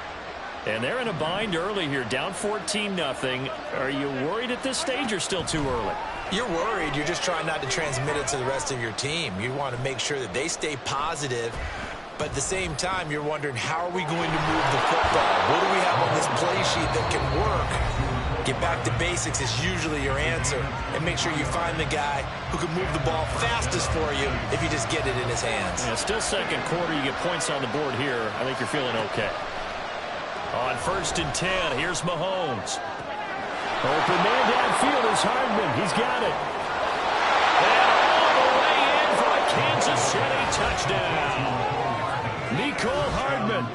And they're in a bind early here, down 14-0. Are you worried at this stage or still too early? You're worried. You're just trying not to transmit it to the rest of your team. You want to make sure that they stay positive. But at the same time, you're wondering, how are we going to move the football? What do we have on this play sheet that can work? Get back to basics is usually your answer. And make sure you find the guy who can move the ball fastest for you if you just get it in his hands. Yeah, still second quarter. You get points on the board here. I think you're feeling okay. On 1st and 10, here's Mahomes. Open man downfield is Hardman. He's got it. And all the way in for a Kansas City touchdown. Nicole Hardman,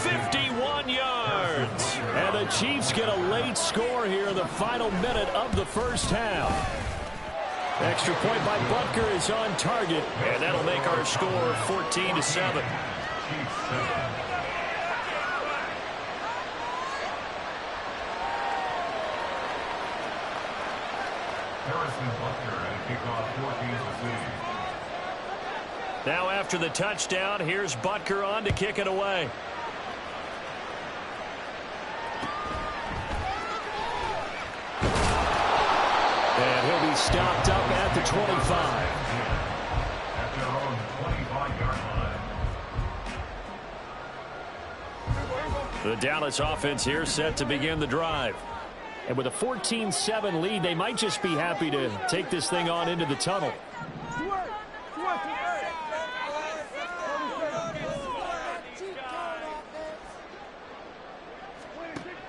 51 yards. and the Chiefs get a late score here in the final minute of the first half. Extra point by Butker is on target, and that'll make our score 14-7. Harrison Butker and kickoff 14-6. Now after the touchdown, here's Butker on to kick it away. and he'll be stopped up at the 25. At their own 25-yard line. The Dallas offense here set to begin the drive. And with a 14-7 lead, they might just be happy to take this thing on into the tunnel.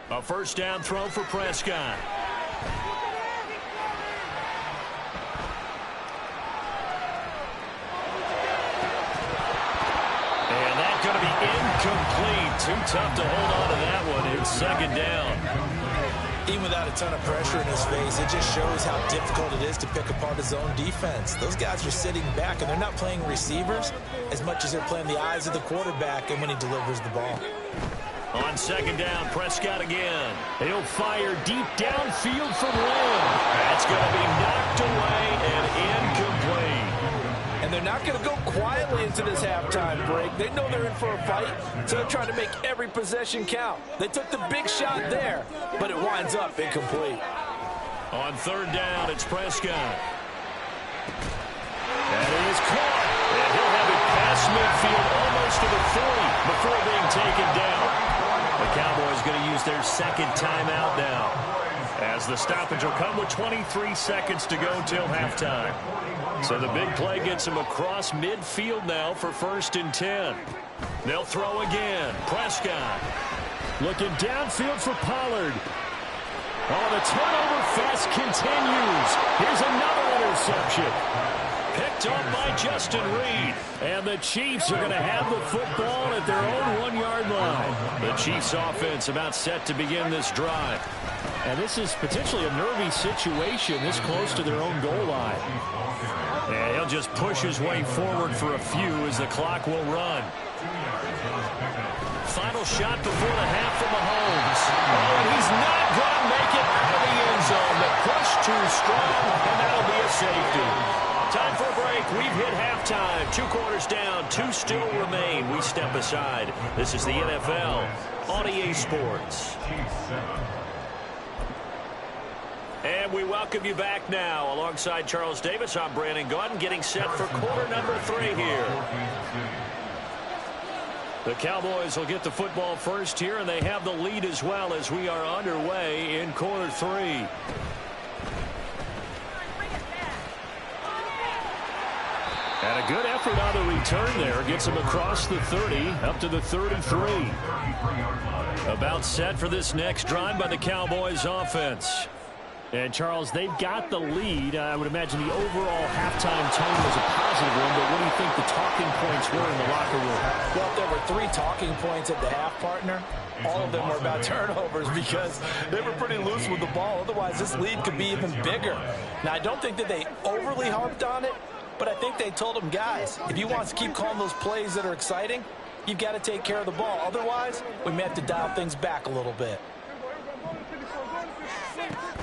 A first down throw for Prescott. And that's going to be incomplete. Too tough to hold on to that one. It's second down. Even without a ton of pressure in his face, it just shows how difficult it is to pick apart his own defense. Those guys are sitting back, and they're not playing receivers as much as they're playing the eyes of the quarterback and when he delivers the ball. On second down, Prescott again. He'll fire deep downfield from Lamb. That's going to be knocked away and incomplete. And they're not going to go quietly into this halftime break. They know they're in for a fight, so they're trying to make every possession count. They took the big shot there, but it winds up incomplete. On third down, it's Prescott. And it is caught. And he'll have it past midfield almost to the 40 before being taken down. The Cowboys going to use their second timeout now, as the stoppage will come with 23 seconds to go till halftime. So the big play gets him across midfield now for 1st and 10. They'll throw again. Prescott Looking downfield for Pollard. Oh, the turnover fest continues. Here's another interception. picked up by Justin Reed. And the Chiefs are going to have the football at their own 1-yard line. The Chiefs offense about set to begin this drive. And this is potentially a nervy situation this close to their own goal line. And he'll just push his way forward for a few as the clock will run. Final shot before the half from Mahomes. Oh, and he's not going to make it out of the end zone. The push too strong, and that'll be a safety. Time for a break. We've hit halftime. 2 quarters down, 2 still remain. We step aside. This is the NFL on EA Sports. And we welcome you back now. Alongside Charles Davis, I'm Brandon Gaudin, getting set for quarter number 3 here. The Cowboys will get the football first here, and they have the lead as well as we are underway in quarter 3. And a good effort on the return there. Gets him across the 30, up to the 33. About set for this next drive by the Cowboys offense. And, Charles, they've got the lead. I would imagine the overall halftime tone was a positive one, but what do you think the talking points were in the locker room? Well, there were 3 talking points at the half, partner. All of them were about turnovers because they were pretty loose with the ball. Otherwise, this lead could be even bigger. Now, I don't think that they overly harped on it, but I think they told them, guys, if you want to keep calling those plays that are exciting, you've got to take care of the ball. Otherwise, we may have to dial things back a little bit.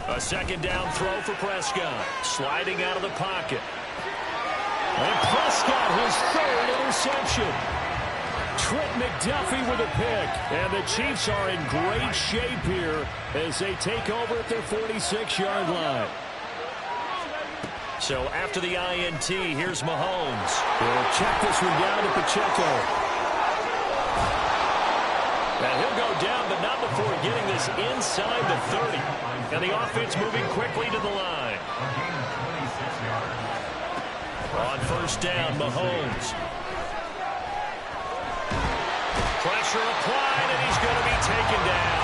A second down throw for Prescott. Sliding out of the pocket. And Prescott, his 3rd interception. Trent McDuffie with a pick. And the Chiefs are in great shape here as they take over at their 46-yard line. So after the INT, here's Mahomes. He'll check this one down to Pacheco. And he'll go down, but not before getting this inside the 30. And the offense moving quickly to the line. On first down, Mahomes. Pressure applied, and he's going to be taken down.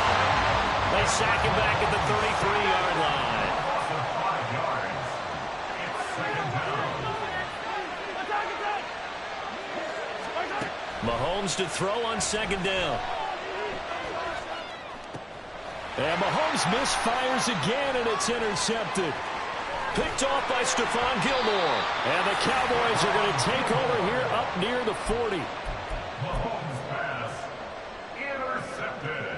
They sack him back at the 33-yard line. Mahomes to throw on second down. And Mahomes misfires again, and it's intercepted. Picked off by Stephon Gilmore. And the Cowboys are going to take over here up near the 40. Mahomes pass intercepted.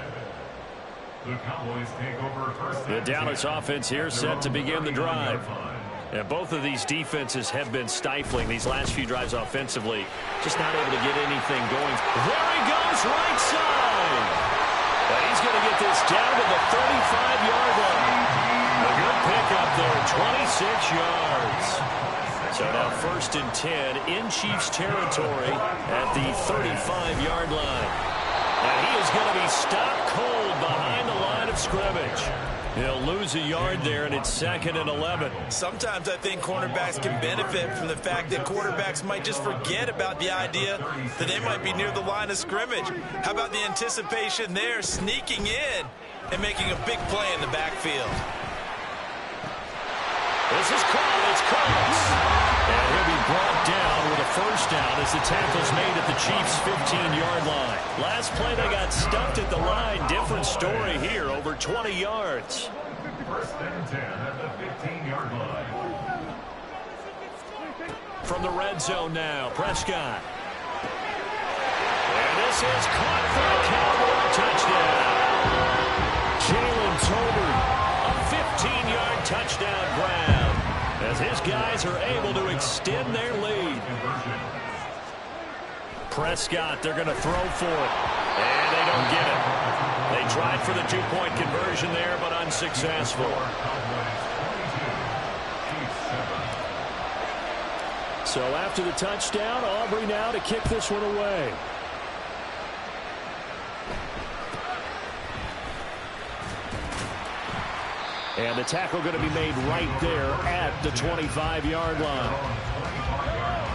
The Cowboys take over first. The Dallas offense here set to begin the drive. And both of these defenses have been stifling these last few drives offensively. Just not able to get anything going. There he goes, right side. And he's going to get this down to the 35-yard line. A good pickup there, 26 yards. So now 1st and 10 in Chiefs territory at the 35-yard line. And he is going to be stopped cold behind the line of scrimmage. He'll lose a yard there, and it's 2nd and 11. Sometimes I think cornerbacks can benefit from the fact that quarterbacks might just forget about the idea that they might be near the line of scrimmage. How about the anticipation there, sneaking in and making a big play in the backfield? This is caught. It's close. And he'll be brought down with a first down as the tackle's made at the Chiefs' 15-yard line. Last play, they got stuffed at the line. Different story here, over 20 yards. 1st and 10 at the 15-yard line. From the red zone now, Prescott. And this is caught for a Cowboy touchdown. Jalen Tolbert, a 15-yard touchdown grab, as his guys are able to extend their lead. Prescott, they're going to throw for it. And they don't get it. They tried for the 2-point conversion there, but unsuccessful. So after the touchdown, Aubrey now to kick this one away. And the tackle going to be made right there at the 25-yard line.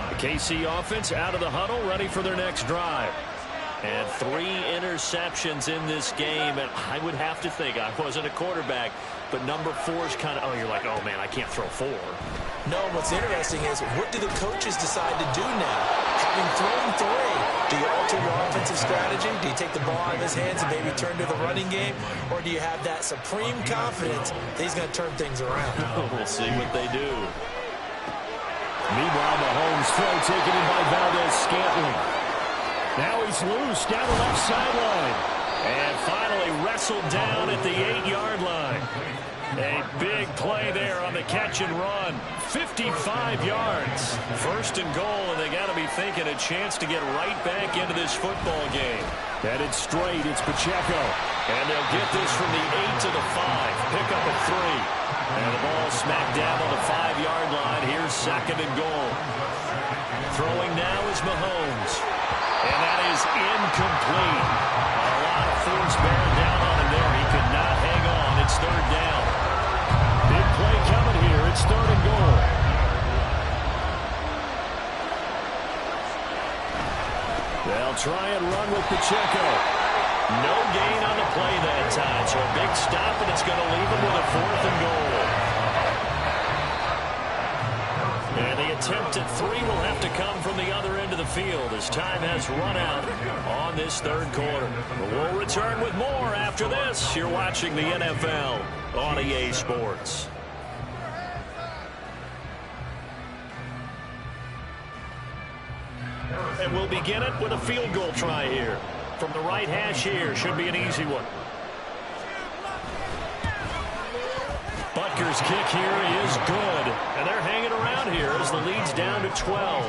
The KC offense out of the huddle, ready for their next drive. And 3 interceptions in this game. And I would have to think, I wasn't a quarterback, but number 4 is kind of, oh, you're like, oh, man, I can't throw 4. No, what's interesting is, what do the coaches decide to do now? Having thrown 3, do you alter your offensive strategy? Do you take the ball out of his hands and maybe turn to the running game? Or do you have that supreme confidence that he's going to turn things around? We'll see what they do. Meanwhile, Mahomes' throw taken in by Valdez-Scantling. Now he's loose down the left sideline. And finally wrestled down at the 8-yard line. A big play there on the catch and run. 55 yards. 1st and goal, and they got to be thinking a chance to get right back into this football game. Headed straight, it's Pacheco. And they'll get this from the 8 to the 5. Pick up a 3. And the ball smacked down on the 5-yard line. Here's 2nd and goal. Throwing now is Mahomes. And that is incomplete. A lot of force bearing down on him there. He could not hang on. It's 3rd down. Big play coming here. It's 3rd and goal. They'll try and run with Pacheco. No gain on the play that time, so a big stop, and it's going to leave them with a 4th and goal. And the attempt at 3 will have to come from the other end of the field as time has run out on this 3rd quarter. We'll return with more after this. You're watching the NFL on EA Sports. And we'll begin it with a field goal try here. From the right hash here, should be an easy one. Butker's kick here is good. And they're hanging around here as the lead's down to 12.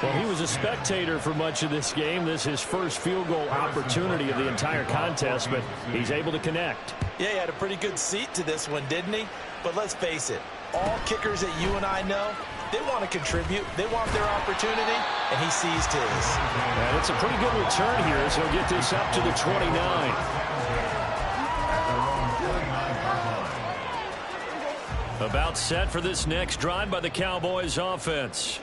Well, he was a spectator for much of this game. This is his first field goal opportunity of the entire contest, but he's able to connect. Yeah, he had a pretty good seat to this one, didn't he? But let's face it, all kickers that you and I know, they want to contribute. They want their opportunity, and he seized his. And it's a pretty good return here as he'll get this up to the 29. About set for this next drive by the Cowboys offense.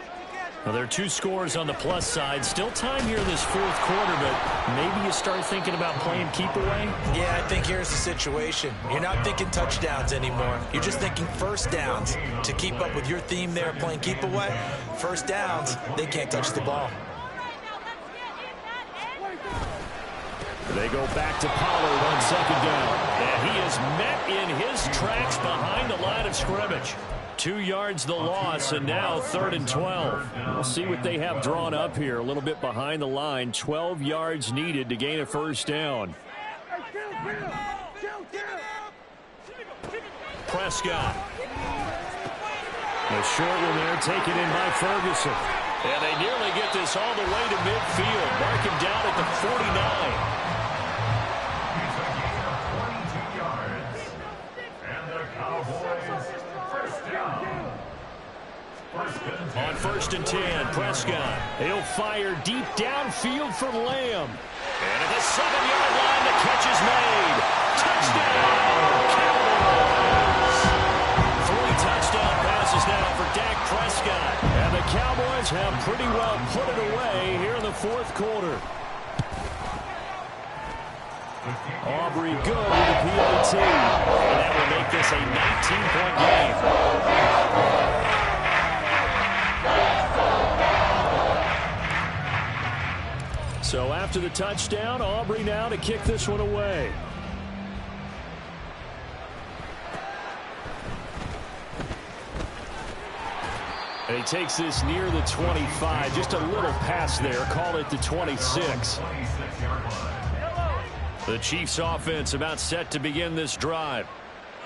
Now, there are 2 scores on the plus side. Still time here in this 4th quarter, but maybe you start thinking about playing keep away? Yeah, I think here's the situation. You're not thinking touchdowns anymore. You're just thinking first downs. To keep up with your theme there, playing keep away, first downs, they can't touch the ball. They go back to Pollard on 2nd down. And he is met in his tracks behind the line of scrimmage. 2 yards the loss, and now 3rd and 12. We'll see what they have drawn up here. A little bit behind the line. 12 yards needed to gain a first down. Prescott. A short one there taken in by Ferguson. And they nearly get this all the way to midfield. Mark him down at the 49. On 1st and 10, Prescott. He'll fire deep downfield for Lamb. And at the 7-yard line, the catch is made. Touchdown, Cowboys! 3 touchdown passes now for Dak Prescott. And the Cowboys have pretty well put it away here in the 4th quarter. Aubrey good with the PAT. And that will make this a 19-point game. So after the touchdown, Aubrey now to kick this one away. And he takes this near the 25. Just a little pass there. Call it the 26. The Chiefs offense about set to begin this drive.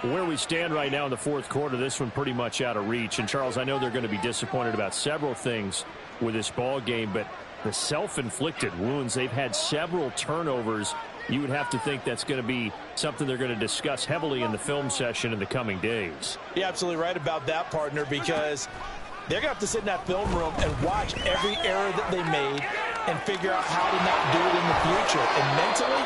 Where we stand right now in the 4th quarter, this one pretty much out of reach. And, Charles, I know they're going to be disappointed about several things with this ball game, but the self-inflicted wounds, they've had several turnovers. You would have to think that's going to be something they're going to discuss heavily in the film session in the coming days. You're absolutely right about that, partner, because they're going to have to sit in that film room and watch every error that they made and figure out how to not do it in the future. And mentally,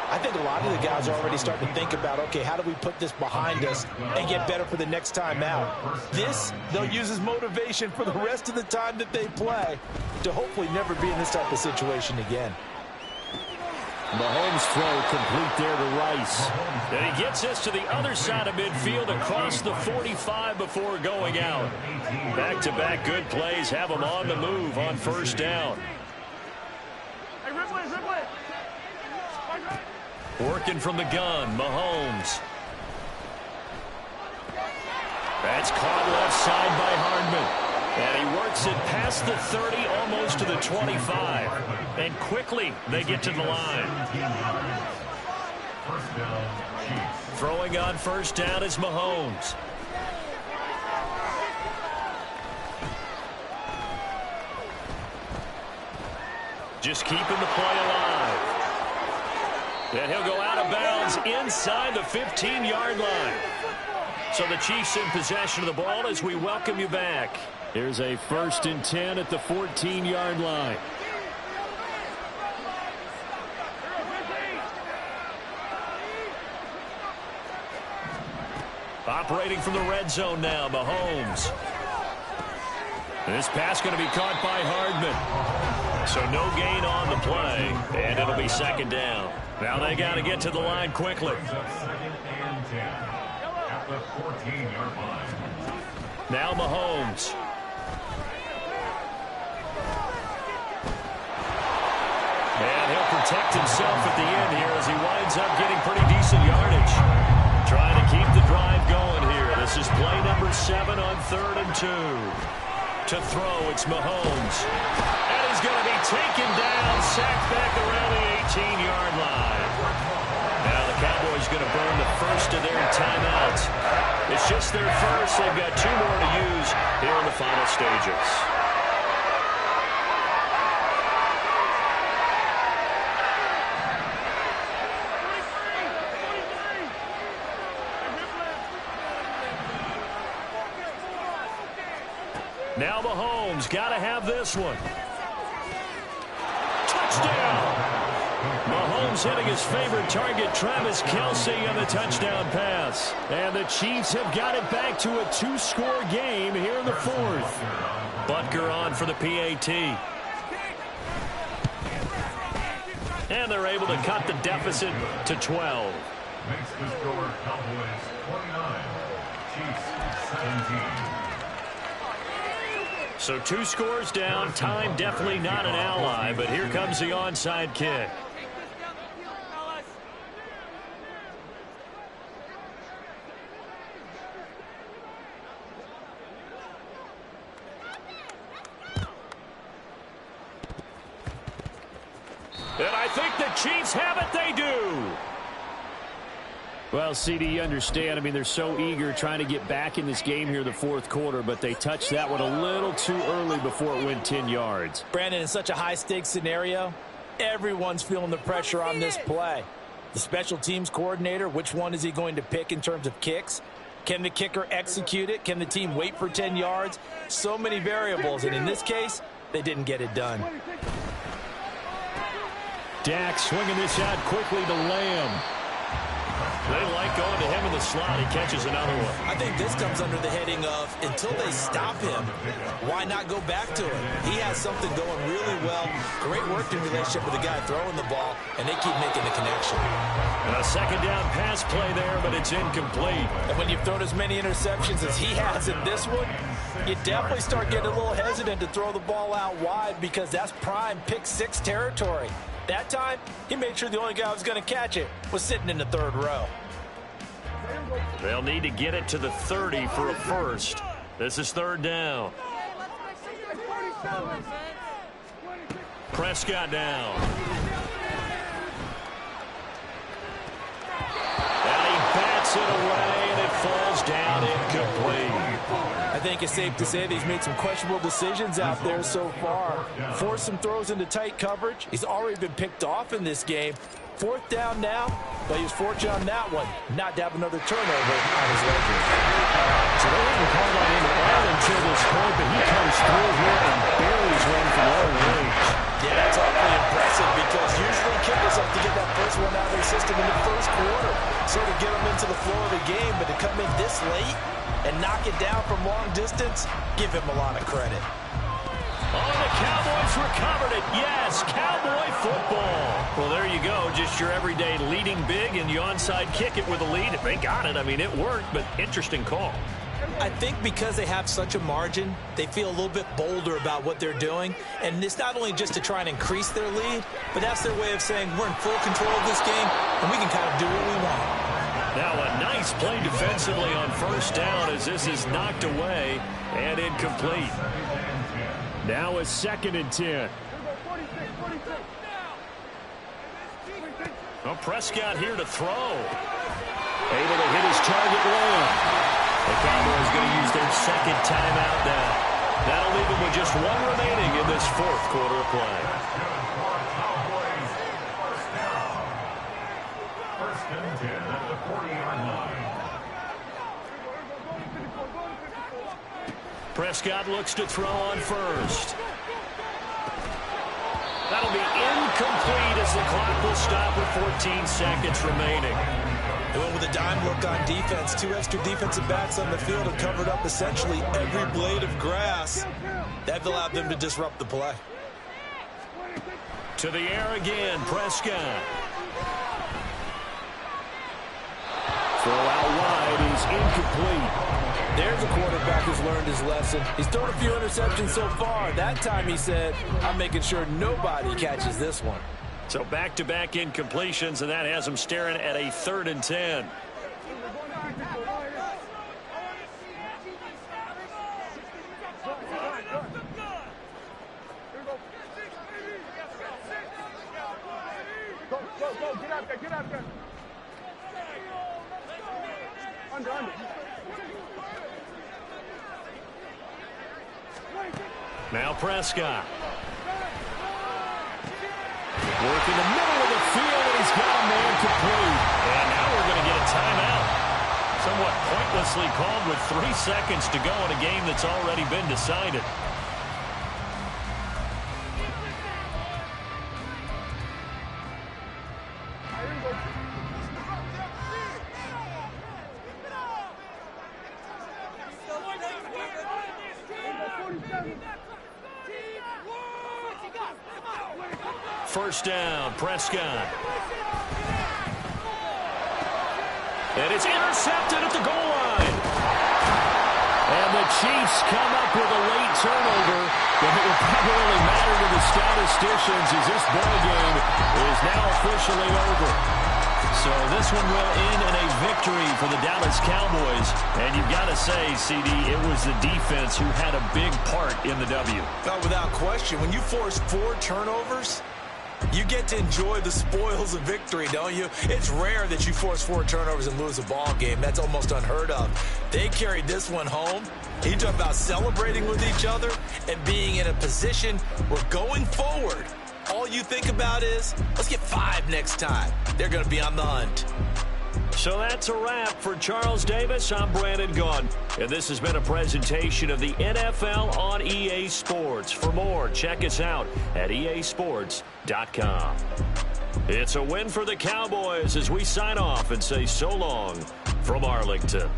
I think a lot of the guys are already starting to think about, okay, how do we put this behind us and get better for the next time out? This, they'll use as motivation for the rest of the time that they play to hopefully never be in this type of situation again. Mahomes throw complete there to Rice. And he gets this to the other side of midfield across the 45 before going out. Back-to-back good plays have him on the move on 1st down. Working from the gun, Mahomes. That's caught left side by Hardman. And he works it past the 30, almost to the 25. And quickly, they get to the line. Throwing on 1st down is Mahomes. Just keeping the play alive. And he'll go out of bounds inside the 15-yard line. So the Chiefs in possession of the ball as we welcome you back. Here's a 1st and 10 at the 14-yard line. Operating from the red zone now, Mahomes. This pass going to be caught by Hardman. So no gain on the play, and it'll be second down. Now they got to get to the line quickly. Second and 10 at the 14-yard line. Now Mahomes. And he'll protect himself at the end here as he winds up getting pretty decent yardage. Trying to keep the drive going here. This is play number 7 on 3rd and 2. To throw, it's Mahomes. And he's going to be taken down, sacked back around the 18-yard line. Now the Cowboys going to burn the first of their timeouts. It's just their first. They've got 2 more to use here in the final stages. Now Mahomes got to have this one. Touchdown! Mahomes hitting his favorite target, Travis Kelce, on the touchdown pass. And the Chiefs have got it back to a 2-score game here in the 4th. Butker on for the PAT. And they're able to cut the deficit to 12. Makes the score Cowboys 29, Chiefs 17. So 2 scores down. Time definitely not an ally, but here comes the onside kick. And I think the Chiefs have it. They do. Well, CD, you understand. I mean, they're so eager trying to get back in this game here in the 4th quarter, but they touched that one a little too early before it went 10 yards. Brandon, in such a high-stakes scenario, everyone's feeling the pressure on this play. The special teams coordinator, which one is he going to pick in terms of kicks? Can the kicker execute it? Can the team wait for 10 yards? So many variables, and in this case, they didn't get it done. Dak swinging this out quickly to Lamb. They like going to him in the slot. He catches another one. I think this comes under the heading of, until they stop him, why not go back to him? He has something going really well. Great working relationship with the guy throwing the ball, and they keep making the connection. A second down pass play there, but it's incomplete. And when you've thrown as many interceptions as he has in this one, you definitely start getting a little hesitant to throw the ball out wide because that's prime pick-6 territory. That time, he made sure the only guy who was going to catch it was sitting in the 3rd row. They'll need to get it to the 30 for a first. This is 3rd down. Prescott down. And he bats it away, and it falls down incomplete. I think it's safe to say that he's made some questionable decisions out there so far. Forced some throws into tight coverage. He's already been picked off in this game. 4th down now, but he was fortunate on that one not to have another turnover on his ledger. So they haven't called on him at all until this point, but he comes through here and buries one from long range. Yeah, that's awfully impressive because usually kickers have to get that first one out of their system in the 1st quarter, sort of get them into the flow of the game, but to come in this late and knock it down from long distance, give him a lot of credit. Oh, the Cowboys recovered it. Yes, Cowboy football. Well, there you go. Just your everyday leading big, and you onside kick it with a lead. If they got it, I mean, it worked, but interesting call. I think because they have such a margin, they feel a little bit bolder about what they're doing. And it's not only just to try and increase their lead, but that's their way of saying we're in full control of this game, and we can kind of do what we want. Now a nice play defensively on 1st down as this is knocked away and incomplete. Now a 2nd and 10. Well, Prescott here to throw. Able to hit his target well. The Cowboys going to use their 2nd timeout now. That'll leave them with just 1 remaining in this 4th quarter of play. First and 10 at the 40-yard line. Prescott looks to throw on 1st. That'll be incomplete as the clock will stop with 14 seconds remaining. They went with a dime look on defense. 2 extra defensive backs on the field and covered up essentially every blade of grass. That allowed them to disrupt the play. To the air again, Prescott. Throw out wide is incomplete. There's a quarterback who's learned his lesson. He's thrown a few interceptions so far. That time he said, I'm making sure nobody catches this one. So back-to-back incompletions, and that has him staring at a 3rd and 10. Go, get out there. Under. Now Prescott. Working the middle of the field, and he's got a man complete. And now we're going to get a timeout. Somewhat pointlessly called with 3 seconds to go in a game that's already been decided. First down, Prescott. And it's intercepted at the goal line. And the Chiefs come up with a late turnover, but it will probably matter to the statisticians as this ball game is now officially over. So this one will end in a victory for the Dallas Cowboys. And you've got to say, CD, it was the defense who had a big part in the W. No, without question. When you force 4 turnovers, you get to enjoy the spoils of victory, don't you? It's rare that you force 4 turnovers and lose a ball game. That's almost unheard of. They carried this one home. You talk about celebrating with each other and being in a position where going forward, all you think about is, let's get 5 next time. They're going to be on the hunt. So that's a wrap for Charles Davis. I'm Brandon Gaudin, and this has been a presentation of the NFL on EA Sports. For more, check us out at easports.com. It's a win for the Cowboys as we sign off and say so long from Arlington.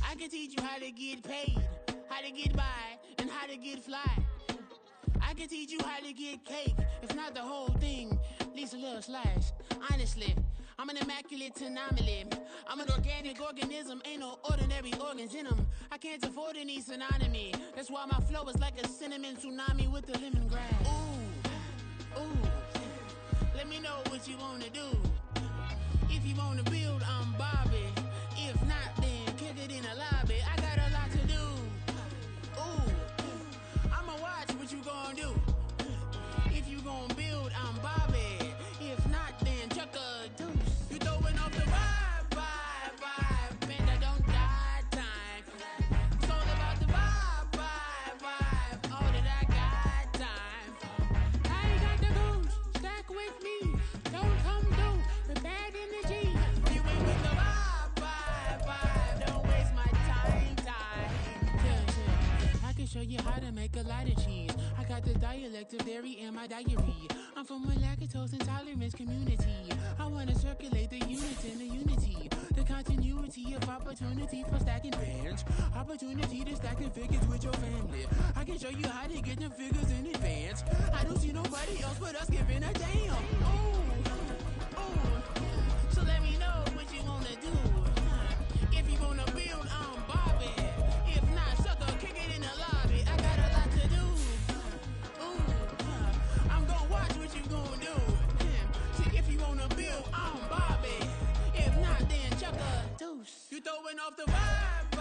I can teach you how to get paid, how to get by, and how to get fly. I can teach you how to get cake, if not the whole thing, at least a little slice. Honestly, I'm an immaculate anomaly. I'm an organic organism, ain't no ordinary organs in them. I can't afford any synonymy. That's why my flow is like a cinnamon tsunami with the lemongrass. Ooh, let me know what you wanna do. If you wanna build, I'm Bobby. If not, then kick it in the lobby. I got a lot to do. Ooh, I'ma watch what you gonna do. If you gonna build, I'm Bobby. If not, then chuck a deuce. You throwing off the vibe, man, I don't die time. It's all about the vibe, all that I got time. I ain't got the goose, stack with me. Don't come through the bad energy. You ain't with the vibe, don't waste my time. Yeah. I can show you how to make a lot of cheese. I got the dialect of dairy in my diary. I'm from a lactose intolerance community. I wanna circulate the units in the unity. The continuity of opportunity for stacking bands. Opportunity to stack the figures with your family. I can show you how to get them figures in advance. I don't see nobody else but us giving a damn. Ooh. So let me know what you wanna do. If you wanna build, I'm Bobby. If not, sucker, kick it in the lobby. I got a lot to do. I'm gonna watch what you gonna do. See, if you wanna build, I'm Bobby. If not, then chuck a deuce. You throwing off the vibe,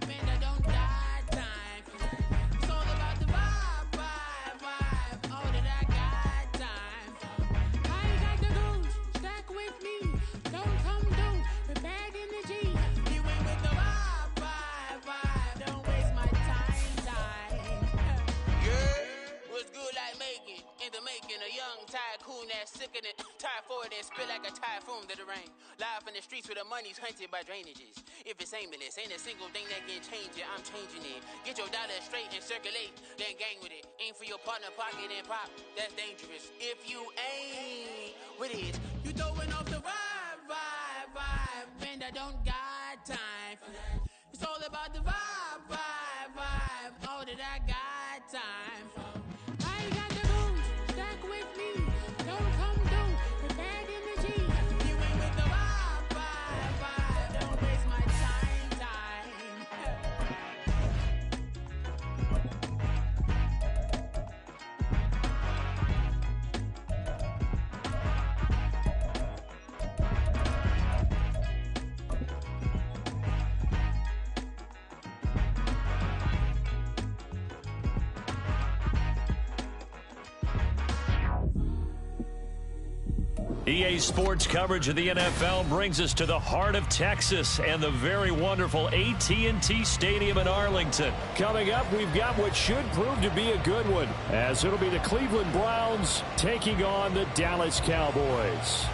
man, I don't die time. It's all about the vibe, all that I got time. I ain't got the goose, stack with me. Don't come through the bad energy. You ain't with the vibe, don't waste my time. Yeah, what's good like making? In the making, a young tycoon that's sick in it. Tired for it and spit like a typhoon. room, let it rain. Live in the streets where the money's hunted by drainages. If it's aimless, ain't a single thing that can change it, I'm changing it. Get your dollar straight and circulate, then gang with it. Aim for your partner, pocket and pop, that's dangerous. If you ain't with it, you throwing off the vibe, and I don't got time for that. It's all about the vibe, all that I got time for. I got the moves, stack with me, don't come through with bad energy. You ain't with the vibe, don't waste my time. EA Sports coverage of the NFL brings us to the heart of Texas and the very wonderful AT&T Stadium in Arlington. Coming up, we've got what should prove to be a good one, as it'll be the Cleveland Browns taking on the Dallas Cowboys.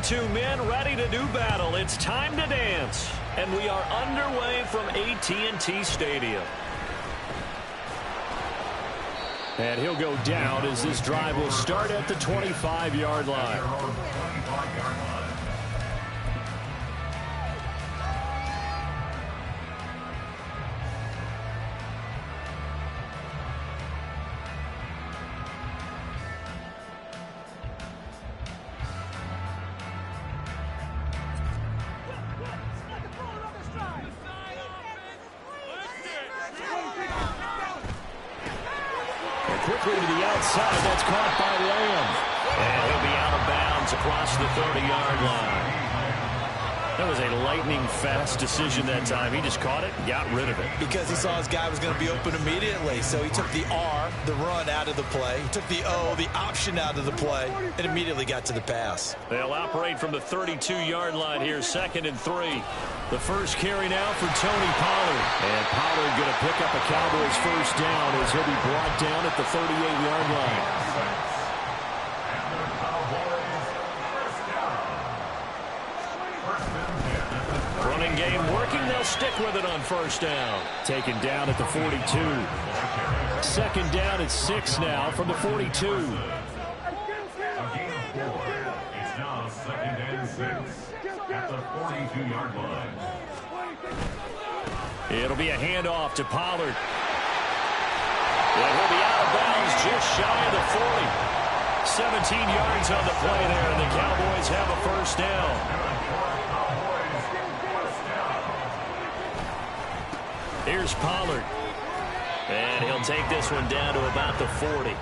Two men ready to do battle. It's time to dance. And we are underway from AT&T Stadium. And he'll go down as this drive will start at the 25-yard line. 30-yard line. That was a lightning-fast decision that time. He just caught it and got rid of it. Because he saw his guy was going to be open immediately. So he took the R, the run, out of the play. He took the O, the option, out of the play, and immediately got to the pass. They'll operate from the 32-yard line here, 2nd and 3. The first carry now for Tony Pollard. And Pollard going to pick up a Cowboys first down as he'll be brought down at the 38-yard line. Running game working. They'll stick with it on first down. Taken down at the 42. 2nd down at 6 now from the 42. A gain of 4. It's now 2nd and 6 at the 42-yard line. It'll be a handoff to Pollard. And he'll be out of bounds just shy of the 40. 17 yards on the play there, and the Cowboys have a first down. Here's Pollard. And he'll take this one down to about the 40.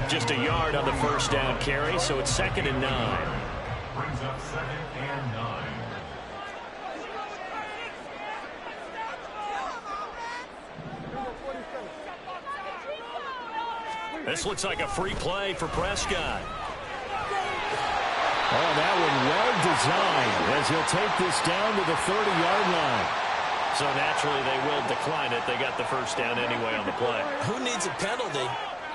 Just a yard on the first down carry, so it's 2nd and 9. Brings up 2nd and 9. This looks like a free play for Prescott. Oh, that one well designed as he'll take this down to the 30-yard line. So naturally they will decline it. They got the first down anyway on the play. Who needs a penalty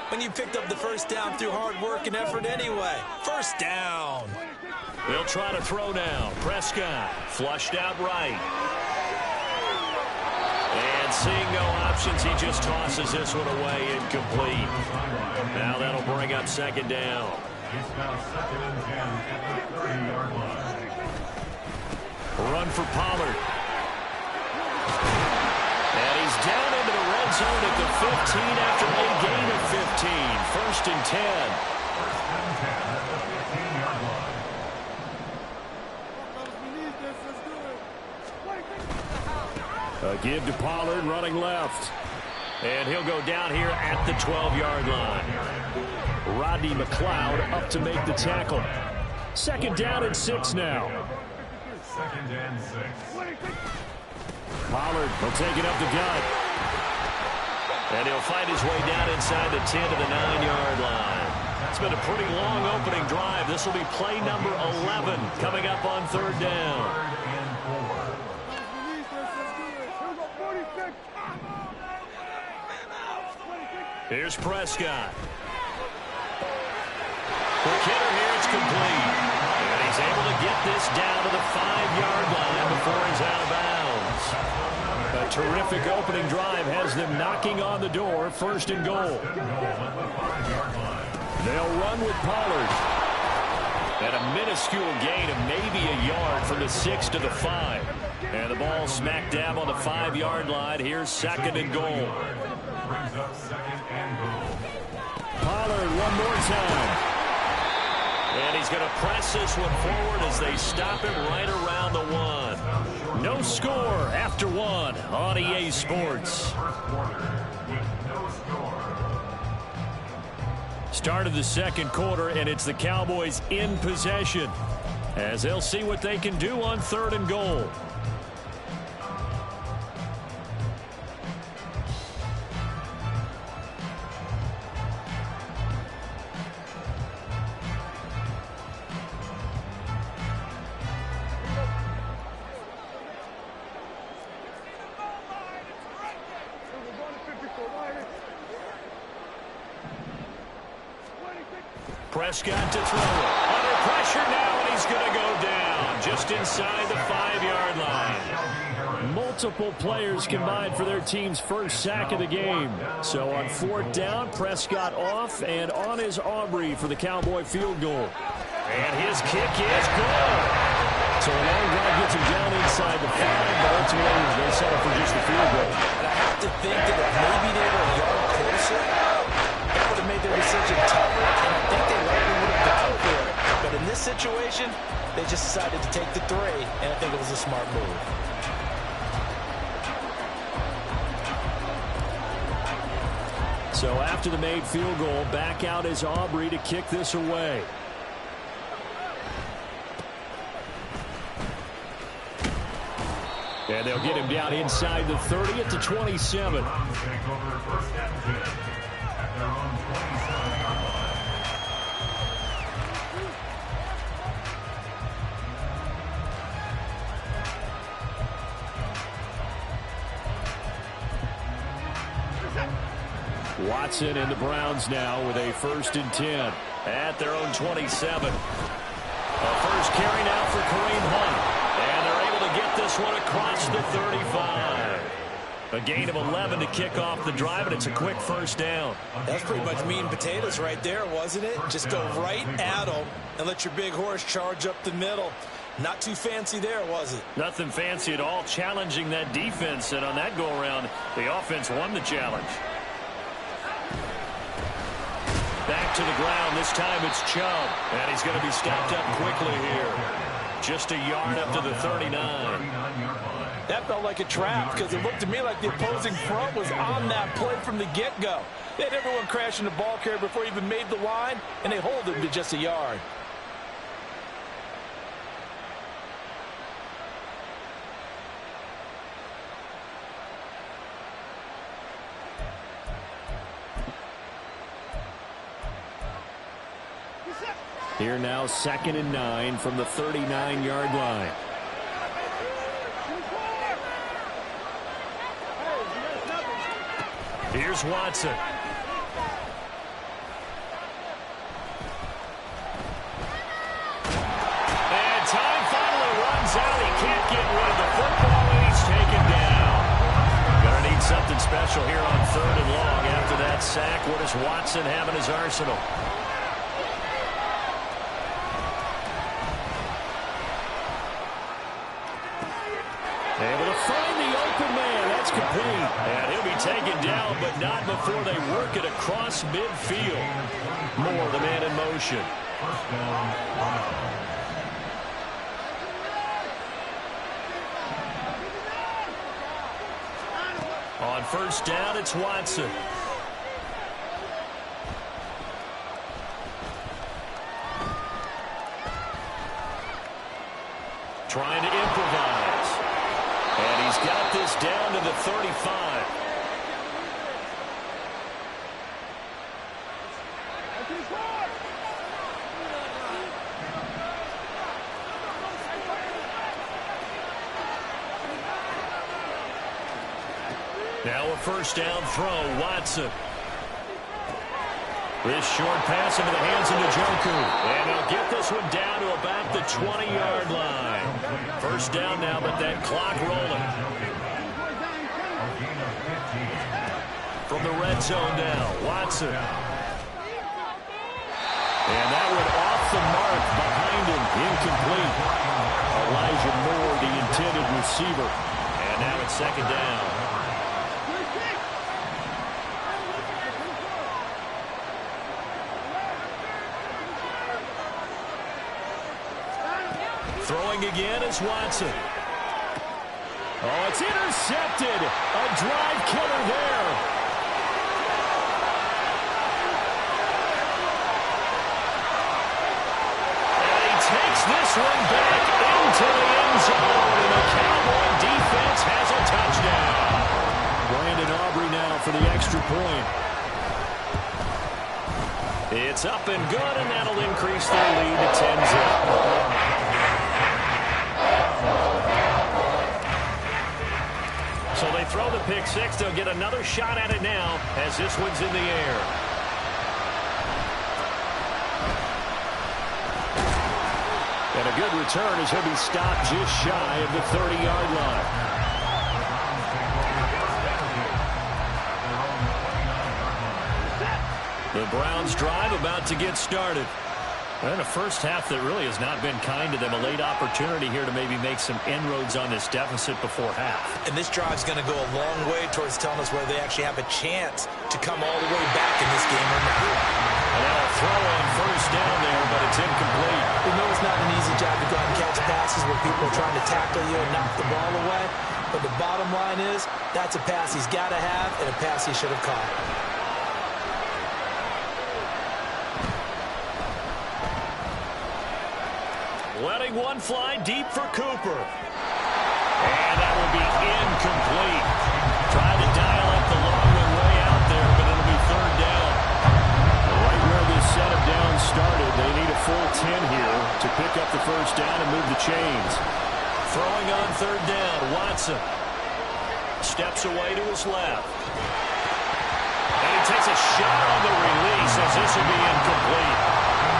when you picked up the first down through hard work and effort anyway? First down. They'll try to throw now. Prescott flushed out right. And seeing no options, he just tosses this one away, incomplete. Now that'll bring up 2nd down. It's now 2nd and 10 at the 30-yard line. Run for Pollard. And he's down into the red zone at the 15 after a gain of 15. 1st and 10. 1st and 10 at the 15-yard line. A give to Pollard running left. And he'll go down here at the 12-yard line. Rodney McLeod up to make the tackle. 2nd down and 6 now. 2nd and 6. Pollard will take it up the gut. And he'll find his way down inside the 10 to the 9-yard line. It's been a pretty long opening drive. This will be play number 11 coming up on 3rd down. Here's Prescott. Quick hitter here, it's complete. And he's able to get this down to the 5-yard line before he's out of bounds. A terrific opening drive has them knocking on the door. 1st and goal. They'll run with Pollard. And a minuscule gain of maybe a yard from the 6 to the 5. And the ball smack dab on the 5-yard line. Here's 2nd and goal. Pollard one more time. And he's going to press this one forward as they stop it right around the 1. No score after 1 on EA Sports. Start of the 2nd quarter, and it's the Cowboys in possession as they'll see what they can do on 3rd and goal. Prescott to throw it. Under pressure now, and he's going to go down just inside the 5-yard line. Multiple players combined for their team's first sack of the game. So on 4th down, Prescott off, and on is Aubrey for the Cowboy field goal. And his kick is good. So a long drive gets him down inside the 5, but ultimately they settle for just the field goal. And I have to think that if maybe they were a yard closer, that would have made their decision tougher, and I think they likely would have gone for it. But in this situation, they just decided to take the 3, and I think it was a smart move. So after the made field goal, back out is Aubrey to kick this away. And they'll get him down inside the 30 at the 27. Watson and the Browns now with a 1st and 10 at their own 27. A first carry now for Kareem Hunt. And they're able to get this one across the 35. A gain of 11 to kick off the drive, and it's a quick 1st down. That's pretty much meat and potatoes right there, wasn't it? Just go right at them and let your big horse charge up the middle. Not too fancy there, was it? Nothing fancy at all, challenging that defense. And on that go-around, the offense won the challenge. Back to the ground. This time it's Chubb. And he's going to be stopped up quickly here. Just a yard up to the 39. That felt like a trap because it looked to me like the opposing front was on that play from the get-go. They had everyone crashing the ball carrier before he even made the line, and they hold him to just a yard. Here now 2nd and 9 from the 39-yard line. Here's Watson. And time finally runs out. He can't get rid of the football, and he's taken down. Gonna need something special here on 3rd and long after that sack. What does Watson have in his arsenal? Able to find the open man. That's complete. And he'll be taken down, but not before they work it across midfield. Moore, the man in motion. On 1st down, it's Watson. Trying to improvise. And he's got this down to the 35. Now a first down throw, Watson. This short pass into the hands of Njoku. And he'll get this one down to about the 20-yard line. First down now, but that clock rolling. From the red zone now, Watson. And that one off the mark behind him, incomplete. Elijah Moore, the intended receiver. And now it's second down. Throwing again is Watson. Oh, it's intercepted. A drive killer there. And he takes this one back into the end zone. And the Cowboy defense has a touchdown. Brandon Aubrey now for the extra point. It's up and good, and that'll increase their lead to 10-0. So they throw the pick six. They'll get another shot at it now as this one's in the air. And a good return as he'll be stopped just shy of the 30-yard line. The Browns drive about to get started. And a first half that really has not been kind to them. A late opportunity here to maybe make some inroads on this deficit before half. And this drive's going to go a long way towards telling us whether they actually have a chance to come all the way back in this game or not. And now a throw on first down there, but it's incomplete. We know it's not an easy job to go out and catch passes where people are trying to tackle you and knock the ball away. But the bottom line is, that's a pass he's got to have and a pass he should have caught. Letting one fly deep for Cooper. And that will be incomplete. Tried to dial up the long one way out there, but it'll be third down. Right where this set of downs started, they need a full 10 here to pick up the first down and move the chains. Throwing on third down, Watson. Steps away to his left. And he takes a shot on the release as this will be incomplete.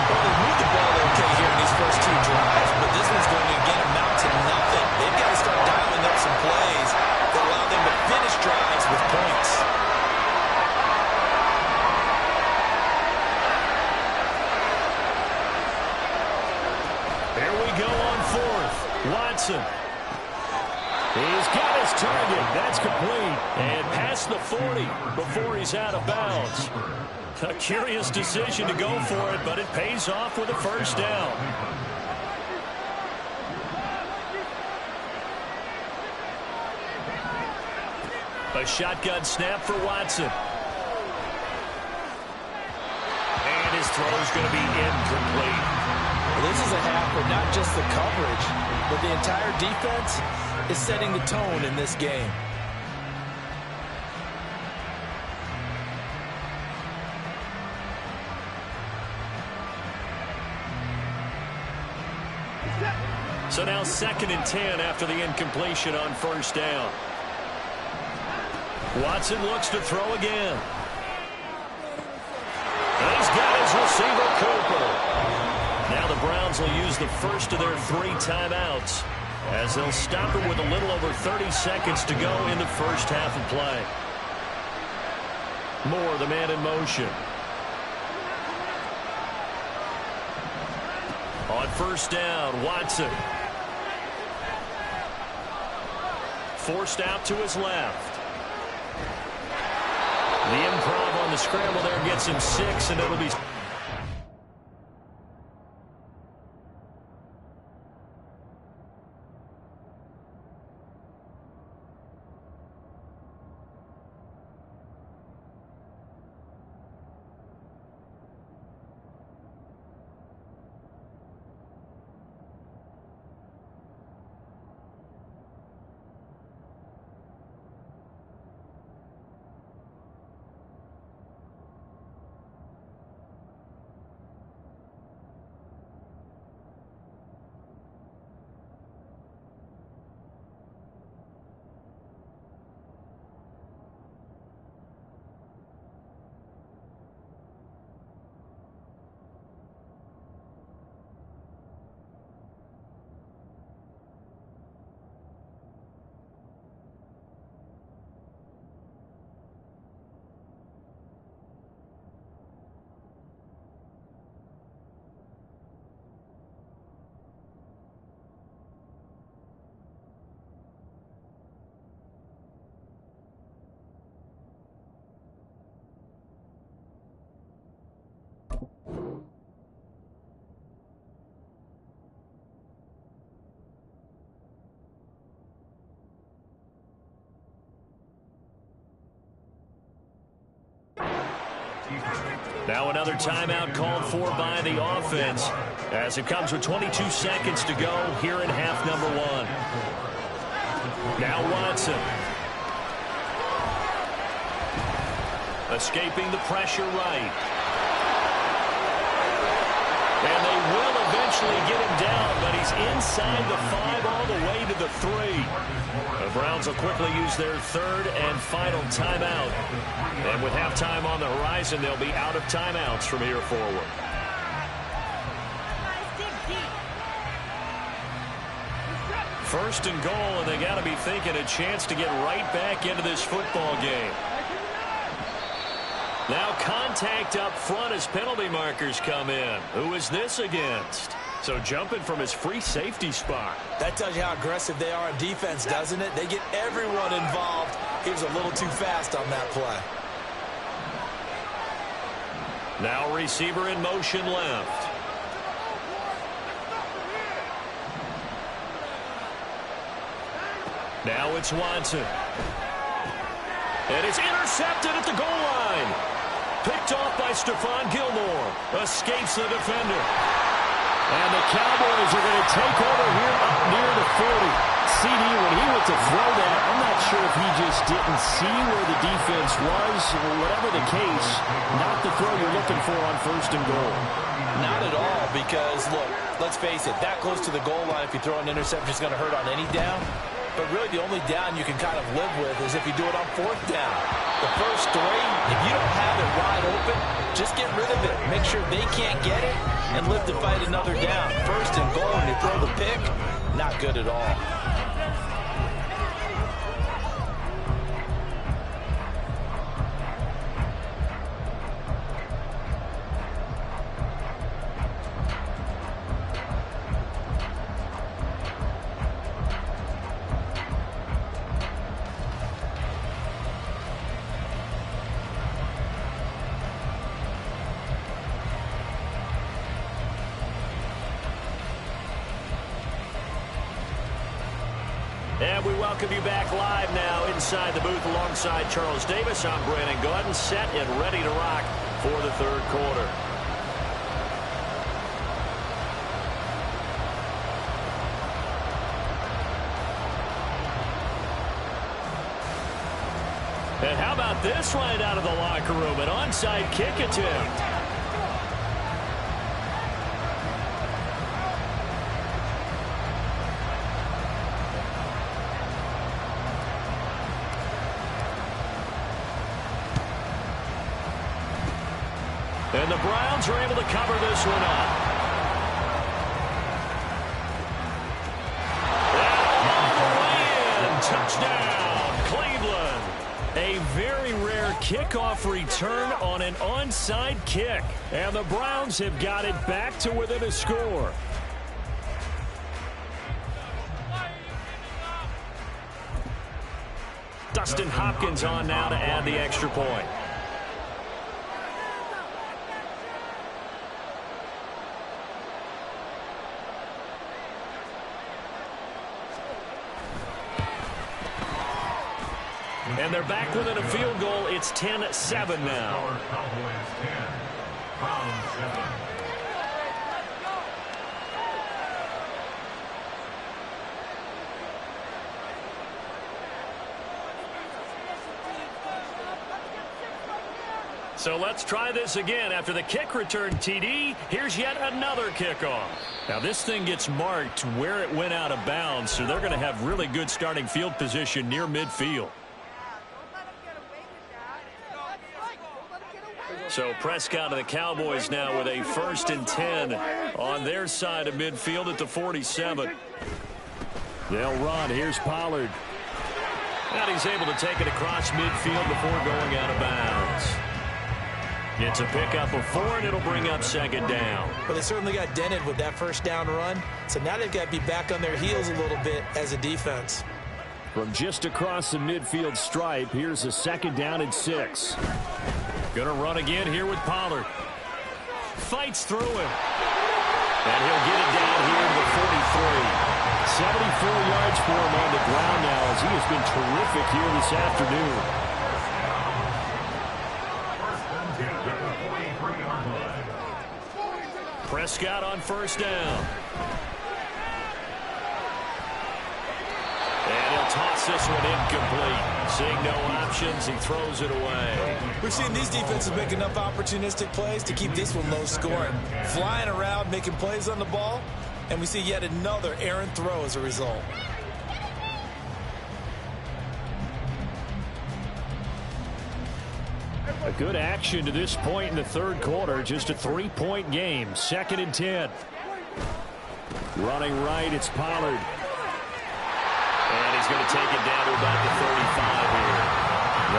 Well, they moved the ball okay here in these first two drives, but this one's going to again amount to nothing. They've got to start dialing up some plays that allow them to finish drives with points. Here we go on fourth. Watson. He's got his target. That's complete. And past the 40 before he's out of bounds. A curious decision to go for it, but it pays off with a first down. A shotgun snap for Watson. And his throw's going to be incomplete. Well, this is a half where not just the coverage, but the entire defense is setting the tone in this game. So now 2nd and 10 after the incompletion on first down. Watson looks to throw again. And he's got his receiver, Cooper. Now the Browns will use the first of their 3 timeouts as they'll stop it with a little over 30 seconds to go in the first half of play. Moore, the man in motion. On first down, Watson. Forced out to his left. The improv on the scramble there gets him 6, and it'll be... Now another timeout called for by the offense as it comes with 22 seconds to go here in half number one. Now Watson. Escaping the pressure right. And they will eventually get him down, but he's inside the 5 all the way to the 3. The Browns will quickly use their third and final timeout. And with halftime on the horizon, they'll be out of timeouts from here forward. First and goal, and they got to be thinking a chance to get right back into this football game. Now contact up front as penalty markers come in. Who is this against? So jumping from his free safety spot. That tells you how aggressive they are on defense, doesn't it? They get everyone involved. He was a little too fast on that play. Now receiver in motion left. Now it's Watson. And it's intercepted at the goal line. Picked off by Stephon Gilmore. Escapes the defender. And the Cowboys are going to take over here up near the 40. CD, when he went to throw that, I'm not sure if he just didn't see where the defense was, or whatever the case, not the throw you're looking for on first and goal. Not at all, because, look, let's face it, that close to the goal line, if you throw an interception, it's going to hurt on any down. But really the only down you can kind of live with is if you do it on fourth down. The first 3, if you don't have it wide open, just get rid of it. Make sure they can't get it and live to fight another down. First and goal, and you throw the pick, not good at all. And we welcome you back live now inside the booth alongside Charles Davis. I'm Brandon Gaudin, set and ready to rock for the third quarter. And how about this right out of the locker room? An onside kick attempt. And the Browns are able to cover this one up. And all the way in. Touchdown, Cleveland. A very rare kickoff return on an onside kick. And the Browns have got it back to within a score. Dustin Hopkins on now to add the extra point. And they're back within a field goal. It's 10-7 now. Cowboys 10, Browns 7. So let's try this again. After the kick return TD, here's yet another kickoff. Now this thing gets marked where it went out of bounds, so they're going to have really good starting field position near midfield. So Prescott and the Cowboys now with a 1st and 10 on their side of midfield at the 47. They'll run. Here's Pollard. And he's able to take it across midfield before going out of bounds. It's a pickup of 4, and it'll bring up 2nd down. Well, they certainly got dented with that first down run, so now they've got to be back on their heels a little bit as a defense. From just across the midfield stripe, here's a 2nd down and 6. Going to run again here with Pollard. Fights through him. And he'll get it down here to the 43. 74 yards for him on the ground now as he has been terrific here this afternoon. 23-yard line. Prescott on first down. And he'll toss this one incomplete. Seeing no options, he throws it away. We've seen these defenses make enough opportunistic plays to keep this one low scoring. Flying around, making plays on the ball, and we see yet another errant throw as a result. A good action to this point in the third quarter. Just a 3-point game. 2nd and 10. Running right, it's Pollard. And he's going to take it down to about the 35 here.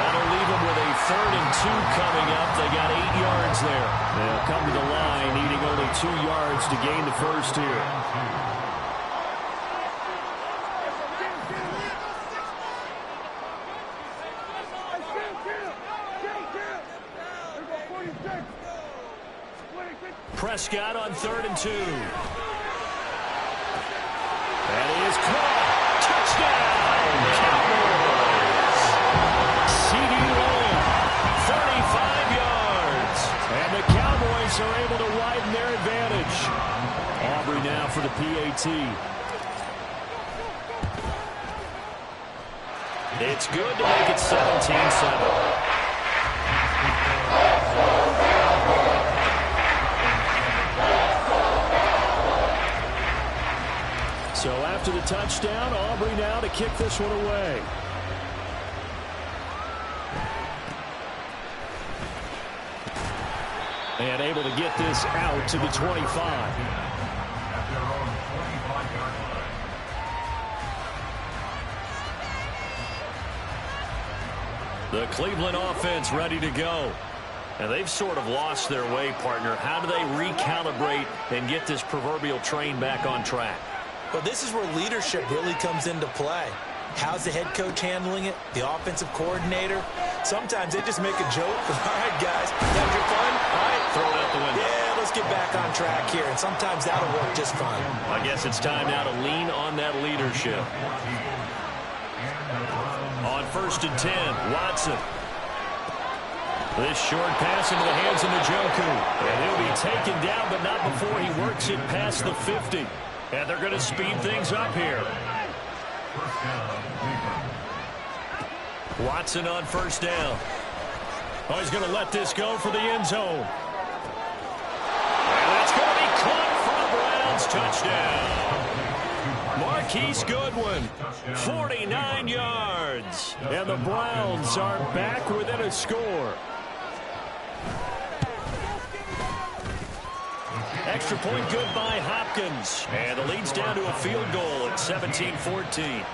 That'll leave him with a 3rd and 2 coming up. They got 8 yards there. They'll come to the line, needing only 2 yards to gain the first here. Prescott on 3rd and 2. That is caught. Touchdown, Cowboys. CD Lamb, 35 yards. And the Cowboys are able to widen their advantage. Aubrey now for the PAT. It's good to make it 17-7. So after the touchdown, Aubrey now to kick this one away. And able to get this out to the 25. The Cleveland offense ready to go. And they've sort of lost their way, partner. How do they recalibrate and get this proverbial train back on track? Well, this is where leadership really comes into play. How's the head coach handling it? The offensive coordinator? Sometimes they just make a joke. All right, guys, that was your fun? All right, throw it out the window. Yeah, let's get back on track here. And sometimes that'll work just fine. I guess it's time now to lean on that leadership. On 1st and 10, Watson. This short pass into the hands of Njoku. And he'll be taken down, but not before he works it past the 50. And they're going to speed things up here. Watson on 1st down. Oh, he's going to let this go for the end zone. And that's going to be caught for a Browns touchdown. Marquise Goodwin, 49 yards. And the Browns are back within a score. Extra point good by Hopkins. And the lead's down to a field goal at 17-14.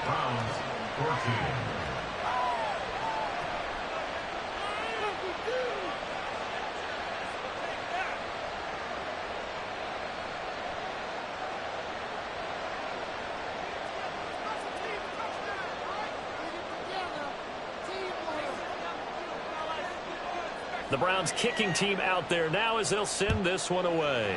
The Browns kicking team out there now as they'll send this one away.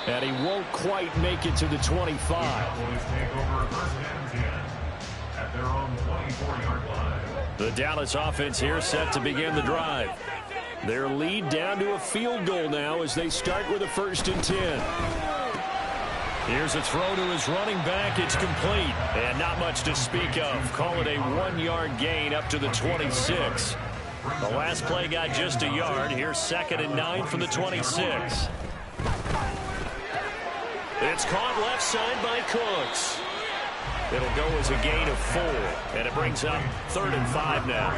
And he won't quite make it to the 25. Cowboys take over 1st and 10 at their own 24-yard line. The Dallas offense here set to begin the drive. Their lead down to a field goal now as they start with a 1st and 10. Here's a throw to his running back. It's complete. And not much to speak of. Call it a 1-yard gain up to the 26. The last play got just a yard. Here's 2nd and 9 from the 26. It's caught left side by Cooks. It'll go as a gain of 4. And it brings up 3rd and 5 now.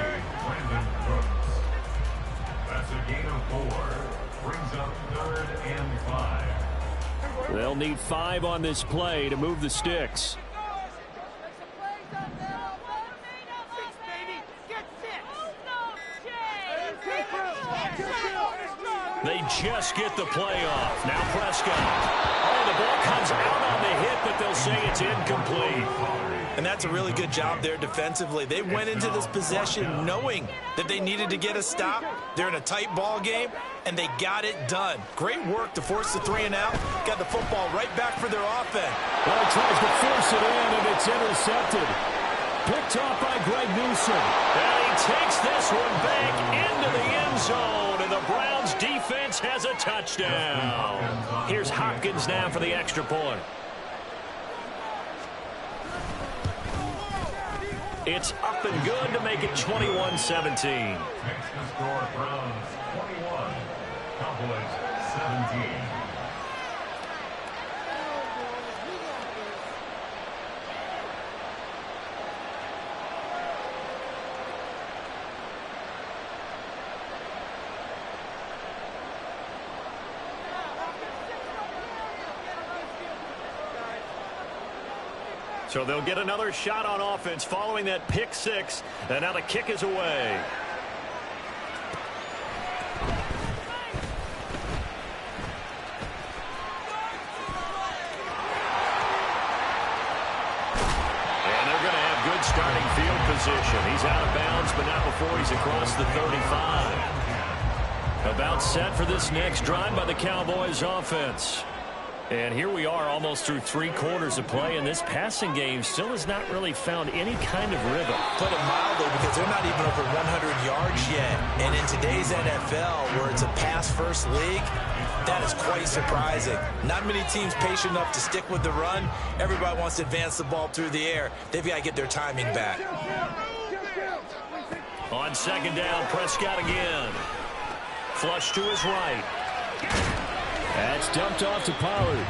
That's a gain of 4. Brings up 3rd and 5. They'll need 5 on this play to move the sticks. They just get the play off. Now Prescott. Oh, the ball comes out on the hit, but they'll say it's incomplete. And that's a really good job there defensively. They went into this possession knowing that they needed to get a stop. They're in a tight ball game, and they got it done. Great work to force the 3 and out. Got the football right back for their offense. Well, he tries to force it in, and it's intercepted. Picked off by Greg. Wilson. And he takes this one back into the end zone, and the Browns defense has a touchdown. Here's Hopkins now for the extra point. It's up and good to make it 21-17. Makes the score Browns 21, Cowboys 17. So they'll get another shot on offense following that pick six. And now the kick is away. And they're going to have good starting field position. He's out of bounds, but not before he's across the 35. About set for this next drive by the Cowboys offense. And here we are almost through 3 quarters of play, and this passing game still has not really found any kind of rhythm. Put it mildly, because they're not even over 100 yards yet. And in today's NFL, where it's a pass-first league, that is quite surprising. Not many teams patient enough to stick with the run. Everybody wants to advance the ball through the air. They've got to get their timing back. On second down, Prescott again. Flush to his right. That's dumped off to Pollard.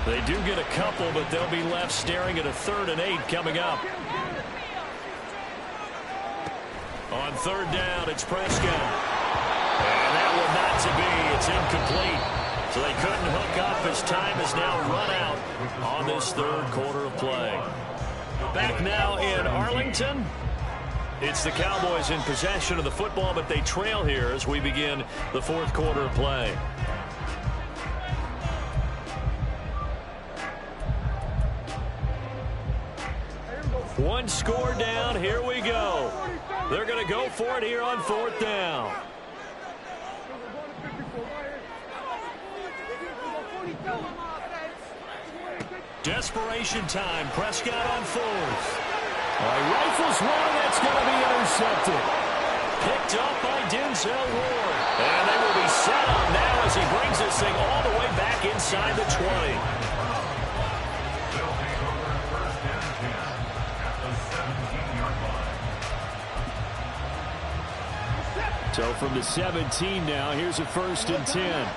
They do get a couple, but they'll be left staring at a 3rd and 8 coming up. On third down, it's Prescott. And that will not to be. It's incomplete. So they couldn't hook up. His time is now run out on this 3rd quarter of play. Back now in Arlington. It's the Cowboys in possession of the football, but they trail here as we begin the 4th quarter of play. One score down. Here we go. They're going to go for it here on 4th down. Desperation time. Prescott on 4th. Rifles one. That's going to be intercepted. Picked up by Denzel Ward. And they will be set up now as he brings this thing all the way back inside the 20. So from the 17 now, here's a 1st and 10.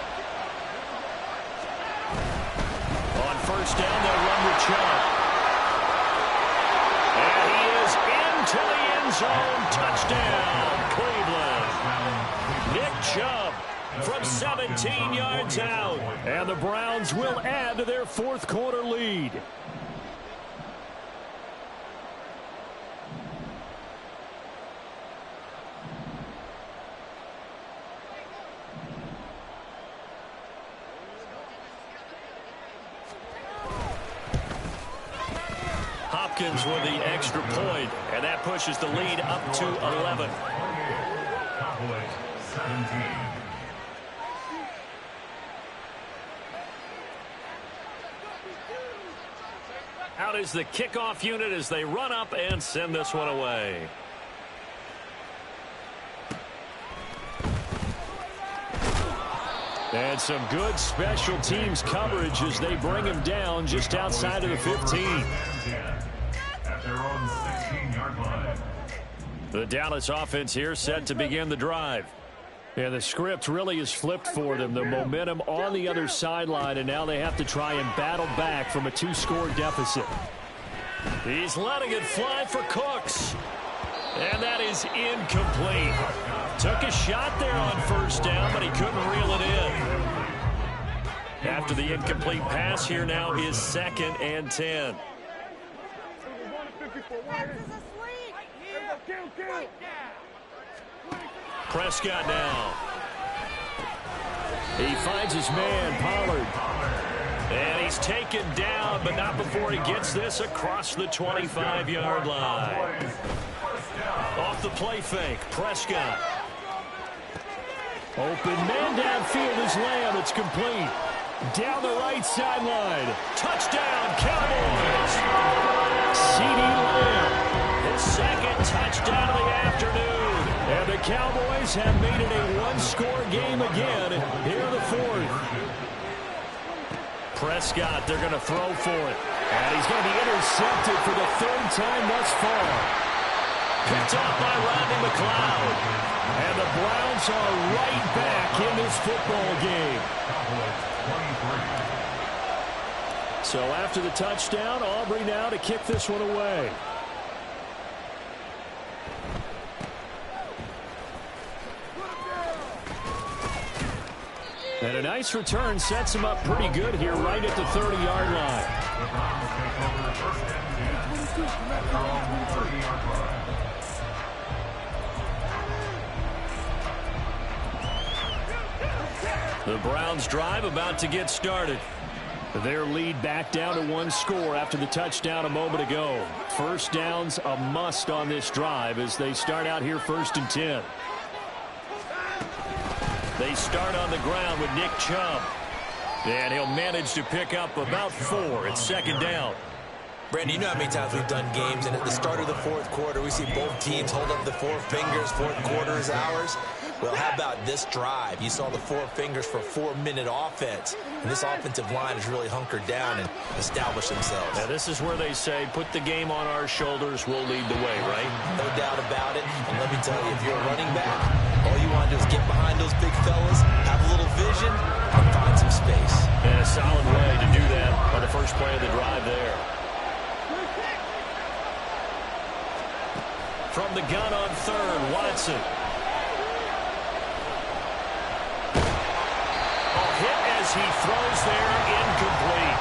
On 1st down, they'll run with Chubb. And he is into the end zone. Touchdown, Cleveland. Nick Chubb from 17 yards out. And the Browns will add to their 4th quarter lead. Hopkins with the extra point, and that pushes the lead up to 11. Cowboys 17. Out is the kickoff unit as they run up and send this one away. And some good special teams coverage as they bring him down just outside of the 15. At their own 16-yard line. The Dallas offense here set to begin the drive. Yeah, the script really is flipped for them. The momentum on the other sideline, and now they have to try and battle back from a 2-score deficit. He's letting it fly for Cooks. And that is incomplete. Took a shot there on 1st down, but he couldn't reel it in. After the incomplete pass, here now is 2nd and 10. Prescott now. He finds his man, Pollard. And he's taken down, but not before he gets this across the 25-yard line. Off the play fake, Prescott. Open man downfield is Lamb. It's complete. Down the right sideline. Touchdown, Cowboys. CeeDee Lamb. His 2nd touchdown Cowboys have made it a one-score game again here in the fourth. Prescott, they're going to throw for it. And he's going to be intercepted for the third time thus far. Picked off by Rodney McLeod. And the Browns are right back in this football game. So after the touchdown, Aubrey now to kick this one away. And a nice return sets him up pretty good here right at the 30-yard line. The Browns drive about to get started. Their lead back down to one score after the touchdown a moment ago. First down's a must on this drive as they start out here 1st and 10. They start on the ground with Nick Chubb. And he'll manage to pick up about 4. It's 2nd down. Brandon, you know how many times we've done games, and at the start of the fourth quarter, we see both teams hold up the 4 fingers. Fourth quarter is ours. Well, how about this drive? You saw the 4 fingers for 4-minute offense. And this offensive line has really hunkered down and established themselves. Now, this is where they say, put the game on our shoulders, we'll lead the way, right? No doubt about it. And let me tell you, if you're a running back, all you want to do is get behind those big fellas, have a little vision, and find some space. And a solid way to do that on the first play of the drive there. From the gun on 3rd, Watson. He throws there, incomplete.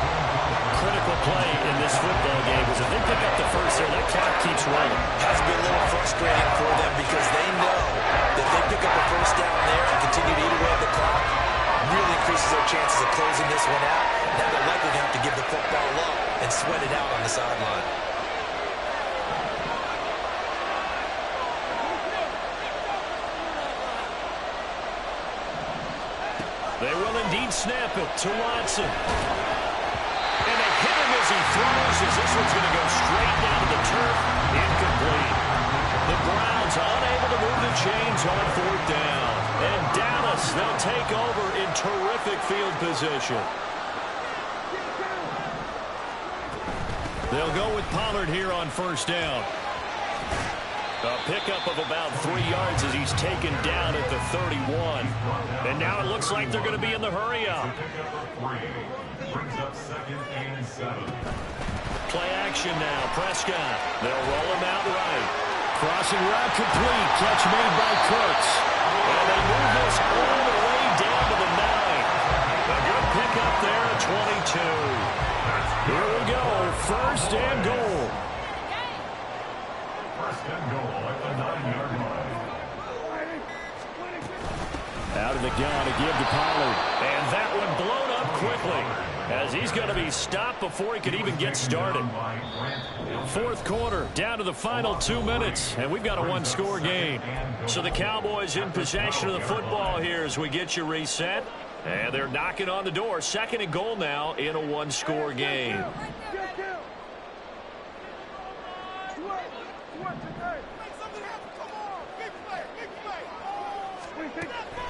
Critical play in this football game because if they pick up the first there, that clock keeps rolling. Has been a little frustrating for them because they know that if they pick up a first down there and continue to eat away at the clock, really increases their chances of closing this one out. Now they're likely to have to give the football up and sweat it out on the sideline. They will indeed snap it to Watson. And they hit him as he throws as this one's going to go straight down to the turf. Incomplete. The Browns unable to move the chains on 4th down. And Dallas, they'll take over in terrific field position. They'll go with Pollard here on 1st down. A pickup of about 3 yards as he's taken down at the 31. And now it looks like they're going to be in the hurry-up. Play action now. Prescott. They'll roll him out right. Crossing route complete. Catch made by Cooks. And they move this all the way down to the 9. A good pickup there at 22. Here we go. 1st and goal. Out of the gun to give to Pollard. And that one blown up quickly as he's going to be stopped before he could even get started. 4th quarter, down to the final 2 minutes, and we've got a one-score game. So the Cowboys in possession of the football here as we get you reset. And they're knocking on the door. 2nd and goal now in a one-score game.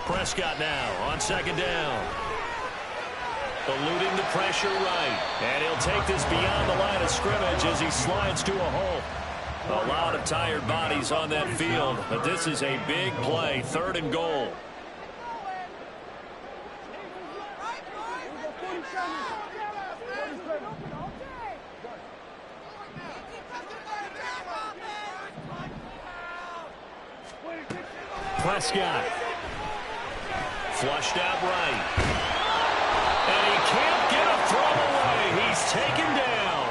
Prescott now on 2nd down. Eluding the pressure right. And he'll take this beyond the line of scrimmage as he slides to a hole. A lot of tired bodies on that field, but this is a big play. 3rd and goal. Prescott. Flushed out right. And he can't get a throw away. He's taken down.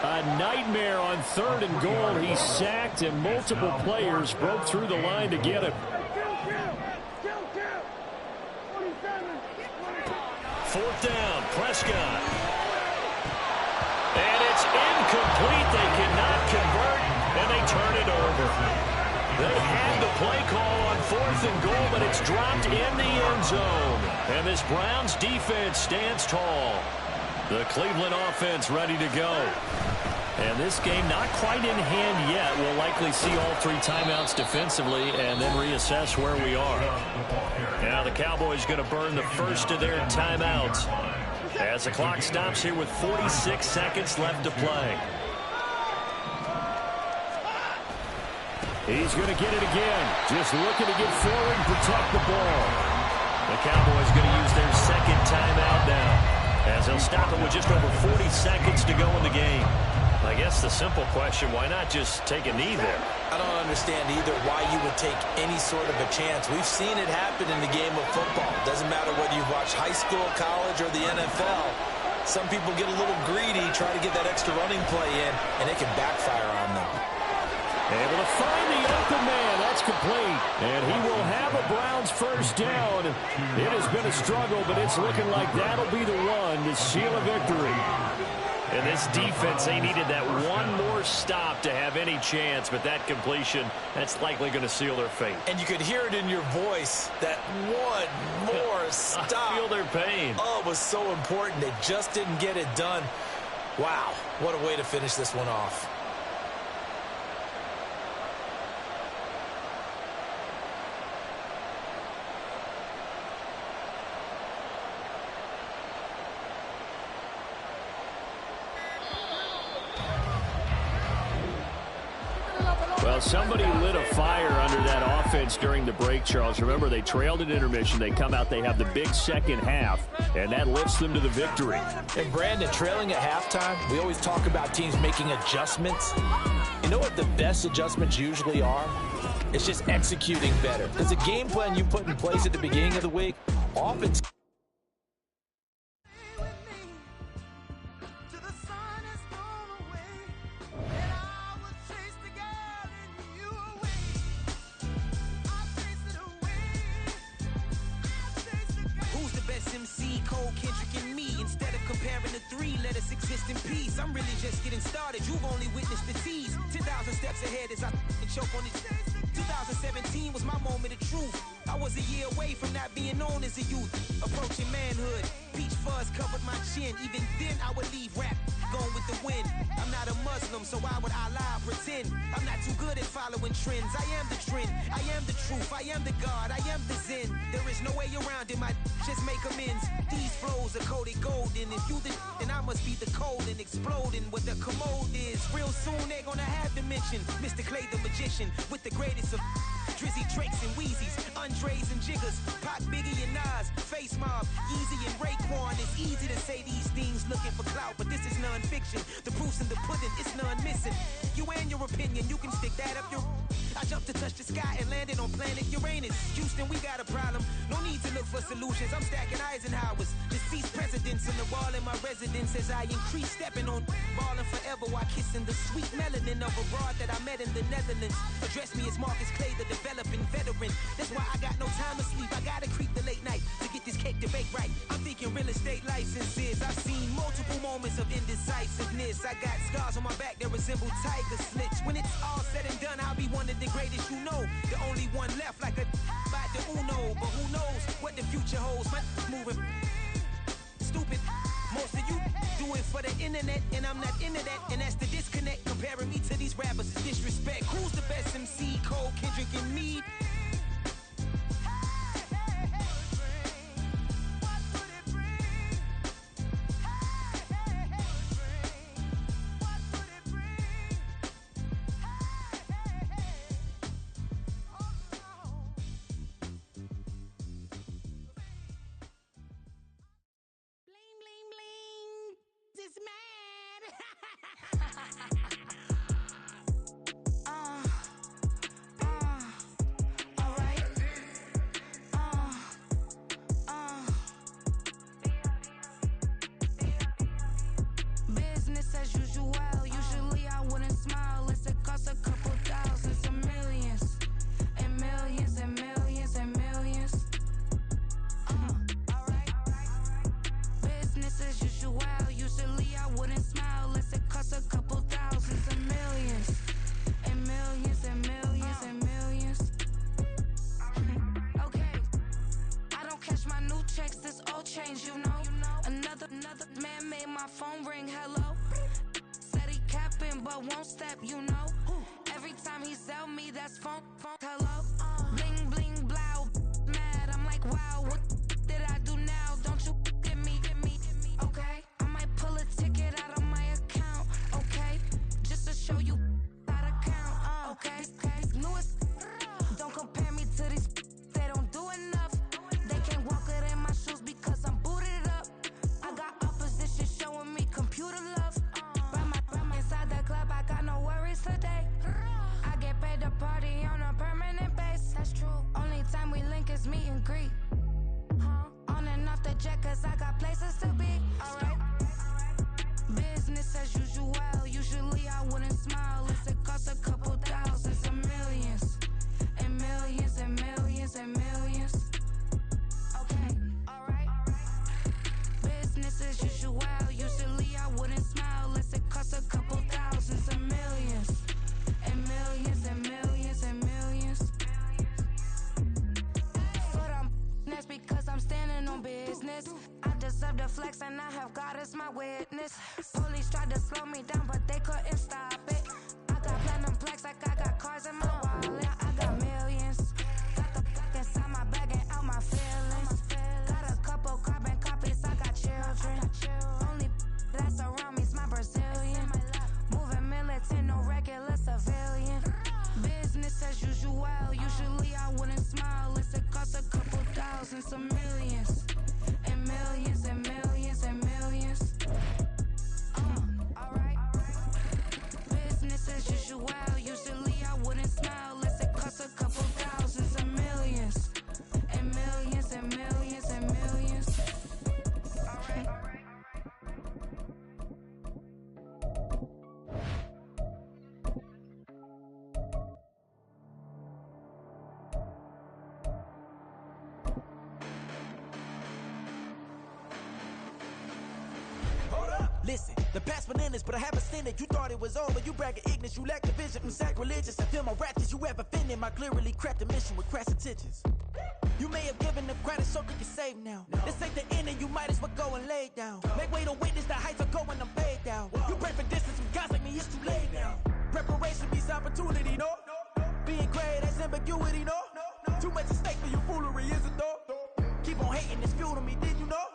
A nightmare on 3rd and goal. He's sacked, and multiple players broke through the line to get him. 4th down, Prescott. And it's incomplete. They cannot convert, and they turn it over. They had the play call on 4th and goal, but it's dropped in the end zone. And this Browns defense stands tall. The Cleveland offense ready to go. And this game not quite in hand yet. We'll likely see all 3 timeouts defensively and then reassess where we are. Now the Cowboys going to burn the first of their timeouts as the clock stops here with 46 seconds left to play. He's going to get it again. Just looking to get forward and protect the ball. The Cowboys going to use their second timeout now, as they'll stop it with just over 40 seconds to go in the game. I guess the simple question, why not just take a knee there? I don't understand either why you would take any sort of a chance. We've seen it happen in the game of football. Doesn't matter whether you watch high school, college, or the NFL. Some people get a little greedy, try to get that extra running play in, and it can backfire on them. Able to find the open man. That's complete. And he will have a Browns first down. It has been a struggle, but it's looking like that'll be the one to seal a victory. And this defense, they needed that one more stop to have any chance, but that completion, that's likely going to seal their fate. And you could hear it in your voice, that one more stop. I feel their pain. Oh, it was so important. They just didn't get it done. Wow, what a way to finish this one off. Well, somebody lit a fire under that offense during the break, Charles. Remember, they trailed at intermission. They come out, they have the big second half, and that lifts them to the victory. And Brandon, trailing at halftime, we always talk about teams making adjustments. You know what the best adjustments usually are? It's just executing better. Because the game plan you put in place at the beginning of the week, offense. Exist in peace. I'm really just getting started. You've only witnessed the tease. 10,000 steps ahead as I choke on it. 2017 was my moment of truth. I was a year away from not being known as a youth. Approaching manhood. Peach fuzz covered my chin. Even then I would leave rap going with the wind. I'm not a Muslim, so why would Allah pretend? I'm not too good at following trends. I am the trend. I am the truth. I am the God. I am the Zen. There is no way around it. My just make amends. These flows are coated golden. If you the then I must be the cold and exploding what the commode is. Real soon they're gonna have to mention Mr. Clay the magician with the greatest of Drizzy, Drakes, and Wheezies, Andres and Jiggers, Pac, Biggie, and Nas, Face Mob, Easy and Raekwon. It's easy to say these things looking for clout, but this is non-fiction. The proof's in the pudding, it's none missing. You and your opinion, you can stick that up your... I jumped to touch the sky and landed on planet Uranus. Houston, we got a problem. No need to look for solutions. I'm stacking Eisenhowers. Deceased presidents in the wall in my residence as I increase stepping on ballin' forever while kissing the sweet melanin of a broad that I met in the Netherlands. Address me as Marcus Clay, the developing veteran. That's why I got no time to sleep. I gotta creep the late night to get this cake to bake right. I'm thinking real estate licenses. I've seen multiple moments of indecisiveness. I got scars on my back that resemble tiger slits. When it's all said and done, I'll be one of the greatest you know. The only one left like a by the Uno. But who knows what the future holds. My moving stupid. Most of you do it for the internet, and I'm not into that, and that's the disconnect. Comparing me to these rappers is disrespect. Who's the best MC? Cole, Kendrick, and me? Every time he sell me, that's funk, hello. Bling, bling, blow, mad. I'm like, wow, what did I do now? Don't you get me, okay? I might pull a ticket out of my account, okay? Just to show you how to count, okay? Newest, don't compare me to these, they don't do enough. They can't walk it in my shoes because I'm booted up. I got opposition showing me computer love. Run inside the club, I got no worries today. I get paid to party on a permanent base. That's true. Only time we link is meet and greet. On and off the jet, cause I got places to be. Alright. Business as usual. Usually I wouldn't smile if it cost a couple thousands and millions. And millions and millions and millions. Okay, alright. Business as usual. Usually I wouldn't smile unless it cost a couple thousands and millions. And millions and millions and millions. But that's because I'm standing on business. I deserve the flex and I have God as my witness. Police tried to slow me down but they couldn't stop it. I got platinum plaques like I got cars in my wallet. I got millions. Got the fuck inside my bag and out my feelings. Got a couple carbon copies, I got children. Only that's around me's my Brazilian. Moving militant, no regular civilian. Business as usual. Usually I wouldn't smile unless it cost a couple thousands of millions. And millions and millions and millions. Alright. Business as usual. Usually I wouldn't smile unless it cost a couple thousands of millions. And millions and millions and millions. Alright. Listen, the past bananas, but I haven't seen it. You thought it was over, you bragging ignorance, you lack the vision. I'm sacrilegious, I feel my wrath as you ever offended. My clearly crafted mission with crass intentions. You may have given them credit so you can save now. This ain't the end and you might as well go and lay down. Make way to witness the heights are going, I'm paid down. You pray for distance from guys like me, it's too late now. Preparation beats opportunity, no? Being great, that's ambiguity, no? Too much at stake for your foolery, is it though? Keep on hating, it's fuel to me, did you know?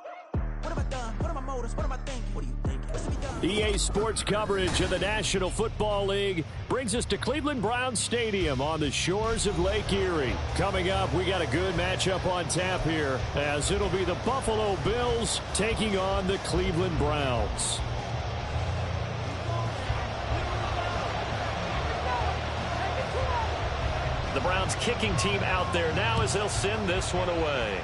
What have I done? What are my motives? What am I thinking? What do you think? What's to be done? EA Sports coverage of the National Football League brings us to Cleveland Browns Stadium on the shores of Lake Erie. Coming up, we got a good matchup on tap here, as it'll be the Buffalo Bills taking on the Cleveland Browns. The Browns kicking team out there now as they'll send this one away.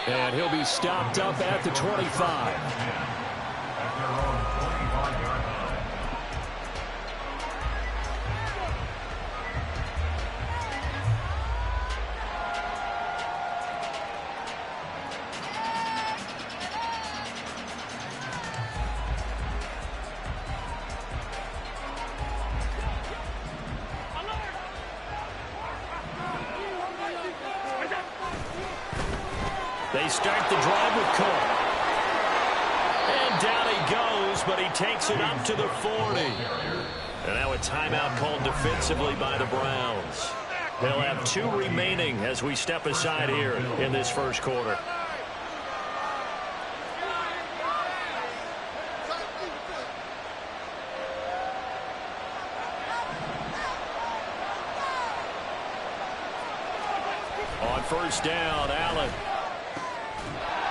And he'll be stopped up at the 25. They start the drive with Cook. And down he goes, but he takes it up to the 40. And now a timeout called defensively by the Browns. They'll have 2 remaining as we step aside here in this first quarter. On first down, Allen.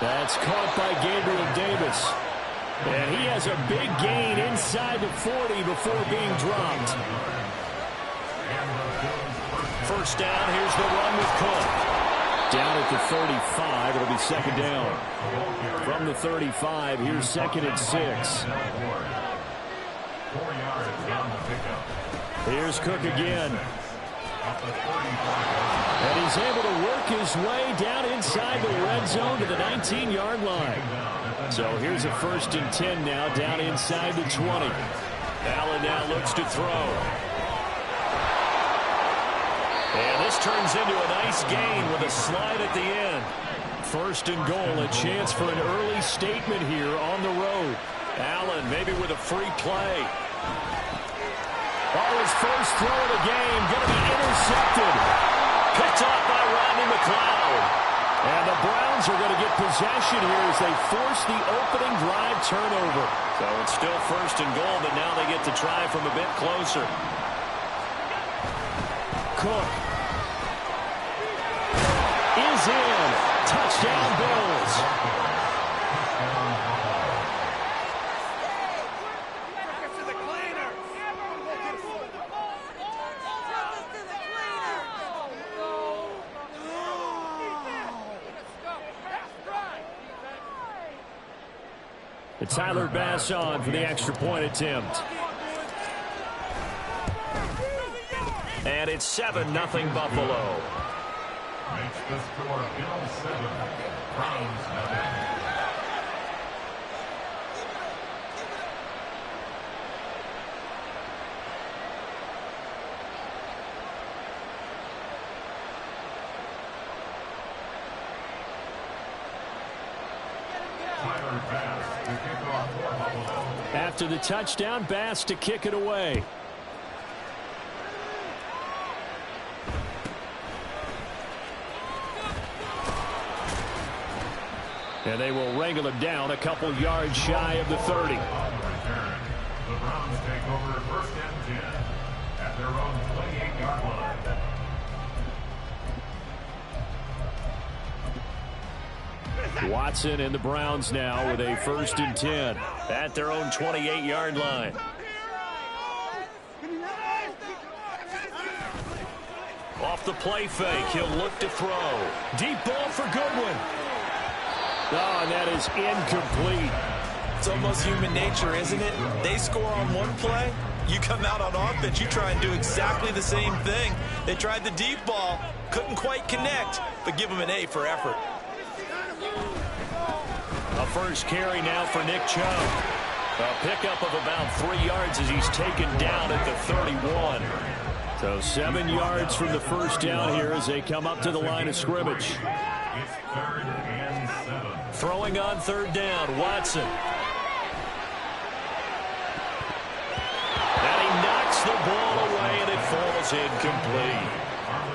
That's caught by Gabriel Davis. And he has a big gain inside the 40 before being dropped. First down, here's the run with Cook. Down at the 35, it'll be second down. From the 35, here's second and 6. 4 yards down the pickup. Here's Cook again. And he's able to work his way down inside the red zone to the 19-yard line. So here's a first and 10 now down inside the 20. Allen now looks to throw. And this turns into a nice gain with a slide at the end. First and goal, a chance for an early statement here on the road. Allen maybe with a free play. Oh, his first throw of the game going to be intercepted. Picked off by Rodney McLeod. And the Browns are going to get possession here as they force the opening drive turnover. So it's still first and goal, but now they get to try from a bit closer. Cook is in. Touchdown, Bills. Tyler Bass on for the extra point attempt. And it's 7-0 Buffalo. Makes the score Bills 7, Browns 7. After the touchdown, Bass to kick it away. And they will wrangle him down a couple yards shy of the 30. The Browns take over first and 10 at their own 28-yard line. Watson and the Browns now with a first and 10 at their own 28-yard line. Off the play fake, he'll look to throw. Deep ball for Goodwin. Oh, and that is incomplete. It's almost human nature, isn't it? They score on one play, you come out on offense, you try and do exactly the same thing. They tried the deep ball, couldn't quite connect, but give them an A for effort. A first carry now for Nick Chubb. A pickup of about 3 yards as he's taken down at the 31. So 7 yards from the first down here as they come up to the line of scrimmage. It's 3rd and 7. Throwing on third down, Watson. And he knocks the ball away and it falls incomplete.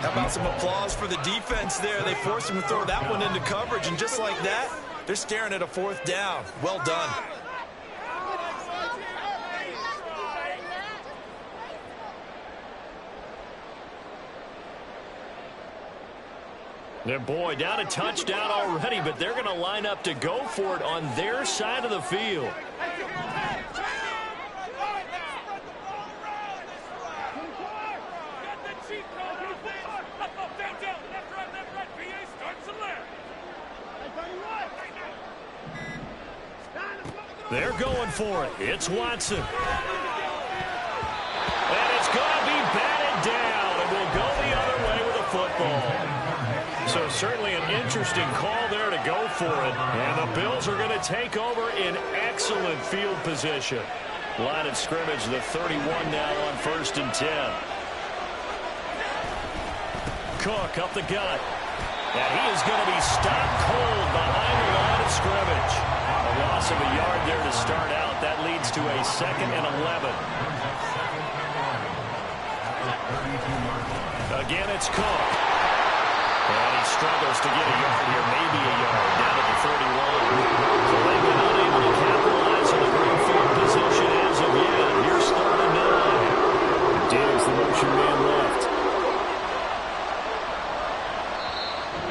How about some applause for the defense there? They forced him to throw that one into coverage, and just like that, they're staring at a 4th down. Well done. Their boy down a touchdown already, but they're going to line up to go for it on their side of the field. They're going for it. It's Watson. And it's going to be batted down, and will go the other way with a football. So certainly an interesting call there to go for it. And the Bills are going to take over in excellent field position. Line of scrimmage, the 31 now on 1st and 10. Cook up the gut. And he is going to be stopped cold behind the line of scrimmage. A loss of a yard there to start out. That leads to a 2nd and 11. Again, it's Cook. And he struggles to get a yard here, maybe a yard, down to the 31. So they've been unable to capitalize on the great field position as of yet. Here's 3rd and 9. Diggs, the motion man left.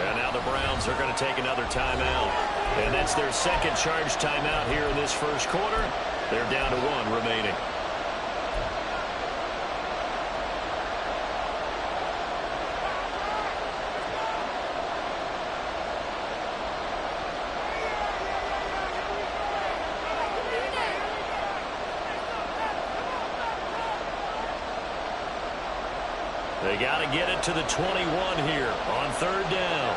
And now the Browns are going to take another timeout. And that's their 2nd charge timeout here in this first quarter. They're down to 1 remaining. They got to get it to the 21 here on 3rd down.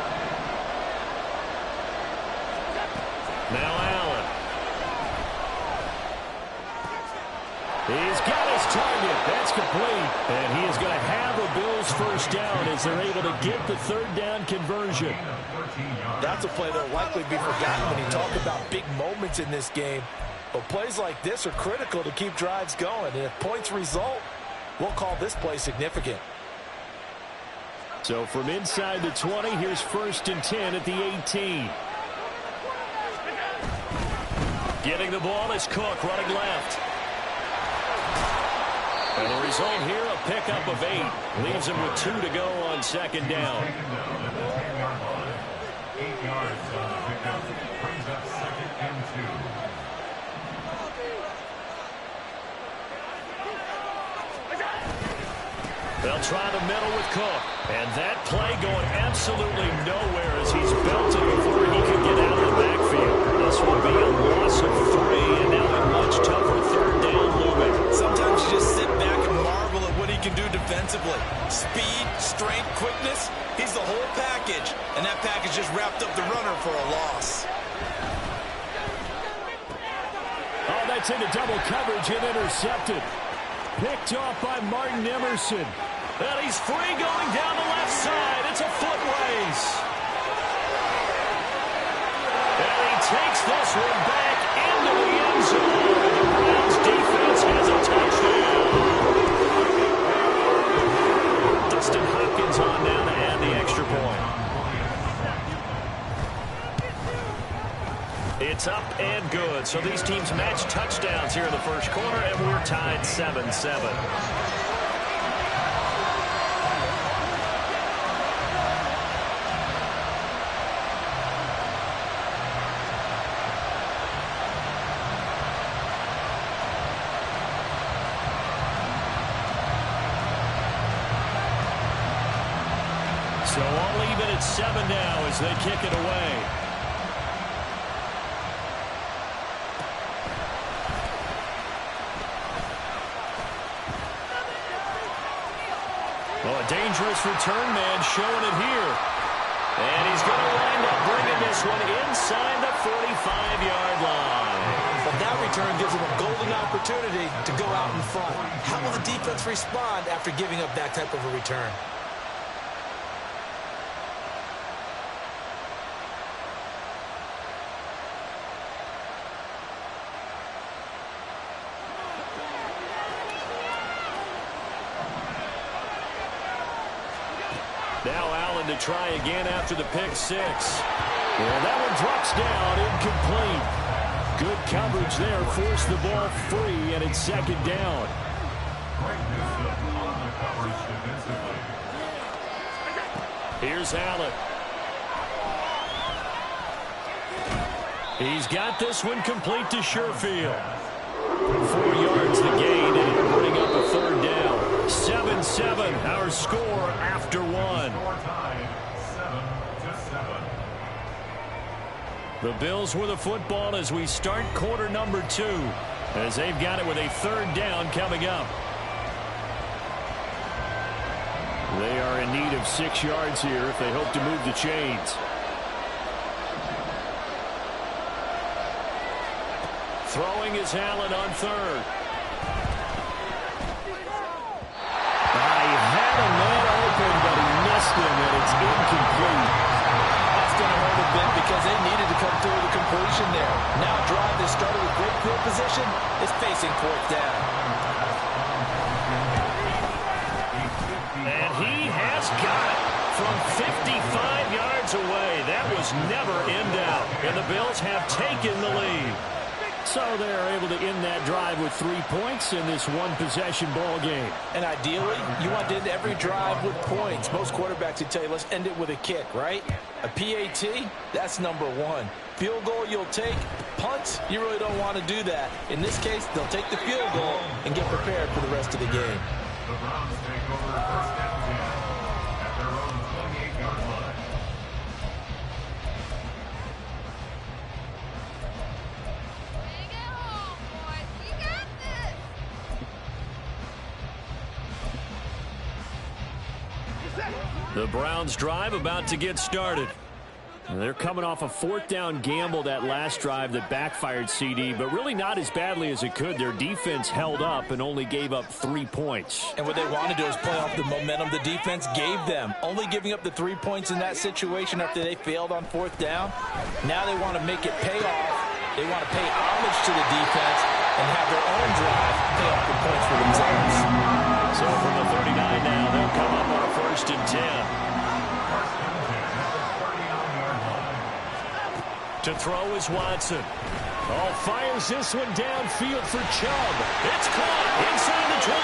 Now Allen. He's got his target. That's complete. And he is going to have a Bills first down as they're able to get the third down conversion. That's a play that will likely be forgotten when you talk about big moments in this game. But plays like this are critical to keep drives going. And if points result, we'll call this play significant. So from inside the 20, here's 1st and 10 at the 18. Getting the ball is Cook running left. And the result here, a pickup of 8. Leaves him with 2 to go on 2nd down. 8 yards on the pickup. Brings up 2nd and 2. They'll try the middle with Cook. And that play going absolutely nowhere as he's belted before he could get out of the backfield. This will be a loss of 3, and now a much tougher 3rd down looming. Sometimes you just sit back and marvel at what he can do defensively. Speed, strength, quickness. He's the whole package. And that package just wrapped up the runner for a loss. Oh, that's into double coverage and intercepted. Picked off by Martin Emerson. And he's free going down the left side. It's a foot race. And he takes this one back into the end zone. The Browns defense has a touchdown. Dustin Hopkins on down to add the extra point. It's up and good. So these teams match touchdowns here in the first quarter, and we're tied 7-7. So all even at 7 now as they kick it away. Oh, a dangerous return man showing it here. And he's going to wind up bringing this one inside the 45-yard line. But that return gives him a golden opportunity to go out in front. How will the defense respond after giving up that type of a return? Now Allen to try again after the pick 6. And that one drops down, incomplete. Good coverage there, forced the ball free, and it's 2nd down. Here's Allen. He's got this one complete to Sherfield. 4 yards the gain, and it'll bring up a 3rd down. 7-7, our score after 1. The Bills with the football as we start quarter number 2, as they've got it with a 3rd down coming up. They are in need of 6 yards here if they hope to move the chains. Throwing is Allen on 3rd. He had a man open, but he missed him, and it's incomplete. That's going to hurt a bit because they needed to come through with a completion there. Now a drive that started with great field position is facing 4th down. And he has got it from 55 yards away. That was never in doubt. And the Bills have taken the lead. So they're able to end that drive with 3 points in this one-possession ball game. And ideally, you want to end every drive with points. Most quarterbacks would tell you, let's end it with a kick, right? A PAT, that's number 1. Field goal you'll take. Punts, you really don't want to do that. In this case, they'll take the field goal and get prepared for the rest of the game. The Browns take over 1st and 10 at their own 28-yard line. The Browns drive about to get started. They're coming off a 4th down gamble that last drive that backfired, CD, but really not as badly as it could. Their defense held up and only gave up 3 points. And what they want to do is play off the momentum the defense gave them. Only giving up the 3 points in that situation after they failed on 4th down. Now they want to make it pay off. They want to pay homage to the defense and have their own drive pay off the points for themselves. So from the 39 now, they'll come up on a 1st and 10. To throw is Watson. Oh, fires this one downfield for Chubb. It's caught inside the 25.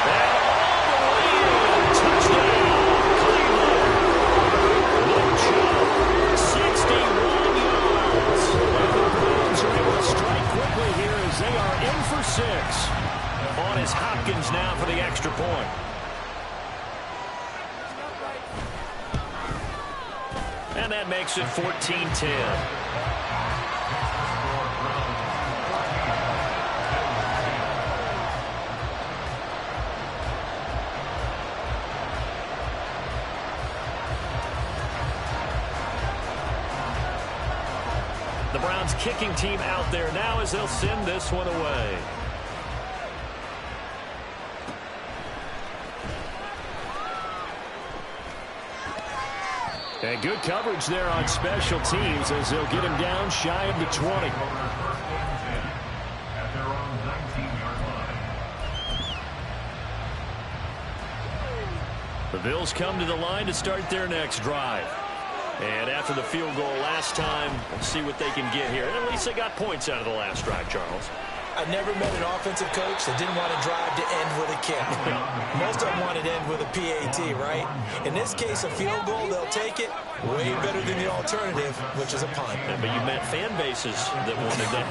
And all the way in. Touchdown, Cleveland. Nick Chubb, 61 yards. And the Browns are able to strike quickly here as they are in for 6. On is Hopkins now for the extra point. And that makes it 14-10. The Browns kicking team out there now as they'll send this one away. And good coverage there on special teams as they'll get him down shy of the 20. The Bills come to the line to start their next drive. And after the field goal last time, we'll see what they can get here. And at least they got points out of the last drive, Charles. I've never met an offensive coach that didn't want to drive to end with a kick. Most of them want to end with a PAT, right? In this case, a field goal, they'll take it. Way better than the alternative, which is a punt. Yeah, but you met fan bases that wanted that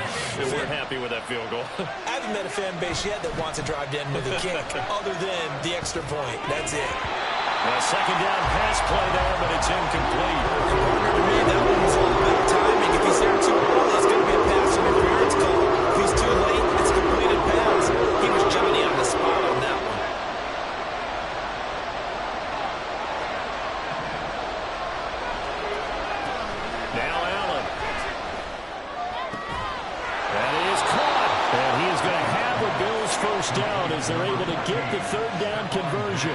weren't happy with that field goal. I haven't met a fan base yet that wants to drive to end with a kick, other than the extra point. That's it. A 2nd down pass play there, but it's incomplete. To me, that one was all about timing. If he's there too early, it's going to be a pass interference call. If he's too late, it's a completed pass. He was Johnny on the spot on that one. Now Allen. That is caught. And he is going to have the Bills 1st down as they're able to get the 3rd down conversion.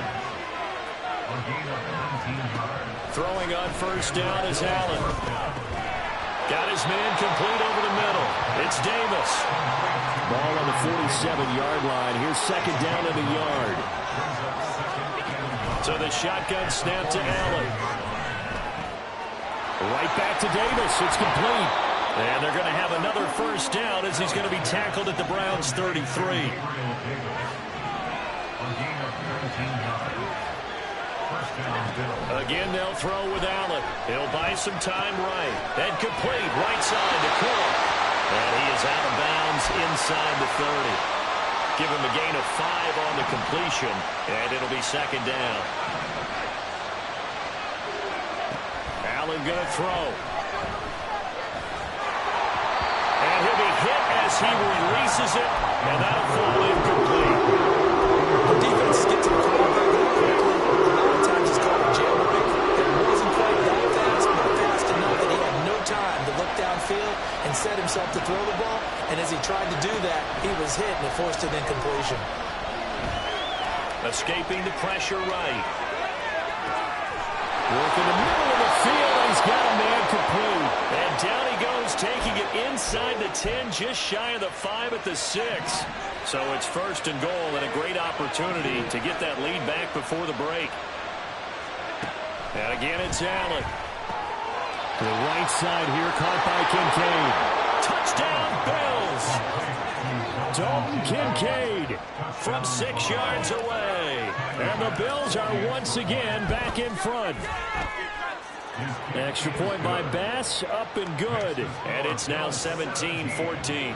Throwing on 1st down is Allen. Got his man complete over the middle. It's Davis. Ball on the 47-yard line. Here's 2nd down and a yard. So the shotgun snap to Allen. Right back to Davis. It's complete. And they're going to have another 1st down as he's going to be tackled at the Browns' 33. Again, they'll throw with Allen. He'll buy some time right. And complete right side to Cook. And he is out of bounds inside the 30. Give him a gain of 5 on the completion, and it'll be 2nd down. Allen going to throw. And he'll be hit as he releases it, and that'll fall incomplete. The defense gets to the quarterback real quickly. A lot of times it's called a jailbreak. It wasn't quite that fast, but fast enough that he had no time to look downfield and set himself to throw the ball. And as he tried to do that, he was hit and it forced an incompletion. Escaping the pressure right. Work in the middle of the field. He's got a man complete. And down he goes, taking it inside the 10, just shy of the 5 at the 6. So it's 1st and goal and a great opportunity to get that lead back before the break. And again, it's Allen. To the right side here, caught by Kincaid. Touchdown, Bills! Dalton Kincaid from 6 yards away. And the Bills are once again back in front. Extra point by Bass, up and good. And it's now 17-14.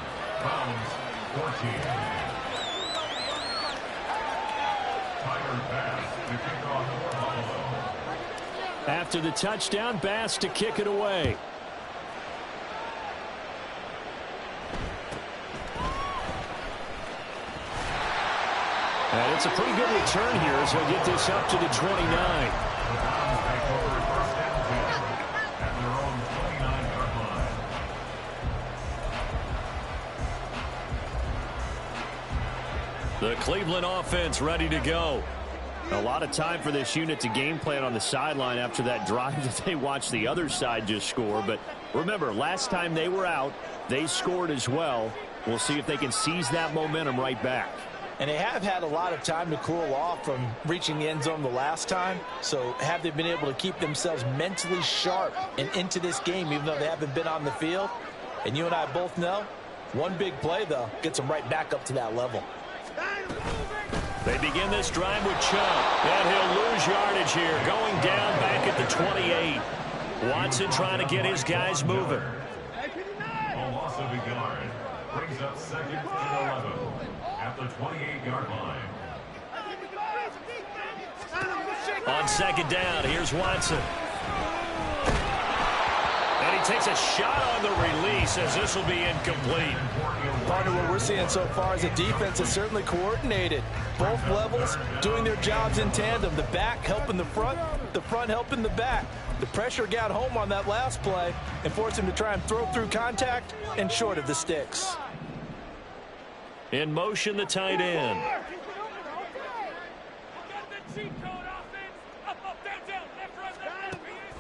After the touchdown, Bass to kick it away. And it's a pretty good return here as he'll get this up to the 29. The Cleveland offense ready to go. A lot of time for this unit to game plan on the sideline after that drive that they watched the other side just score. But remember, last time they were out, they scored as well. We'll see if they can seize that momentum right back. And they have had a lot of time to cool off from reaching the end zone the last time. So have they been able to keep themselves mentally sharp and into this game, even though they haven't been on the field? And you and I both know, one big play, though, gets them right back up to that level. They begin this drive with Chubb, and he'll lose yardage here, going down back at the 28. Watson trying to get his guys moving. A loss of a yard brings up 2nd and 11 at the 28-yard line. On 2nd down, here's Watson. And he takes a shot on the release as this will be incomplete. Partner, what we're seeing so far is a defense that's certainly coordinated. Both levels doing their jobs in tandem. The back helping the front helping the back. The pressure got home on that last play and forced him to try and throw through contact and short of the sticks. In motion, the tight end.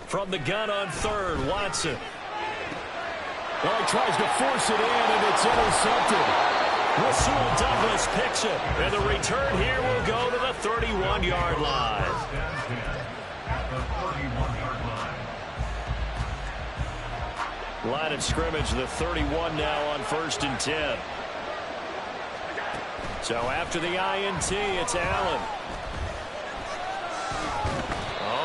From the gun on 3rd, Watson. Well, he tries to force it in, and it's intercepted. Rasul Douglas picks it, and the return here will go to the 31-yard line. Line of scrimmage, the 31 now on 1st and 10. So after the INT, it's Allen.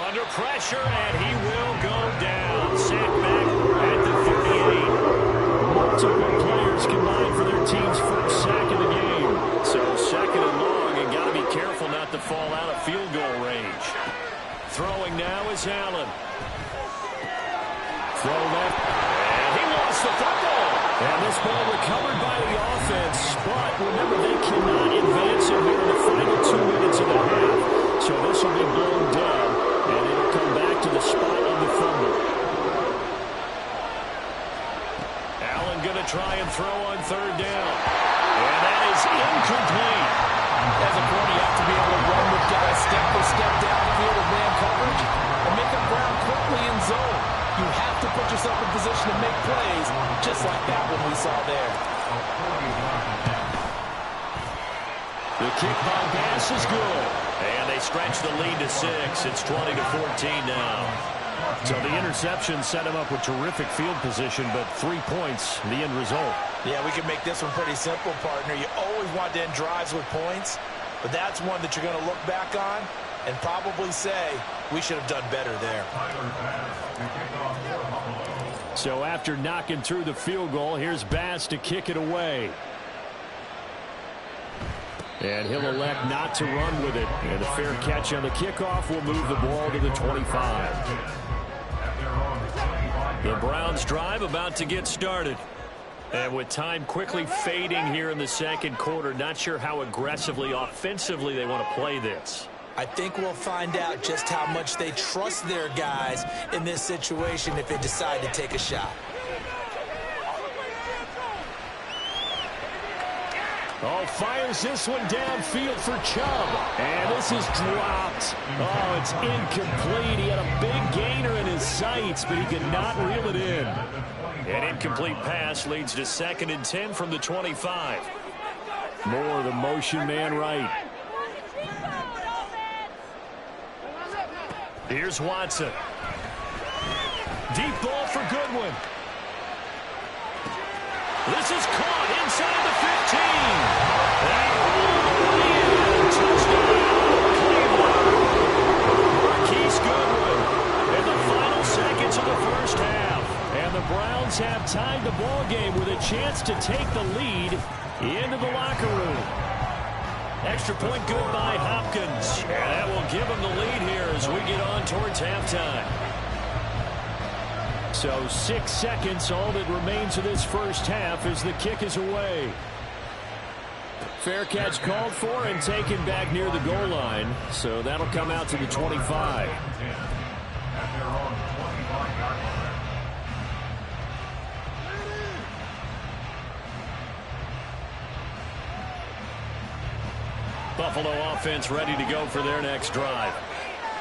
Under pressure, and he will go down. Sacked back at the 38. Multiple players combined for their team's first sack of the game. So 2nd and long, and got to be careful not to fall out of field goal range. Throwing now is Allen. Throw left. And he lost the football. And this ball recovered by the offense. But remember, they cannot advance it here in the final 2 minutes of the half. So this will be blown down, and it'll come back to the spot of the fumble. Allen going to try and throw on 3rd down. And that is incomplete. As a corner, you have to be able to run with guys step for step downfield of man coverage and make up ground quickly in zone. You have to put yourself in position to make plays, just like that one we saw there. The kick by pass is good. And they stretch the lead to 6. It's 20-14 now. So the interception set him up with terrific field position, but 3 points, the end result. Yeah, we can make this one pretty simple, partner. You always want to end drives with points, but that's one that you're going to look back on and probably say, we should have done better there. So after knocking through the field goal, here's Bass to kick it away. And he'll elect not to run with it. And a fair catch on the kickoff will move the ball to the 25. The Browns drive about to get started. And with time quickly fading here in the 2nd quarter, not sure how aggressively, offensively they want to play this. I think we'll find out just how much they trust their guys in this situation if they decide to take a shot. Oh, fires this one downfield for Chubb. And this is dropped. Oh, it's incomplete. He had a big gainer in his sights, but he could not reel it in. An incomplete pass leads to 2nd and 10 from the 25. More of the motion man right. Here's Watson. Deep ball for Goodwin. This is caught inside the 15. And touchdown, Cleveland. Marquise Goodwin in the final seconds of the first half. And the Browns have tied the ball game with a chance to take the lead into the locker room. Extra point good by Hopkins. And that will give them the lead here as we get on towards halftime. So 6 seconds, all that remains of this first half as the kick is away. Fair catch called for and taken back near the goal line. So that'll come out to the 25. Buffalo offense ready to go for their next drive.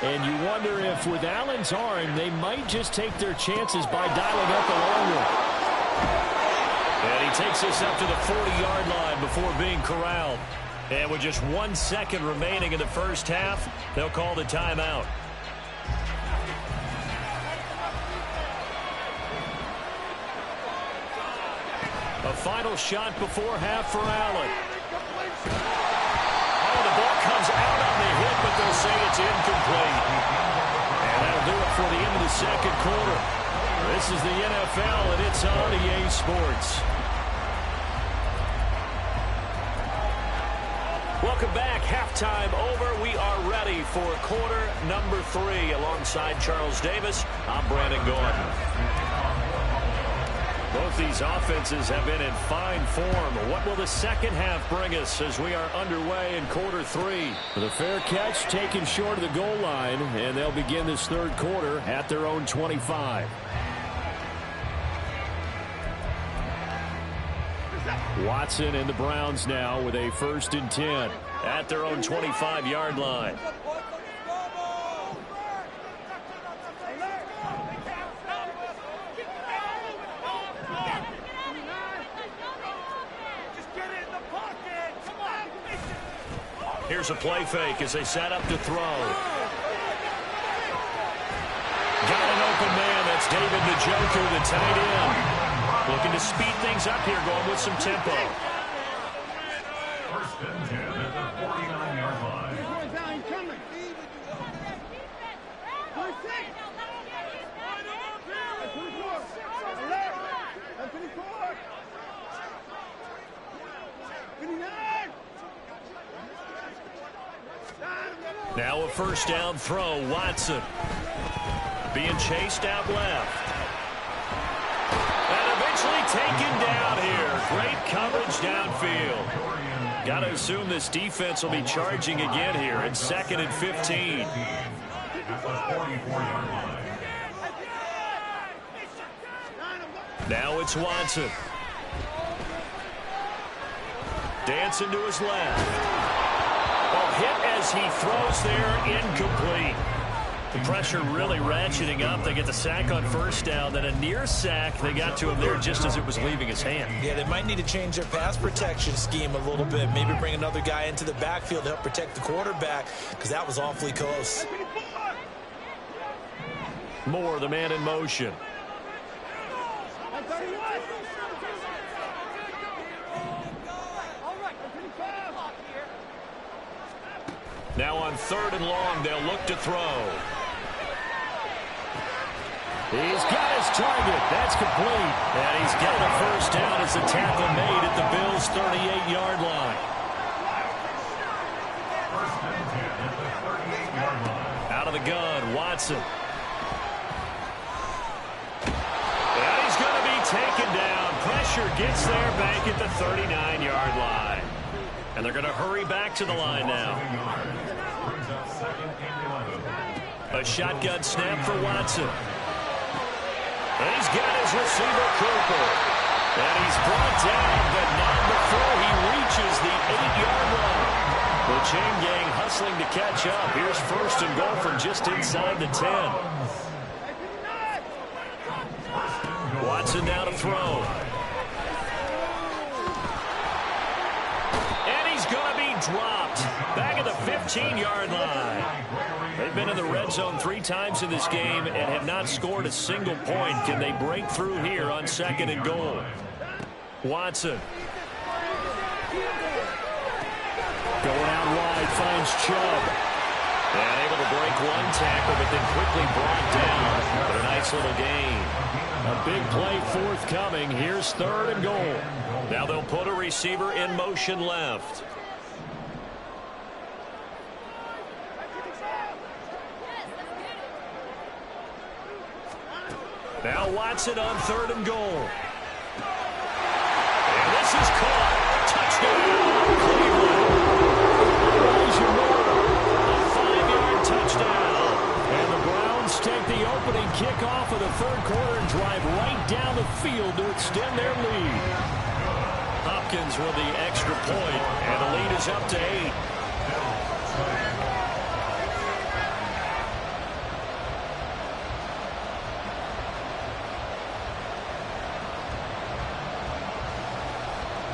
And you wonder if with Allen's arm, they might just take their chances by dialing up the long one. And he takes us up to the 40-yard line before being corralled. And with just 1 second remaining in the first half, they'll call the timeout. A final shot before half for Allen. Oh, the ball comes out on the hit, but they'll say it's incomplete. And that'll do it for the end of the second quarter. This is the NFL, and it's on EA Sports. Welcome back. Halftime over. We are ready for quarter number 3. Alongside Charles Davis, I'm Brandon Gordon. Both these offenses have been in fine form. What will the second half bring us as we are underway in quarter 3? The fair catch taken short of the goal line, and they'll begin this third quarter at their own 25. Watson and the Browns now with a 1st and 10 at their own 25-yard line. Here's a play fake as they set up to throw. Got an open man. That's David Njoku, the tight end. Looking to speed things up here, going with some tempo. 1st and 10 at the 49-yard line. Now a 1st down throw. Watson being chased out left. And eventually taken down here. Great coverage downfield. Got to assume this defense will be charging again here at 2nd and 15. Now it's Watson. Dancing to his left. Hit as he throws there, incomplete. The pressure really ratcheting up. They get the sack on 1st down, then a near sack. They got to him there just as it was leaving his hand. Yeah, they might need to change their pass protection scheme a little bit. Maybe bring another guy into the backfield to help protect the quarterback, because that was awfully close. Moore, the man in motion. Now on 3rd and long, they'll look to throw. He's got his target. That's complete. And he's got a 1st down as the tackle made at the Bills' 38-yard line. 1st and 10 at the 38-yard line. Out of the gun, Watson. And he's going to be taken down. Pressure gets there back at the 39-yard line. And they're going to hurry back to the line now. A shotgun snap for Watson. And he's got his receiver, Cooper. And he's brought down, but not before he reaches the 8-yard line. The chain gang hustling to catch up. Here's 1st and goal from just inside the 10. Watson now to throw. Dropped back at the 15-yard line. They've been in the red zone 3 times in this game and have not scored a single point. Can they break through here on 2nd and goal? Watson going out wide, finds Chubb. And able to break 1 tackle, but then quickly brought down. But a nice little gain. A big play forthcoming. Here's 3rd and goal. Now they'll put a receiver in motion left. Now Watson on 3rd and goal. And this is caught. Touchdown, Cleveland. A 5-yard touchdown. And the Browns take the opening kickoff of the 3rd quarter and drive right down the field to extend their lead. Hopkins with the extra point, and the lead is up to 8. Slam.